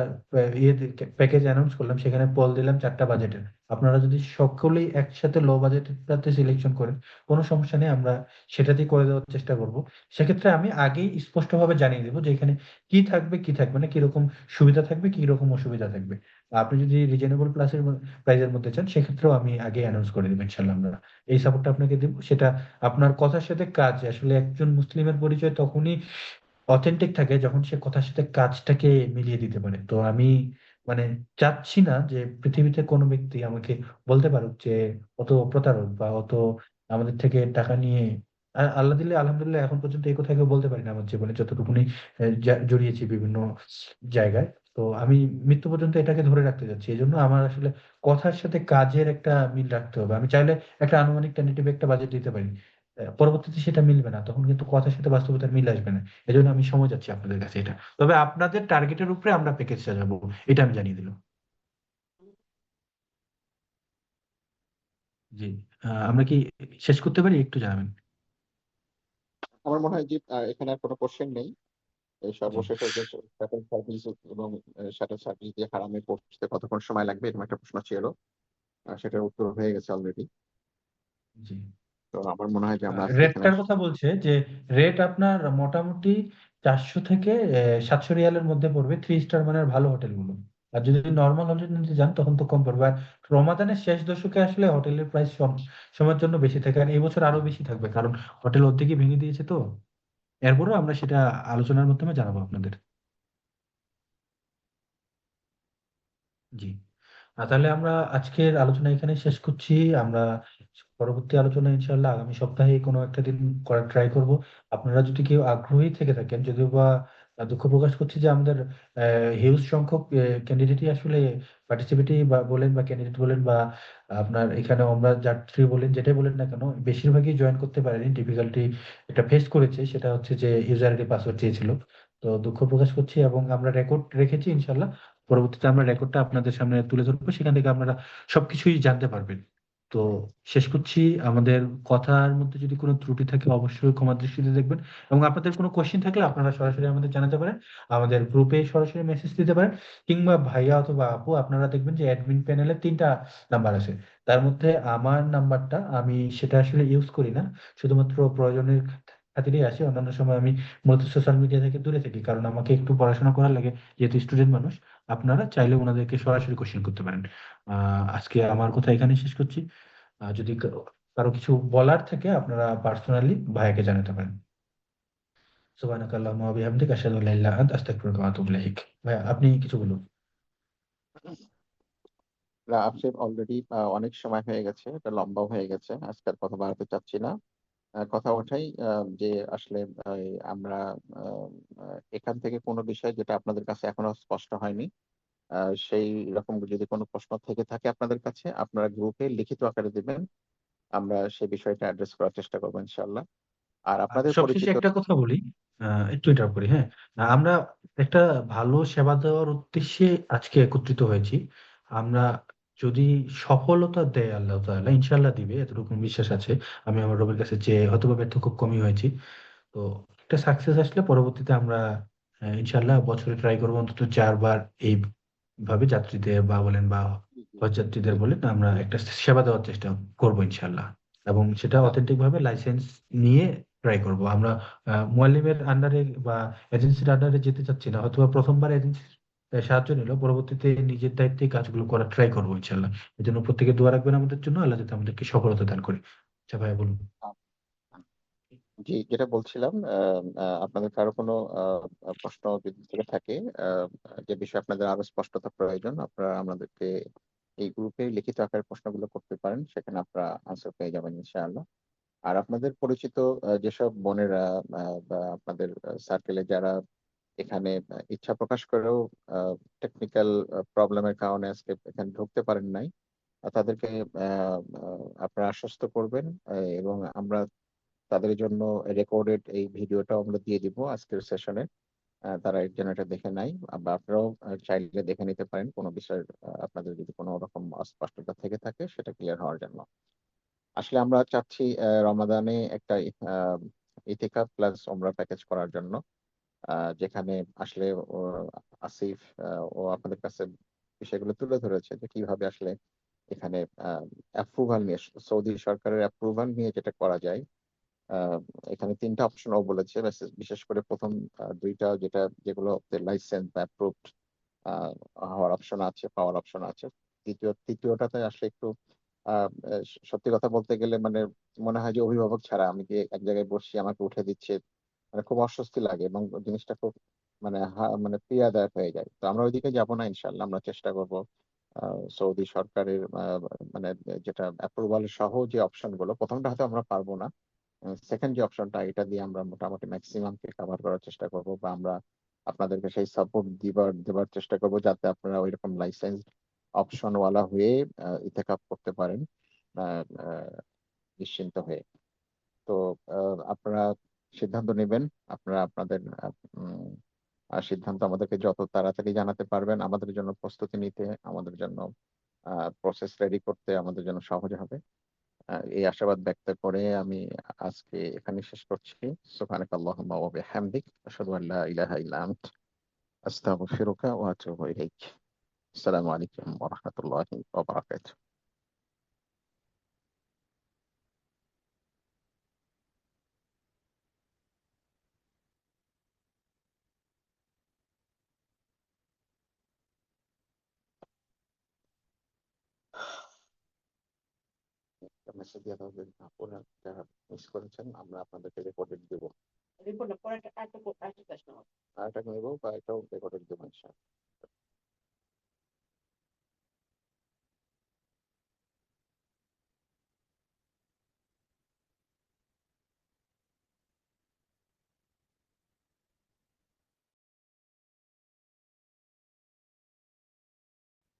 ইয়ে প্যাকেজ অ্যানাউন্স করলাম, সেখানে বল দিলাম 4টা বাজেটের, আপনারা যদি সকলেই একসাথে লো বাজেটটাতে সিলেকশন করেন কোনো সমস্যা নেই, আমরা সেটাতেই করে দেওয়ার চেষ্টা করব। সেক্ষেত্রে আমি আগেই স্পষ্টভাবে জানিয়ে দেবো যে এখানে কি থাকবে কি থাকবে না, কিরকম সুবিধা থাকবে কি রকম অসুবিধা থাকবে। আপনি যদি রিজনেবল প্রাইসের মধ্যে চান সেক্ষেত্রেও আমি আগে অ্যানাউন্স করে দেবো ইনশাল্লাহ। আমরা এই সাপোর্টটা আপনাকে দিব, সেটা আপনার কথার সাথে কাজ। আসলে একজন মুসলিমের পরিচয় তখনই অথেন্টিক থাকে যখন সে কথার সাথে কাজটাকে মিলিয়ে দিতে পারে। তো আমি মানে চাচ্ছি না যে পৃথিবীতে কোনো ব্যক্তি আমাকে বলতে পারুক যে অত প্রতারক বা অত আমাদের থেকে টাকা নিয়ে। আল্লাহ দিলে আলহামদুলিল্লাহ এখন পর্যন্ত এই কথা কেউ বলতে পারি না আমার জীবনে, যতটুকুনি জড়িয়েছি বিভিন্ন জায়গায়। তো আমি মৃত্যু পর্যন্ত এটাকে ধরে রাখতে যাচ্ছি। এই জন্য আমার আসলে কথার সাথে কাজের একটা মিল রাখতে হবে। আমি চাইলে একটা আনুমানিক টেন্টেটিভ একটা বাজেট দিতে পারি, পরবর্তীতে সেটা মিলবে না, তখন কিন্তু কথার সাথে বাস্তবতার মিল আসবে না। এই জন্য আমি সময় যাচ্ছি আপনাদের কাছে এটা। তবে আপনাদের টার্গেটের উপরে আমরা প্যাকেজ সাজাবো, এটা আমি জানিয়ে দিলাম। জি। আমরা কি শেষ করতে পারি, একটু জানাবেন। আমার মনে হয় যে এখানে আর কোনো কোশ্চেন নেই। এই জি সর্বশেষ যে শাটল সার্ভিস এবং শাটল সার্ভিস দিয়ে হারামে পৌঁছতে কতক্ষণ সময় লাগবে এরকম একটা প্রশ্ন ছিল, সেটার উত্তর হয়ে গেছে অলরেডি। জি। তো আমার মনে হয় যে আমরা আজকে এখানে রেটটার কথা বলছে যে রেট আপনার মোটামুটি 400 থেকে 700 রিয়ালের মধ্যে পড়বে 3 স্টার মানের ভালো হোটেলগুলো। আর যদি নর্মাল হোটেল নিতে যান তখন তো কম পড়বে। আর রমাদানের শেষ দশকে আসলে হোটেলের প্রাইস সময়ের জন্য বেশি থাকে, আর এই বছর আরো বেশি থাকবে, কারণ হোটেল অর্ধেকই ভেঙে দিয়েছে। তো এরপরও আমরা সেটা আলোচনার মাধ্যমে জানাবো আপনাদের। জি। তাহলে আমরা আজকের আলোচনা এখানে শেষ করছি। আমরা পরবর্তী আলোচনা ইনশাল্লাহ আগামী সপ্তাহে কোনো একটা দিন করার ট্রাই করব। আপনারা যদি কেউ আগ্রহী থেকে থাকেন, যদিও বা দুঃখ প্রকাশ করছি যে আমাদের হিউজ সংখ্যক ক্যান্ডিডেটই আসলে পার্টিসিপেটই বা বলেন বা ক্যান্ডিডেট বলেন বা আপনার এখানে আমরা যাত্রী বলেন, যেটাই বলেন না কেন, বেশিরভাগই জয়েন করতে পারেনি। ডিফিকাল্টি এটা ফেস করেছে, সেটা হচ্ছে যে ইউজার আইডি পাসওয়ার্ড চেয়েছিল। তো দুঃখ প্রকাশ করছি, এবং আমরা রেকর্ড রেখেছি ইনশাল্লাহ। পরবর্তীতে আমরা রেকর্ডটা আপনাদের সামনে তুলে ধরবো, সেখান থেকে আপনারা সবকিছুই জানতে পারবেন। তো শেষ করছি, আমাদের কথার মধ্যে যদি কোনো ত্রুটি থাকে অবশ্যই ক্ষমা দৃষ্টিতে দেখবেন, এবং আপনাদের কোনো কোশ্চেন থাকলে আপনারা সরাসরি আমাদের জানাতে পারেন, আমাদের গ্রুপে সরাসরি মেসেজ দিতে পারেন, কিংবা ভাইয়া অথবা আপু, আপনারা দেখবেন যে অ্যাডমিন প্যানেলে 3টা নাম্বার আছে। তার মধ্যে আমার নাম্বারটা আমি সেটা আসলে ইউজ করি না, শুধুমাত্র প্রয়োজনের খাতিরেই আসে। অন্যান্য সময় আমি মূলত সোশ্যাল মিডিয়া থেকে দূরে থাকি, কারণ আমাকে একটু পড়াশোনা করার লাগে, যেহেতু স্টুডেন্ট মানুষ। আপনারা চাইলে ওনাদেরকে সরাসরি কোশ্চেন করতে পারেন। আজকে আমার কথা এখানে শেষ করছি। যদি কারো কিছু বলার থাকে আপনারা পার্সোনালি ভাইয়াকে জানাতে পারেন। সুবহানাকা আল্লাহুম্মা ওয়া বিহামদিকা আশহাদু আল্লা ইলাহা ইল্লা আনতা আস্তাগফিরুকা ওয়া আতুবু ইলাইক। ভাইয়া আপনি কিছু বলুন। না, আপনি অলরেডি অনেক সময় হয়ে গেছে, এটা লম্বাও হয়ে গেছে, আজকে আর কথা বাড়াতে চাচ্ছি না। কথা ওঠাই যে আসলে আমরা এখান থেকে কোনো বিষয় যেটা আপনাদের কাছে এখনো স্পষ্ট হয়নি, সেই রকম যদি কোনো প্রশ্ন থেকে থাকে আপনাদের কাছে, আপনারা গ্রুপে লিখিত আকারে দিবেন, আমরা সেই বিষয়টা অ্যাড্রেস করার চেষ্টা করবো ইনশাআল্লাহ। আর আপনাদের সবশেষে পরিচিত একটা কথা বলি, একটু ইন্টারাপ্ট করি, হ্যাঁ। আমরা একটা ভালো সেবা দেওয়ার উদ্দেশ্যে আজকে একত্রিত হয়েছি। আমরা যদি সফলতা দেয় আল্লাহ তাআলা, ইনশাল্লাহ দিবে, এতটুকু বিশ্বাস আছে। আমি আমার রবের কাছে যে হয়তো বা ব্যর্থ খুব কমই হয়েছি। তো একটা সাকসেস আসলে পরবর্তীতে আমরা ইনশাল্লাহ বছরে ট্রাই করবো অন্তত 4বার এইভাবে যাত্রীদের বা বলেন বা হজ যাত্রীদের বলেন আমরা একটা সেবা দেওয়ার চেষ্টা করবো ইনশাল্লাহ। এবং সেটা হ্যাঁ, অথেন্টিক ভাবে লাইসেন্স নিয়ে ট্রাই করব আমরা। মুআল্লিমের আন্ডারে বা এজেন্সির আন্ডারে যেতে চাচ্ছি না, হয়তো বা প্রথমবার এজেন্সির সাহায্য নিল, পরবর্তীতে নিজের দায়িত্বে কাজগুলো করার ট্রাই করবো ইনশাল্লাহ। এই জন্য প্রত্যেকে দোয়া রাখবেন আমাদের জন্য, আল্লাহ যাতে আমাদেরকে সফলতা দান করে। আচ্ছা ভাইয়া বলুন। জি, যেটা বলছিলাম, আপনাদের কারো কোনো প্রশ্ন যদি থেকে থাকে, আহ, যে বিষয়ে আপনাদের আরো স্পষ্টতা প্রয়োজন, আপনারা আমাদেরকে এই গ্রুপে লিখিত আকারে প্রশ্নগুলো করতে পারেন, সেখানে আপনারা আনসার পেয়ে যাবেন ইনশাআল্লাহ। আর আপনাদের পরিচিত যেসব বোনেরা বা আপনাদের সার্কেলে যারা এখানে ইচ্ছা প্রকাশ করেও টেকনিক্যাল প্রবলেমের কারণে আজকে এখানে ঢুকতে পারেন নাই, তাদেরকে আপনারা আশ্বস্ত করবেন, এবং আমরা তাদের জন্য রেকর্ডেড এই ভিডিওটাও আমরা দিয়ে দিব আজকের সেশনে। তারা এর জন্য এটা দেখে নাই, বা আপনারাও চাইলে দেখে নিতে পারেন কোনো বিষয়, আপনাদের যদি কোনো রকম অস্পষ্টতা থেকে থাকে সেটা ক্লিয়ার হওয়ার জন্য। আসলে আমরা চাচ্ছি রমাদানে একটা আহ, ইতিকাফ প্লাস ওমরা প্যাকেজ করার জন্য, যেখানে আসলে আসিফ ও আপনাদের কাছে বিষয়গুলো তুলে ধরেছে যে কিভাবে আসলে এখানে অ্যাপ্রুভাল নিয়ে, সৌদি সরকারের অ্যাপ্রুভাল নিয়ে যেটা করা যায়। আহ, এখানে 3টা অপশন ও বলেছে, বিশেষ করে প্রথম 2টা যেগুলো লাইসেন্স বা অ্যাপ্রুভড হওয়ার অপশন আছে, পাওয়ার অপশন আছে। তৃতীয়টাতে আসলে একটু সত্যি কথা বলতে গেলে মানে মনে হয় যে অভিভাবক ছাড়া আমি যে এক জায়গায় বসছি আমাকে উঠে দিচ্ছে, মানে খুব অস্বস্তি লাগে, এবং জিনিসটা খুব মানে মানে পীড়াদায়ক হয়ে যায়। তো আমরা ওইদিকে যাব না ইনশাল্লাহ, আমরা চেষ্টা করব সৌদি সরকারের মানে যেটা অ্যাপ্রুভাল সহ যে অপশন গুলো, প্রথমটা হয়তো আমরা পারবো না, সেকেন্ড যে অপশনটা এটা দিয়ে আমরা মোটামুটি ম্যাক্সিমামকে কভার করার চেষ্টা করব, বা আমরা আপনাদেরকে সেই সাপোর্ট দেবার চেষ্টা করব যাতে আপনারা ওইরকম লাইসেন্স অপশন ওয়ালা হয়ে ইতেকাপ করতে পারেন আহ, আহ, নিশ্চিন্ত হয়ে। তো আপনারা সিদ্ধান্ত নেবেন, আপনারা আপনাদের সিদ্ধান্ত আমাদেরকে যত তাড়াতাড়ি জানাতে পারবেন, আমাদের জন্য প্রস্তুতি নিতে, আমাদের জন্য প্রসেস রেডি করতে আমাদের জন্য সহজ হবে। এই আশাবাদ ব্যক্ত করে আমি আজকে এখানে শেষ করছি। সুবহানাক আল্লাহুম্মা ওয়া বিহামদিক আশহাদু আল্লা ইলাহা ইল্লা আনত আস্তাগফিরুকা ওয়া আতুবু ইলাইক। আসসালামু আলাইকুম ওয়া রাহমাতুল্লাহি ওয়া বারাকাতুহু। মেসেজ দিয়ে দাও যে আপনারা যারা মিস করেছেন, আমরা আপনাদেরকে রেকর্ডেড দেবো, আরেকটা নেবো বা এটাও রেকর্ডেড দেবো ইনশাআল্লাহ।